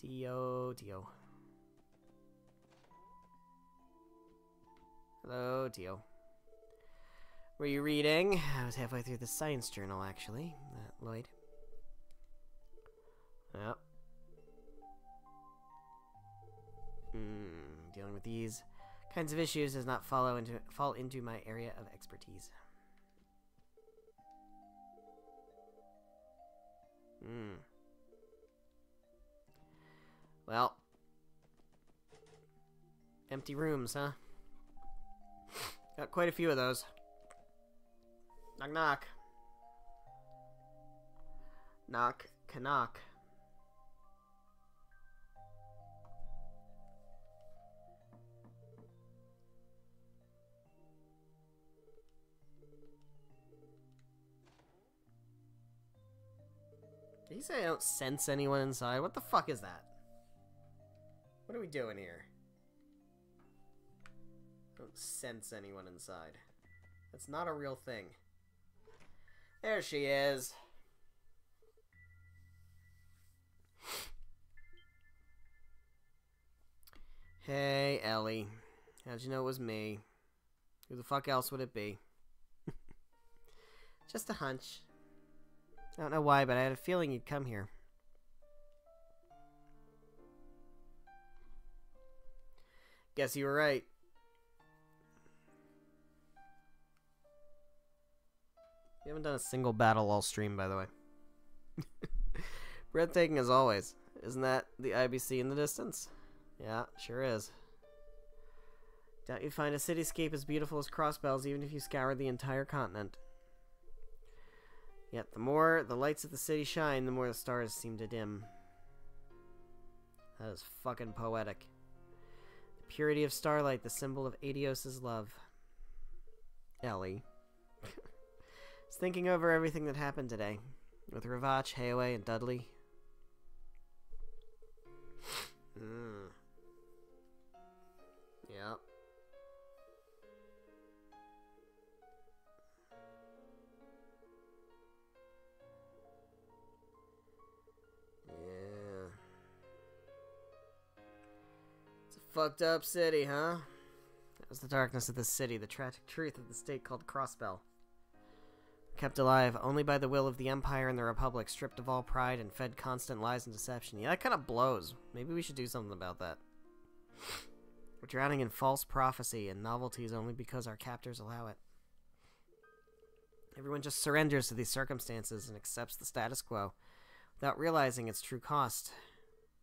Tio. Hello, Tio. Were you reading? I was halfway through the science journal, actually. Lloyd. Yep. Dealing with these kinds of issues does not fall into my area of expertise. Well. Empty rooms, huh? Got quite a few of those. Knock, knock. Knock, knock. Did he say I don't sense anyone inside? What the fuck is that? What are we doing here? Don't sense anyone inside. That's not a real thing. There she is. Hey, Ellie. How'd you know it was me? Who the fuck else would it be? Just a hunch. I don't know why, but I had a feeling you'd come here. Guess you were right. We haven't done a single battle all stream, by the way. Breathtaking as always. Isn't that the IBC in the distance? Yeah, sure is. Doubt you'd find a cityscape as beautiful as Crossbells even if you scoured the entire continent. Yet the more the lights of the city shine, the more the stars seem to dim. That is fucking poetic. The purity of starlight, the symbol of Adios' love. Ellie. Was thinking over everything that happened today. With Ravach, Hayaway, and Dudley. Yep. Yeah. It's a fucked up city, huh? That was the darkness of the city, the tragic truth of the state called Crossbell. Kept alive only by the will of the Empire and the Republic, stripped of all pride and fed constant lies and deception. Yeah, that kind of blows. Maybe we should do something about that. We're drowning in false prophecy and novelties only because our captors allow it. Everyone just surrenders to these circumstances and accepts the status quo without realizing its true cost.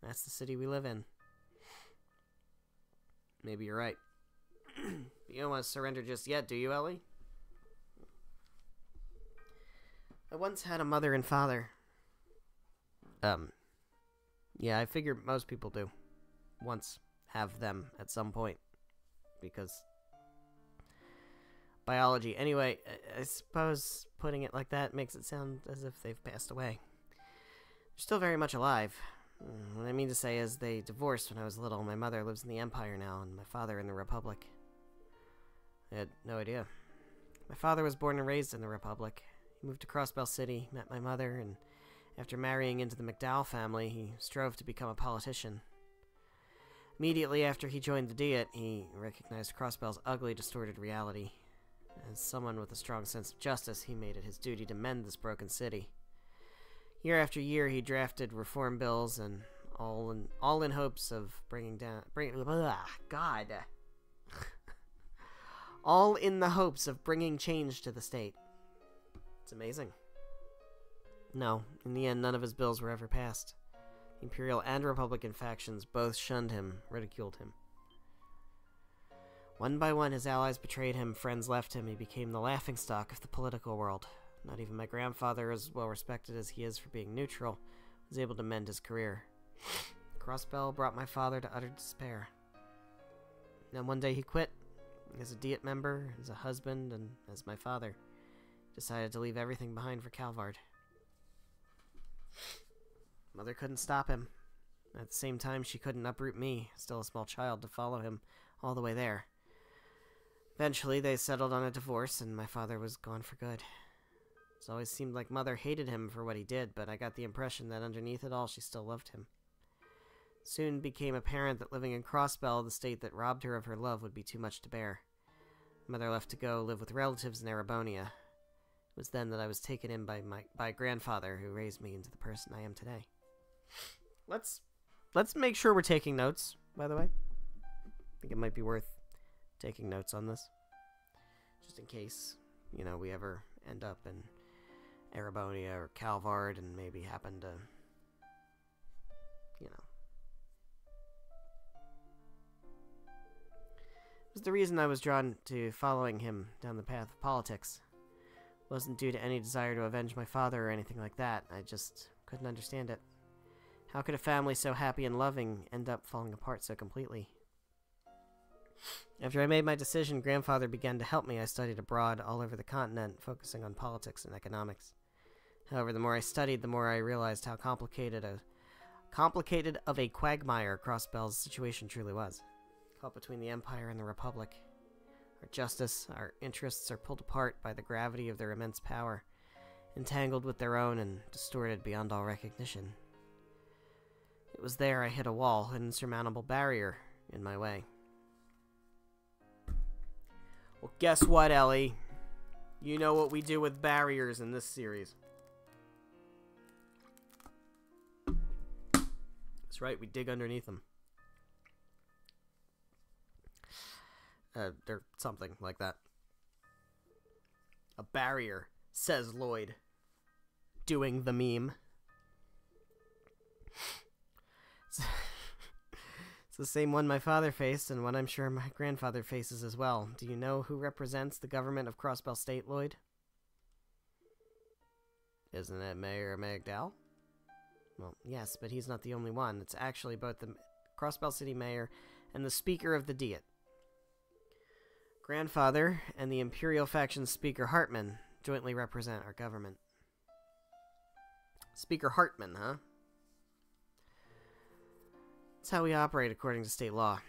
That's the city we live in. Maybe you're right. You don't want to surrender just yet, do you, Ellie? I once had a mother and father. Yeah, I figure most people do. Once have them at some point. Because biology. Anyway, I suppose putting it like that makes it sound as if they've passed away. They're still very much alive. What I mean to say is they divorced when I was little. My mother lives in the Empire now, and my father in the Republic. I had no idea. My father was born and raised in the Republic. He moved to Crossbell City, met my mother, and after marrying into the McDowell family, he strove to become a politician. Immediately after he joined the Diet, he recognized Crossbell's ugly, distorted reality. As someone with a strong sense of justice, he made it his duty to mend this broken city. Year after year, he drafted reform bills, and all in hopes of all in the hopes of bringing change to the state. It's amazing. No, in the end, none of his bills were ever passed. The Imperial and Republican factions both shunned him, ridiculed him. One by one, his allies betrayed him, friends left him, he became the laughingstock of the political world. Not even my grandfather, as well respected as he is for being neutral, was able to mend his career. Crossbell brought my father to utter despair. Then one day he quit, as a Diet member, as a husband, and as my father. He decided to leave everything behind for Calvard. Mother couldn't stop him. At the same time, she couldn't uproot me, still a small child, to follow him all the way there. Eventually, they settled on a divorce, and my father was gone for good. It's always seemed like Mother hated him for what he did, but I got the impression that underneath it all, she still loved him. Soon became apparent that living in Crossbell, the state that robbed her of her love, would be too much to bear. Mother left to go live with relatives in Erebonia. It was then that I was taken in by grandfather, who raised me into the person I am today. Let's make sure we're taking notes, by the way. I think it might be worth taking notes on this. Just in case, we ever end up in Erebonia or Calvard and maybe happen to, It was the reason I was drawn to following him down the path of politics. It wasn't due to any desire to avenge my father or anything like that. I just couldn't understand it. How could a family so happy and loving end up falling apart so completely? After I made my decision, Grandfather began to help me. I studied abroad all over the continent, focusing on politics and economics. However, the more I studied, the more I realized how complicated of a quagmire Crossbell's situation truly was. Caught between the Empire and the Republic. Our justice, our interests are pulled apart by the gravity of their immense power, entangled with their own and distorted beyond all recognition. It was there I hit a wall, an insurmountable barrier in my way. Well, guess what, Ellie? You know what we do with barriers in this series. That's right, we dig underneath them. Or something like that. A barrier, says Lloyd. Doing the meme. It's the same one my father faced, and one I'm sure my grandfather faces as well. Do you know who represents the government of Crossbell State, Lloyd? Isn't it Mayor McDowell? Well, yes, but he's not the only one. It's actually both the Crossbell City Mayor and the Speaker of the Diet. Grandfather and the Imperial Faction's Speaker Hartman jointly represent our government. Speaker Hartman, huh? That's how we operate according to state law.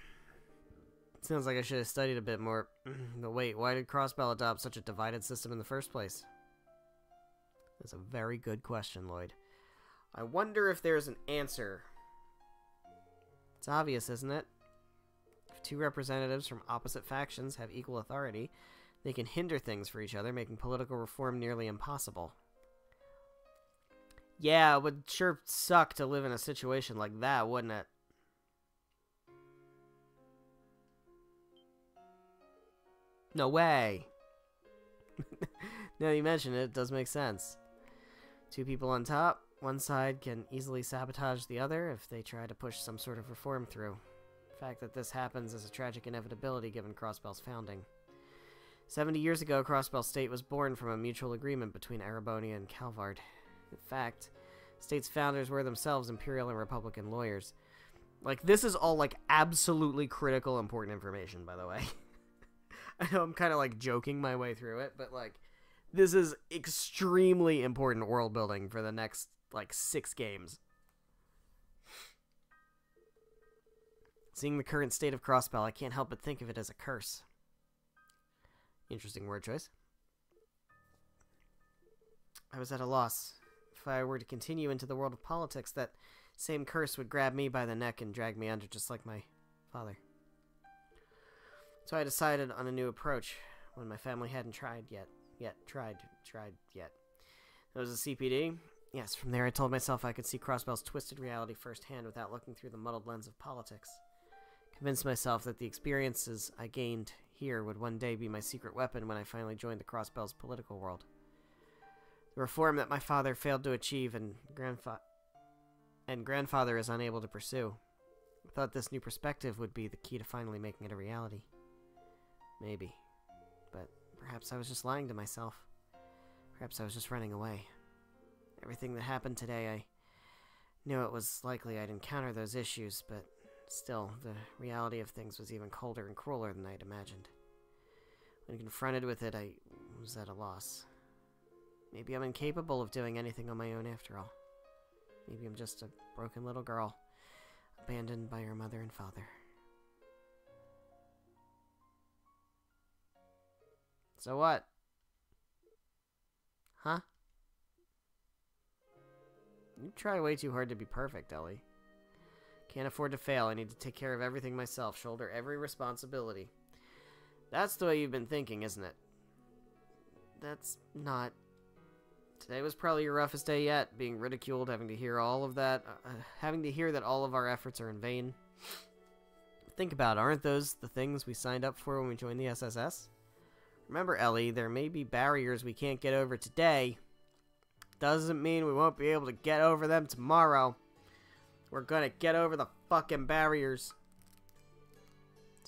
Sounds like I should have studied a bit more. But wait, why did Crossbell adopt such a divided system in the first place? That's a very good question, Lloyd. I wonder if there's an answer. It's obvious, isn't it? If two representatives from opposite factions have equal authority, they can hinder things for each other, making political reform nearly impossible. Yeah, it would sure suck to live in a situation like that, wouldn't it? No way! Now you mention it, it does make sense. Two people on top, one side can easily sabotage the other if they try to push some sort of reform through. The fact that this happens is a tragic inevitability given Crossbell's founding. 70 years ago, Crossbell State was born from a mutual agreement between Erebonia and Calvard. In fact, the state's founders were themselves Imperial and Republican lawyers. Like, this is all, like, absolutely critical, important information, by the way. I know I'm kind of like joking my way through it, but like this is extremely important world building for the next like 6 games. Seeing the current state of Crossbell, I can't help but think of it as a curse. Interesting word choice. I was at a loss. If I were to continue into the world of politics, that same curse would grab me by the neck and drag me under just like my father. So I decided on a new approach when my family hadn't tried yet. It was a CPD. Yes, from there I told myself I could see Crossbell's twisted reality firsthand without looking through the muddled lens of politics. Convinced myself that the experiences I gained here would one day be my secret weapon when I finally joined the Crossbell's political world. The reform that my father failed to achieve and grandfather is unable to pursue. I thought this new perspective would be the key to finally making it a reality. Maybe. But perhaps I was just lying to myself. Perhaps I was just running away. Everything that happened today, I knew it was likely I'd encounter those issues, but still, the reality of things was even colder and crueler than I'd imagined. When confronted with it, I was at a loss. Maybe I'm incapable of doing anything on my own after all. Maybe I'm just a broken little girl, abandoned by her mother and father. So what? Huh? You try way too hard to be perfect, Ellie. Can't afford to fail. I need to take care of everything myself, shoulder every responsibility. That's the way you've been thinking, isn't it? That's not... Today was probably your roughest day yet, being ridiculed, having to hear all of that, having to hear that all of our efforts are in vain. Think about it, aren't those the things we signed up for when we joined the SSS? Remember, Ellie, there may be barriers we can't get over today. Doesn't mean we won't be able to get over them tomorrow. We're gonna get over the fucking barriers.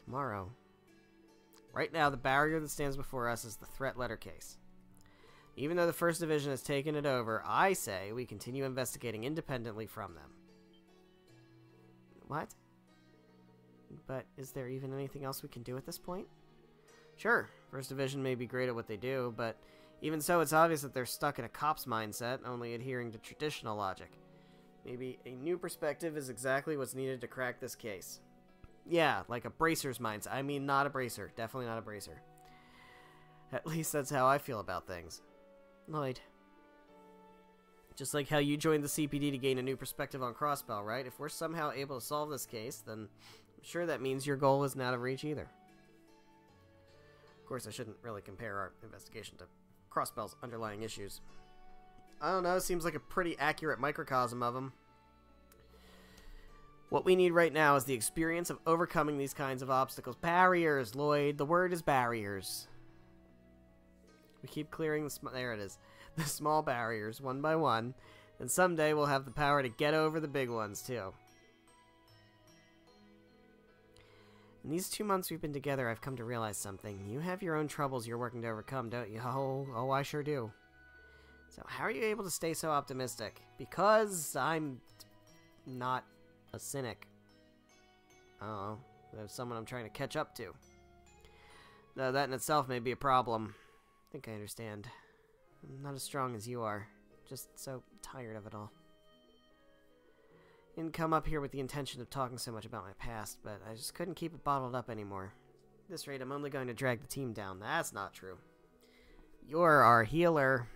Tomorrow. Right now, the barrier that stands before us is the threat letter case. Even though the First Division has taken it over, I say we continue investigating independently from them. What? But is there even anything else we can do at this point? Sure, First Division may be great at what they do, but even so, it's obvious that they're stuck in a cop's mindset, only adhering to traditional logic. Maybe a new perspective is exactly what's needed to crack this case. Yeah, like a bracer's mindset. I mean, not a bracer. Definitely not a bracer. At least that's how I feel about things. Lloyd. Just like how you joined the CPD to gain a new perspective on Crossbell, right? If we're somehow able to solve this case, then I'm sure that means your goal isn't out of reach either. Of course, I shouldn't really compare our investigation to Crossbell's underlying issues. I don't know, seems like a pretty accurate microcosm of them. What we need right now is the experience of overcoming these kinds of obstacles. Barriers, Lloyd. The word is barriers. We keep clearing there it is. The small barriers, one by one, and someday we'll have the power to get over the big ones, too. In these 2 months we've been together, I've come to realize something. You have your own troubles you're working to overcome, don't you? Oh, I sure do. So how are you able to stay so optimistic? Because I'm not a cynic. Uh-oh. There's someone I'm trying to catch up to. Though that in itself may be a problem. I think I understand. I'm not as strong as you are. Just so tired of it all. Didn't come up here with the intention of talking so much about my past, but I just couldn't keep it bottled up anymore. At this rate, I'm only going to drag the team down. That's not true. You're our healer.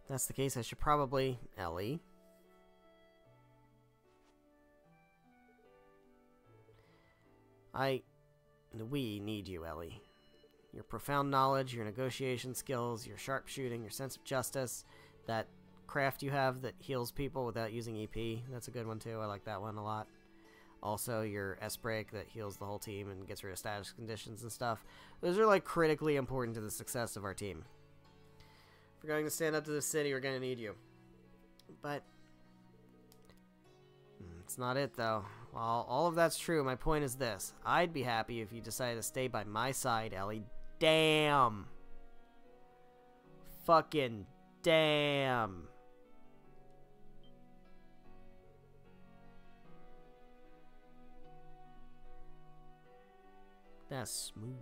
If that's the case, I should probably... Ellie? We need you, Ellie. Your profound knowledge, your negotiation skills, your sharpshooting, your sense of justice, that craft you have that heals people without using EP. That's a good one, too. I like that one a lot. Also, your S-Break that heals the whole team and gets rid of status conditions and stuff. Those are, like, critically important to the success of our team. If we're going to stand up to the city, we're going to need you. But... it's not it, though. While all of that's true, my point is this. I'd be happy if you decided to stay by my side, Ellie. Damn. Fucking damn. as smooth.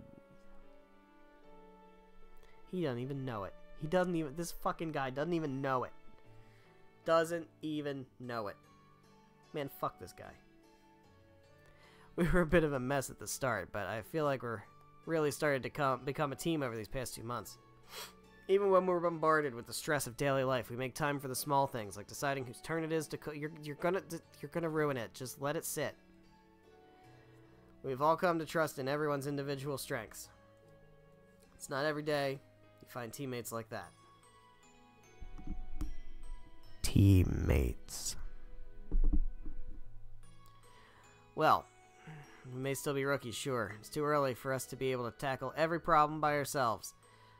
He doesn't even know it. He doesn't even... This fucking guy doesn't even know it. Doesn't even know it. Man, fuck this guy. We were a bit of a mess at the start, but I feel like we're really started to become a team over these past 2 months. Even when we're bombarded with the stress of daily life, we make time for the small things, like deciding whose turn it is to cook. You're gonna ruin it. Just let it sit. We've all come to trust in everyone's individual strengths. It's not every day you find teammates like that. Teammates. Well, we may still be rookies, sure. It's too early for us to be able to tackle every problem by ourselves.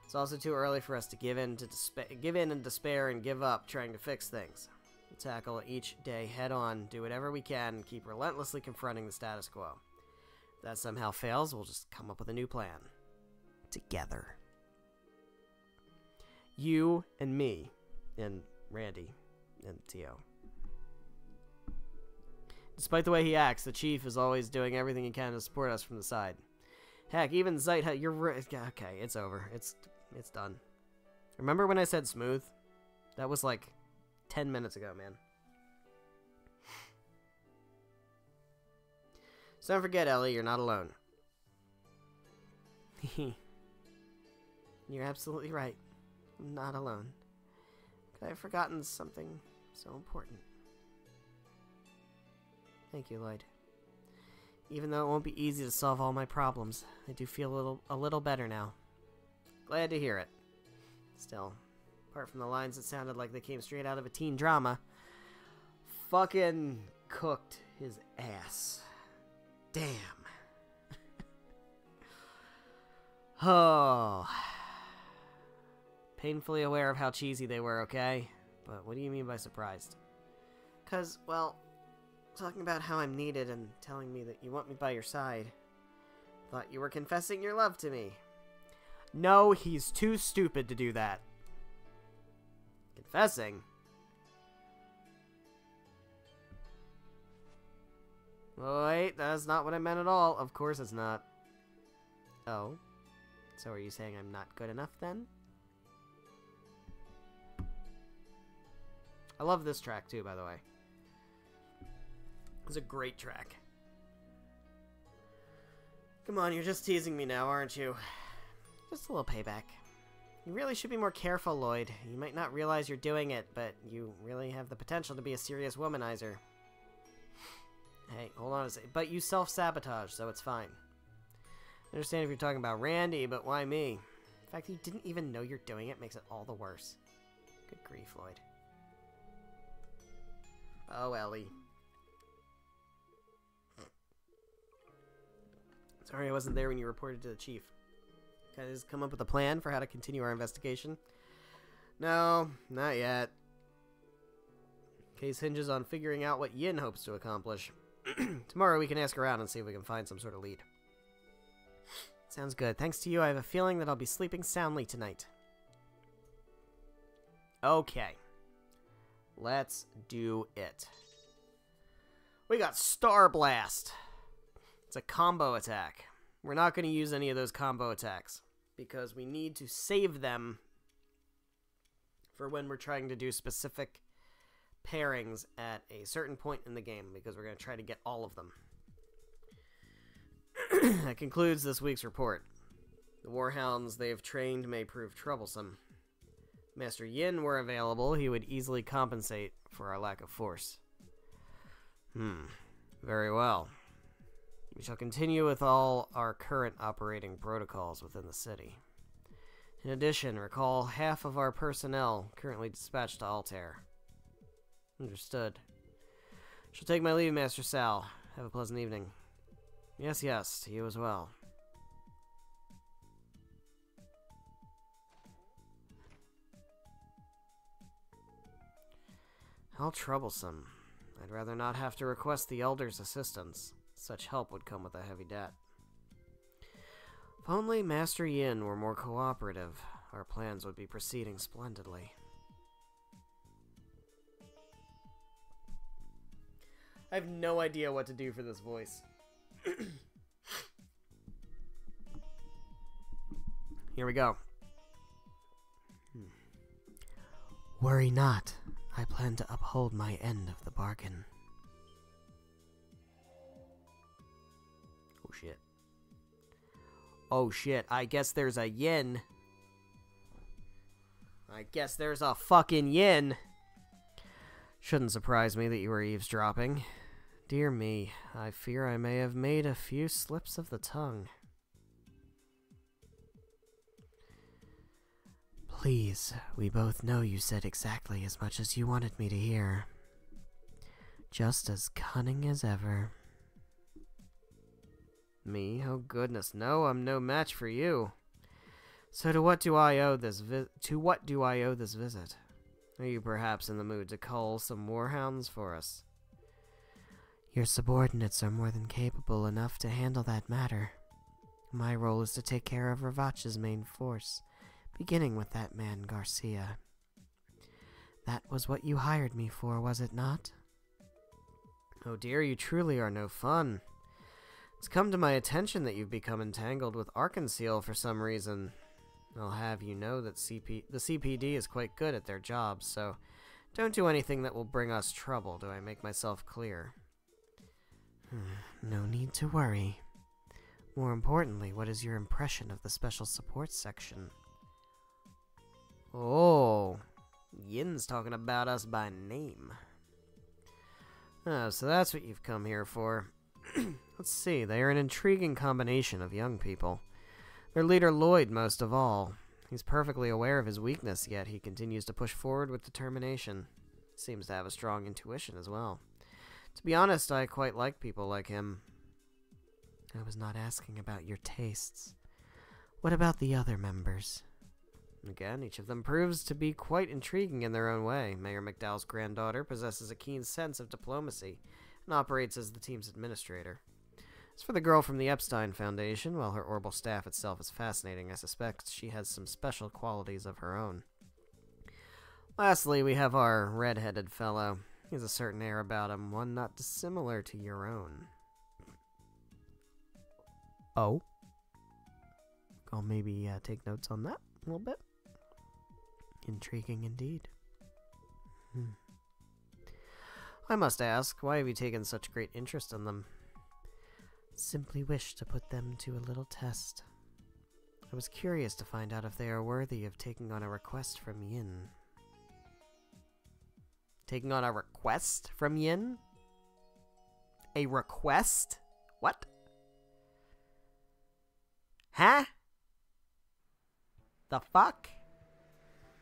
It's also too early for us to give in in despair and give up trying to fix things. We'll tackle each day head on, do whatever we can, and keep relentlessly confronting the status quo. If that somehow fails, we'll just come up with a new plan. Together. You and me, and Randy, and Tio. Despite the way he acts, the Chief is always doing everything he can to support us from the side. Heck, even Zeit, okay, it's over. It's done. Remember when I said smooth? That was like 10 minutes ago, man. So don't forget, Ellie, you're not alone. You're absolutely right. I'm not alone. Could I have forgotten something so important? Thank you, Lloyd. Even though it won't be easy to solve all my problems, I do feel a little better now. Glad to hear it. Still, apart from the lines that sounded like they came straight out of a teen drama, fucking cooked his ass. Damn. Oh. Painfully aware of how cheesy they were, okay? But what do you mean by surprised? 'Cause, well, talking about how I'm needed and telling me that you want me by your side. Thought you were confessing your love to me. No, he's too stupid to do that. Confessing? Wait, that's not what I meant at all. Of course it's not. Oh. So are you saying I'm not good enough then? I love this track too, by the way. It's a great track. Come on, you're just teasing me now, aren't you? Just a little payback. You really should be more careful, Lloyd. You might not realize you're doing it, but you really have the potential to be a serious womanizer. Hey, hold on a second. But you self-sabotage, so it's fine. I understand if you're talking about Randy, but why me? The fact that you didn't even know you're doing it makes it all the worse. Good grief, Lloyd. Oh, Ellie. Sorry I wasn't there when you reported to the Chief. Guys, come up with a plan for how to continue our investigation? No, not yet. Case hinges on figuring out what Yin hopes to accomplish. Tomorrow we can ask around and see if we can find some sort of lead. Sounds good. Thanks to you, I have a feeling that I'll be sleeping soundly tonight. Okay. Let's do it. We got Star Blast. It's a combo attack. We're not going to use any of those combo attacks because we need to save them for when we're trying to do specific pairings at a certain point in the game because we're going to try to get all of them. That concludes this week's report. The warhounds they have trained may prove troublesome. If Master Yin were available, he would easily compensate for our lack of force. Very well. We shall continue with all our current operating protocols within the city. In addition, recall half of our personnel currently dispatched to Altair. Understood. Shall take my leave, Master Sal. Have a pleasant evening. Yes, yes, to you as well. How troublesome. I'd rather not have to request the Elder's assistance. Such help would come with a heavy debt. If only Master Yin were more cooperative, our plans would be proceeding splendidly. I have no idea what to do for this voice. Here we go. Worry not. I plan to uphold my end of the bargain. Oh shit. Oh shit, I guess there's a yin. I guess there's a fucking yin. Shouldn't surprise me that you were eavesdropping. Dear me, I fear I may have made a few slips of the tongue. Please, we both know you said exactly as much as you wanted me to hear. Just as cunning as ever. Me? Oh goodness, no, I'm no match for you. So to what do I owe this visit? Are you perhaps in the mood to cull some warhounds for us? Your subordinates are more than capable enough to handle that matter. My role is to take care of Ravach's main force, beginning with that man Garcia. That was what you hired me for, was it not? Oh dear, you truly are no fun. It's come to my attention that you've become entangled with Arkansas for some reason. I'll have you know that the CPD is quite good at their jobs, so don't do anything that will bring us trouble. Do I make myself clear? No need to worry. More importantly, what is your impression of the Special Support Section? Oh, Yin's talking about us by name. Oh, so that's what you've come here for. Let's see, they are an intriguing combination of young people. Their leader, Lloyd, most of all. He's perfectly aware of his weakness, yet he continues to push forward with determination. Seems to have a strong intuition as well. To be honest, I quite like people like him. I was not asking about your tastes. What about the other members? Again, each of them proves to be quite intriguing in their own way. Mayor McDowell's granddaughter possesses a keen sense of diplomacy and operates as the team's administrator. As for the girl from the Epstein Foundation, while her orbital staff itself is fascinating, I suspect she has some special qualities of her own. Lastly, we have our red-headed fellow. He has a certain air about him, one not dissimilar to your own. Oh? I'll maybe take notes on that a little bit. Intriguing indeed. I must ask, why have you taken such great interest in them? Simply wish to put them to a little test. I was curious to find out if they are worthy of taking on a request from Yin. Taking on a request from Yin? A request? What? Huh? The fuck?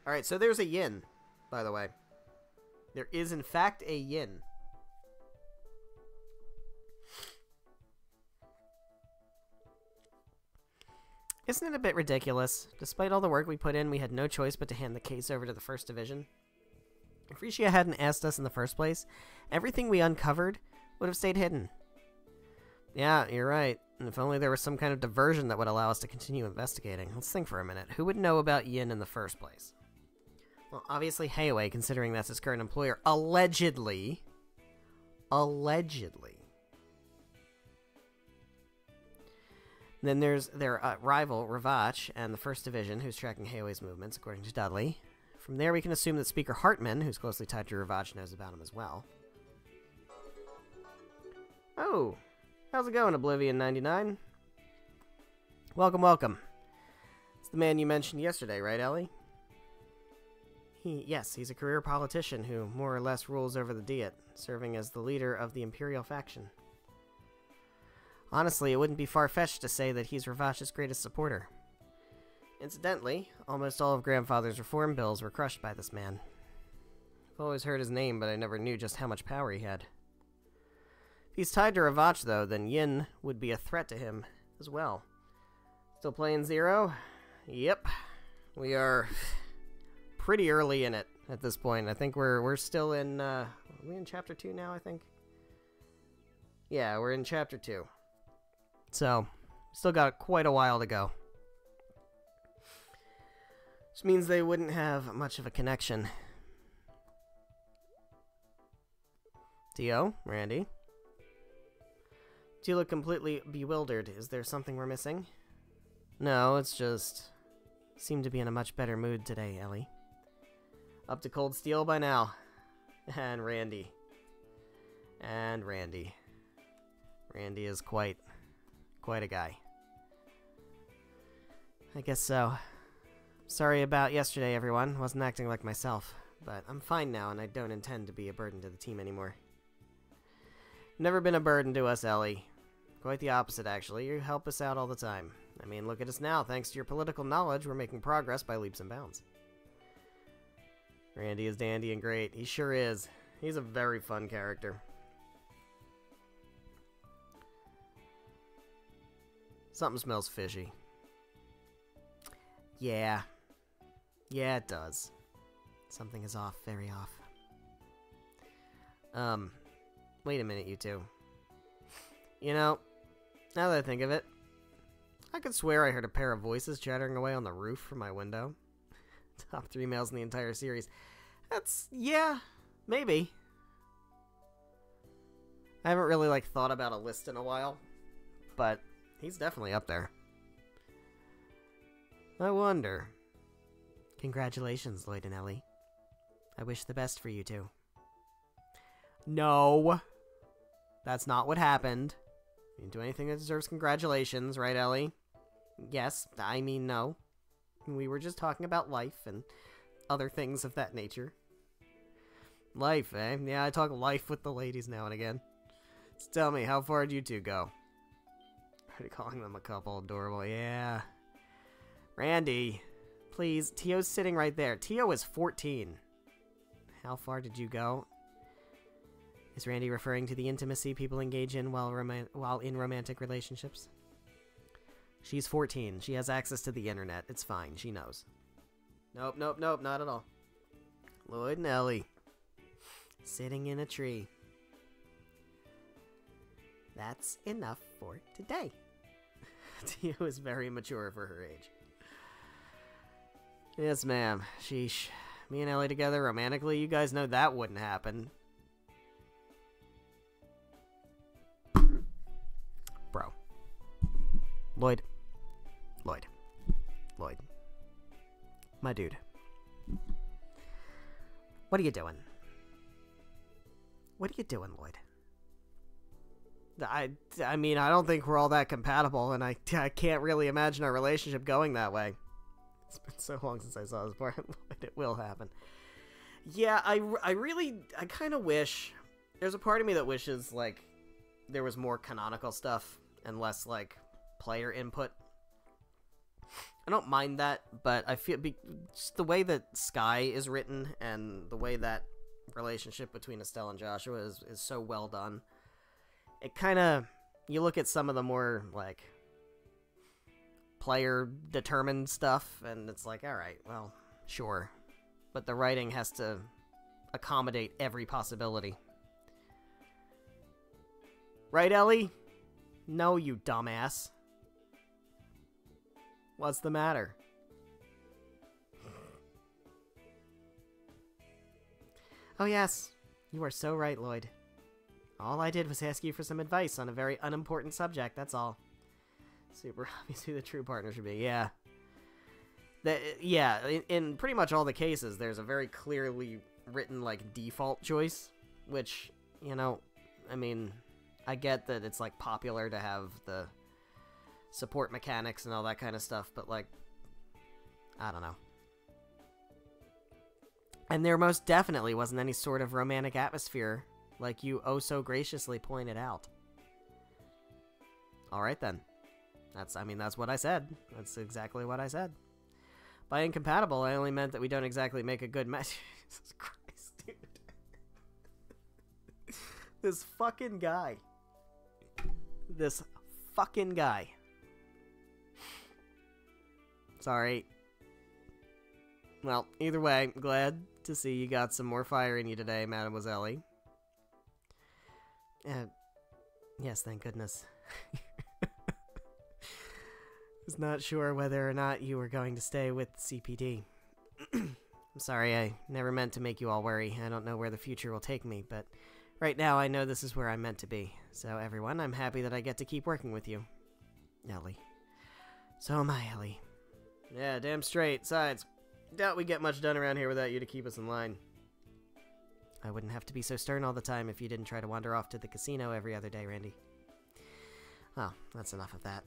Alright, so there's a Yin, by the way. There is, in fact, a Yin. Isn't it a bit ridiculous? Despite all the work we put in, we had no choice but to hand the case over to the First Division. If Risha hadn't asked us in the first place, everything we uncovered would have stayed hidden. Yeah, you're right. And if only there was some kind of diversion that would allow us to continue investigating. Let's think for a minute. Who would know about Yin in the first place? Well, obviously Heiwei, considering that's his current employer. Allegedly. Allegedly. Then there's their rival, Ravach, and the First Division, who's tracking Heiwei's movements, according to Dudley. From there, we can assume that Speaker Hartman, who's closely tied to Ravach, knows about him as well. Oh, how's it going, Oblivion 99? Welcome, welcome. It's the man you mentioned yesterday, right, Ellie? Yes, he's a career politician who more or less rules over the Diet, serving as the leader of the Imperial faction. Honestly, it wouldn't be far-fetched to say that he's Ravach's greatest supporter. Incidentally, almost all of Grandfather's reform bills were crushed by this man. I've always heard his name, but I never knew just how much power he had. If he's tied to Ravach, though, then Yin would be a threat to him as well. Still playing Zero? Yep. We are pretty early in it at this point. I think we're still in, are we in Chapter 2 now, I think? Yeah, we're in Chapter 2. So, still got quite a while to go. Which means they wouldn't have much of a connection. Dio, Randy. Do you look completely bewildered? Is there something we're missing? No, it's just... seem to be in a much better mood today, Ellie. Up to cold steel by now. And Randy. And Randy. Randy is quite a guy. I guess so. Sorry about yesterday, everyone. Wasn't acting like myself. But I'm fine now, and I don't intend to be a burden to the team anymore. Never been a burden to us, Ellie. Quite the opposite, actually. You help us out all the time. I mean, look at us now. Thanks to your political knowledge, we're making progress by leaps and bounds. Randy is dandy and great. He sure is. He's a very fun character. Something smells fishy. Yeah. Yeah, it does. Something is off, very off. Wait a minute, you two. You know, now that I think of it, I could swear I heard a pair of voices chattering away on the roof from my window. Top 3 males in the entire series. Yeah, maybe. I haven't really, thought about a list in a while, but he's definitely up there. I wonder. Congratulations, Lloyd and Ellie. I wish the best for you two. No. That's not what happened. You didn't do anything that deserves congratulations, right, Ellie? Yes, I mean no. We were just talking about life and other things of that nature. Life, eh? Yeah, I talk life with the ladies now and again. So tell me, how far did you two go? Already calling them a couple. Adorable, yeah. Randy, please. Tio's sitting right there. Tio is 14. How far did you go? Is Randy referring to the intimacy people engage in while in romantic relationships? She's 14. She has access to the internet. It's fine. She knows. Nope, not at all. Lloyd and Ellie. Sitting in a tree. That's enough for today. Tio is very mature for her age. Yes, ma'am. Sheesh. Me and Ellie together romantically? You guys know that wouldn't happen. Bro. Lloyd. My dude. What are you doing? What are you doing, Lloyd? I mean, I don't think we're all that compatible, and I can't really imagine our relationship going that way. It's been so long since I saw this part. It will happen. Yeah, I kind of wish... There's a part of me that wishes, there was more canonical stuff and less, player input. I don't mind that, but I feel... just the way that Sky is written and the way that relationship between Estelle and Joshua is so well done. It kind of... You look at some of the more, player-determined stuff, and it's alright, well, sure. But the writing has to accommodate every possibility. Right, Ellie? No, you dumbass. What's the matter? Oh yes, you are so right, Lloyd. All I did was ask you for some advice on a very unimportant subject, that's all. Super obvious who the true partner should be, yeah. In pretty much all the cases, there's a very clearly written, default choice, which, I mean, I get that it's, popular to have the support mechanics and all that kind of stuff, but, I don't know. And there most definitely wasn't any sort of romantic atmosphere, like you oh so graciously pointed out. Alright then. That's what I said. That's exactly what I said. By incompatible, I only meant that we don't exactly make a good match. Jesus Christ, dude. This fucking guy. Sorry. Well, either way, glad to see you got some more fire in you today, Mademoiselle. Yes, thank goodness. Was not sure whether or not you were going to stay with CPD. I'm sorry, I never meant to make you all worry. I don't know where the future will take me, but right now I know this is where I'm meant to be. So everyone, I'm happy that I get to keep working with you. Ellie. So am I, Ellie. Yeah, damn straight. Besides, doubt we get much done around here without you to keep us in line. I wouldn't have to be so stern all the time if you didn't try to wander off to the casino every other day, Randy. Oh, that's enough of that.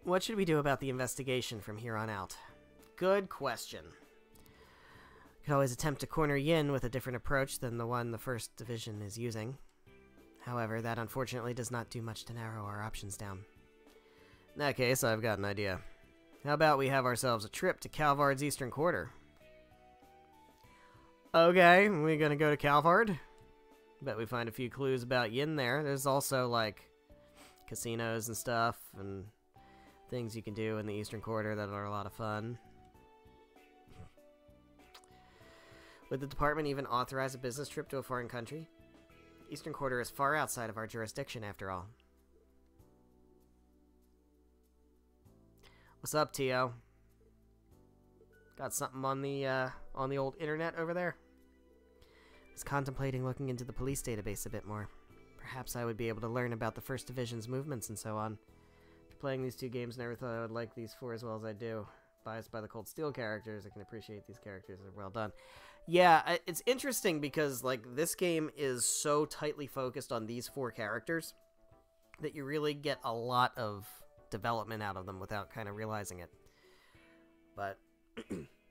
What should we do about the investigation from here on out? Good question. Could always attempt to corner Yin with a different approach than the one the First Division is using. However, that unfortunately does not do much to narrow our options down. In that case, I've got an idea. How about we have ourselves a trip to Calvard's Eastern Quarter? Okay, we're gonna go to Calvard. Bet we find a few clues about Yin there. There's also, like, casinos and stuff, and things you can do in the Eastern Quarter that are a lot of fun. Would the department even authorize a business trip to a foreign country? Eastern Quarter is far outside of our jurisdiction, after all. What's up, Tio? Got something on the old internet over there? I was contemplating looking into the police database a bit more. Perhaps I would be able to learn about the First Division's movements and so on. After playing these two games, never thought I would like these four as well as I do. Biased by the Cold Steel characters, I can appreciate these characters. They're well done. Yeah, it's interesting because, like, this game is so tightly focused on these four characters that you really get a lot of development out of them without kind of realizing it. But,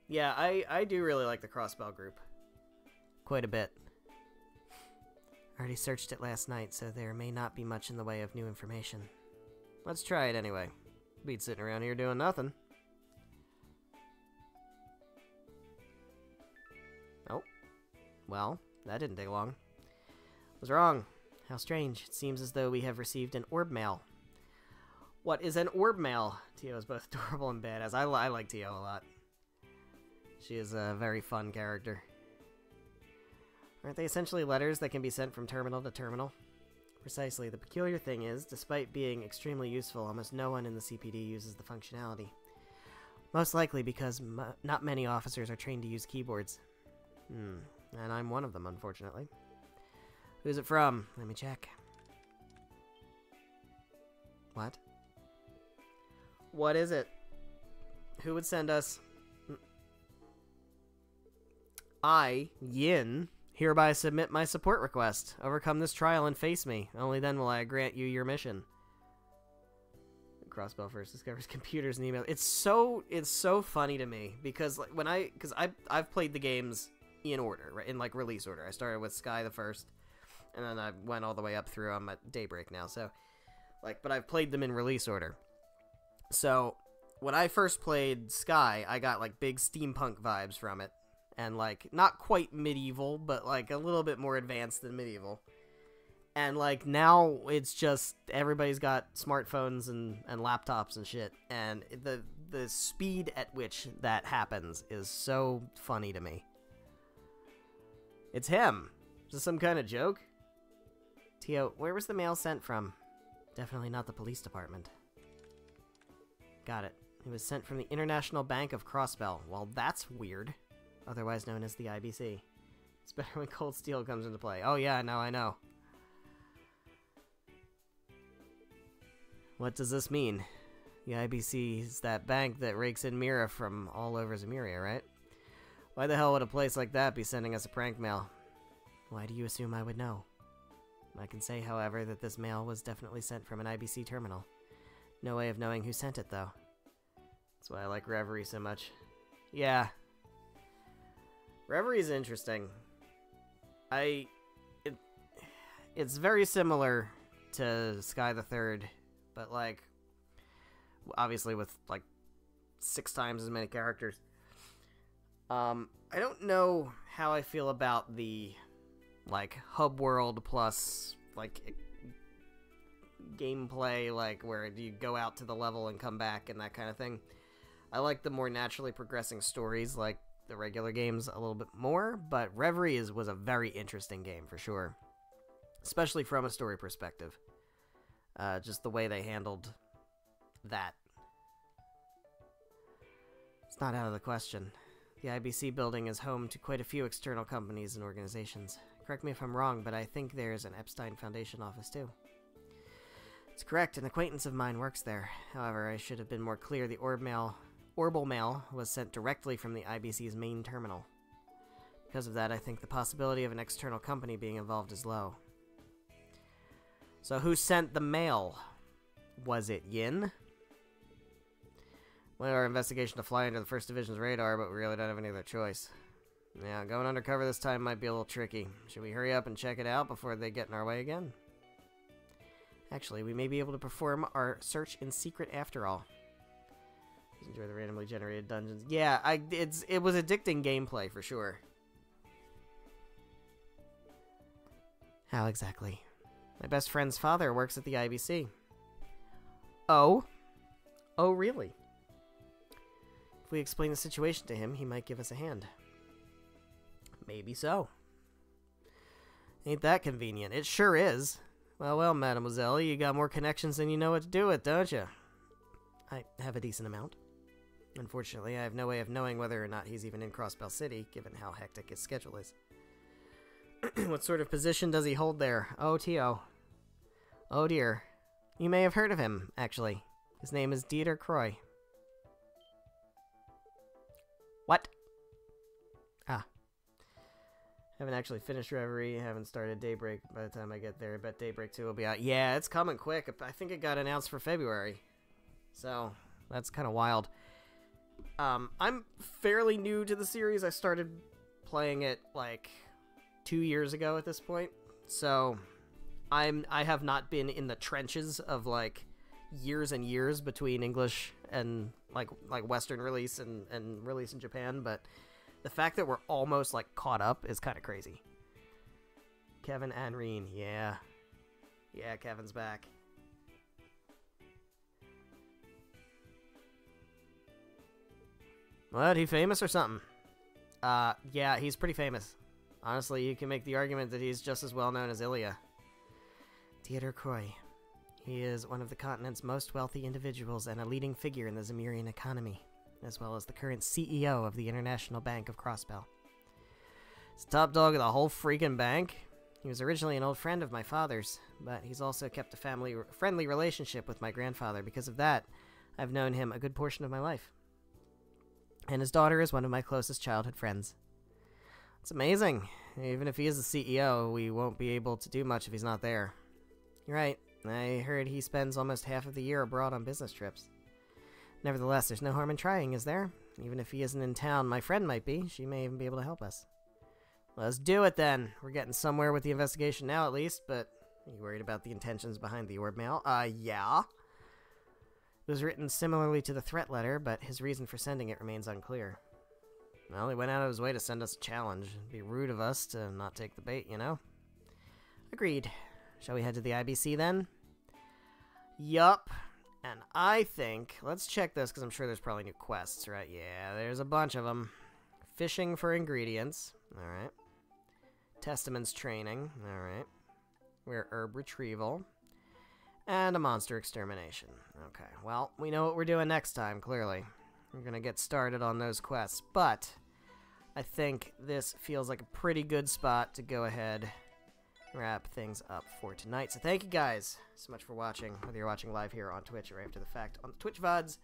yeah, I do really like the Crossbell group. Quite a bit. I already searched it last night, so there may not be much in the way of new information. Let's try it anyway. Beat sitting around here doing nothing. Oh. Well, that didn't take long. What's wrong? How strange. It seems as though we have received an orb mail. What is an orb mail? Tio is both adorable and badass. I like Tio a lot. She is a very fun character. Aren't they essentially letters that can be sent from terminal to terminal? Precisely. The peculiar thing is, despite being extremely useful, almost no one in the CPD uses the functionality. Most likely because not many officers are trained to use keyboards. And I'm one of them, unfortunately. Who's it from? Let me check. What? What is it? Who would send us? I, Yin, hereby submit my support request. Overcome this trial and face me. Only then will I grant you your mission. Crossbell first discovers computers and email. It's so funny to me because like I've played the games in order, right? In like release order. I started with Sky the first, and then I went all the way up through. I'm at Daybreak now, so like, but I've played them in release order. So when I first played Sky, I got like big steampunk vibes from it. And, like, not quite medieval, but, like, a little bit more advanced than medieval. And, like, now it's just everybody's got smartphones and laptops and shit. And the speed at which that happens is so funny to me. It's him. Is this some kind of joke? Tio, where was the mail sent from? Definitely not the police department. Got it. It was sent from the International Bank of Crossbell. Well, that's weird. Otherwise known as the IBC. It's better when Cold Steel comes into play. Oh yeah, now I know. What does this mean? The IBC is that bank that rakes in Mira from all over Zemuria, right? Why the hell would a place like that be sending us a prank mail? Why do you assume I would know? I can say, however, that this mail was definitely sent from an IBC terminal. No way of knowing who sent it, though. That's why I like Reverie so much. Yeah. Reverie is interesting. It's very similar to Sky the Third, but like, obviously with like 6 times as many characters. I don't know how I feel about the like hub world plus like gameplay, like where you go out to the level and come back and that kind of thing. I like the more naturally progressing stories like the regular games a little bit more, but Reverie was a very interesting game for sure, especially from a story perspective. Just the way they handled that. It's not out of the question. The IBC building is home to quite a few external companies and organizations. Correct me if I'm wrong, but I think there's an Epstein Foundation office too. It's correct, an acquaintance of mine works there. However, I should have been more clear. The orb mail Orbital mail was sent directly from the IBC's main terminal. Because of that, I think the possibility of an external company being involved is low. So who sent the mail? Was it Yin? We wanted our investigation to fly under the 1st Division's radar, but we really don't have any other choice. Yeah, going undercover this time might be a little tricky. Should we hurry up and check it out before they get in our way again? Actually, we may be able to perform our search in secret after all. Enjoy the randomly generated dungeons. Yeah, it was addicting gameplay for sure. How exactly? My best friend's father works at the IBC. Oh? Oh, really? If we explain the situation to him, he might give us a hand. Maybe so. Ain't that convenient? It sure is. Well, well, mademoiselle, you got more connections than you know what to do with, don't you? I have a decent amount. Unfortunately, I have no way of knowing whether or not he's even in Crossbell City, given how hectic his schedule is. What sort of position does he hold there? Oh, T.O. Oh, dear. You may have heard of him, actually. His name is Dieter Croy. What? Ah. Haven't actually finished Reverie, haven't started Daybreak by the time I get there. I bet Daybreak 2 will be out. Yeah, it's coming quick. I think it got announced for February. So, that's kind of wild. I'm fairly new to the series. I started playing it, like, 2 years ago at this point. So, I have not been in the trenches of, like, years and years between English and, like Western release and release in Japan, but the fact that we're almost, like, caught up is kind of crazy. Kevin Anreen, yeah. Yeah, Kevin's back. What, he famous or something? Yeah, he's pretty famous. Honestly, you can make the argument that he's just as well known as Ilya. Dieter Croy. He is one of the continent's most wealthy individuals and a leading figure in the Zemurian economy, as well as the current CEO of the International Bank of Crossbell. He's top dog of the whole freaking bank. He was originally an old friend of my father's, but he's also kept a friendly relationship with my grandfather. Because of that, I've known him a good portion of my life. And his daughter is one of my closest childhood friends. It's amazing. Even if he is the CEO, we won't be able to do much if he's not there. You're right. I heard he spends almost half of the year abroad on business trips. Nevertheless, there's no harm in trying, is there? Even if he isn't in town, my friend might be. She may even be able to help us. Let's do it then. We're getting somewhere with the investigation now, at least, but are you worried about the intentions behind the orb mail? Yeah. It was written similarly to the threat letter, but his reason for sending it remains unclear. Well, he went out of his way to send us a challenge. It'd be rude of us to not take the bait, you know? Agreed. Shall we head to the IBC then? Yup. And I think... Let's check this, because I'm sure there's probably new quests, right? Yeah, there's a bunch of them. Fishing for ingredients. Alright. Testaments training. Alright. Rare herb retrieval. And a monster extermination. Okay, well, we know what we're doing next time, clearly. We're gonna get started on those quests, but I think this feels like a pretty good spot to go ahead and wrap things up for tonight. So thank you guys so much for watching, whether you're watching live here on Twitch or after the fact on the Twitch VODs,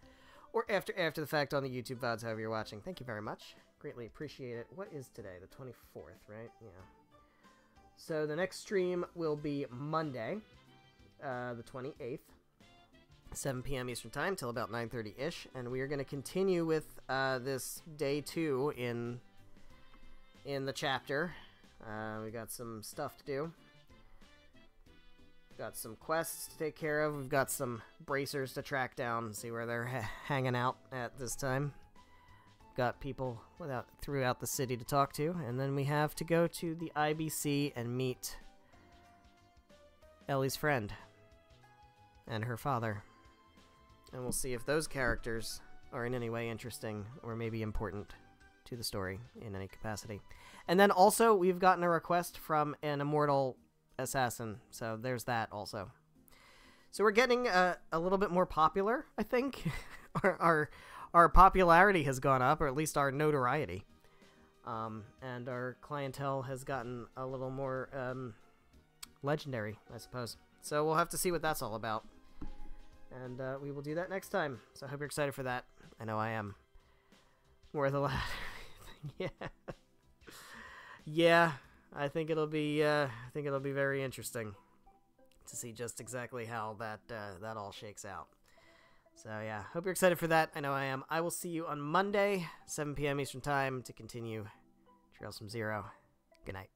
or after the fact on the YouTube VODs, however you're watching. Thank you very much. Greatly appreciate it. What is today? The 24th, right? Yeah. So the next stream will be Monday, the 28th. 7 p.m. Eastern Time till about 9:30-ish, and we are going to continue with this day 2 in the chapter. We got some stuff to do. Got some quests to take care of. We've got some bracers to track down and see where they're hanging out at this time. Got people throughout the city to talk to, and then we have to go to the IBC and meet Ellie's friend and her father. And we'll see if those characters are in any way interesting or maybe important to the story in any capacity. And then also, we've gotten a request from an immortal assassin, so there's that also. So we're getting a little bit more popular, I think. Our popularity has gone up, or at least our notoriety. And our clientele has gotten a little more legendary, I suppose. So we'll have to see what that's all about. And we will do that next time. So I hope you're excited for that. I know I am. More of the latter. Yeah. Yeah, I think it'll be very interesting to see just exactly how that all shakes out. So yeah, hope you're excited for that. I know I am. I will see you on Monday, 7 p.m. Eastern Time, to continue Trails from Zero. Good night.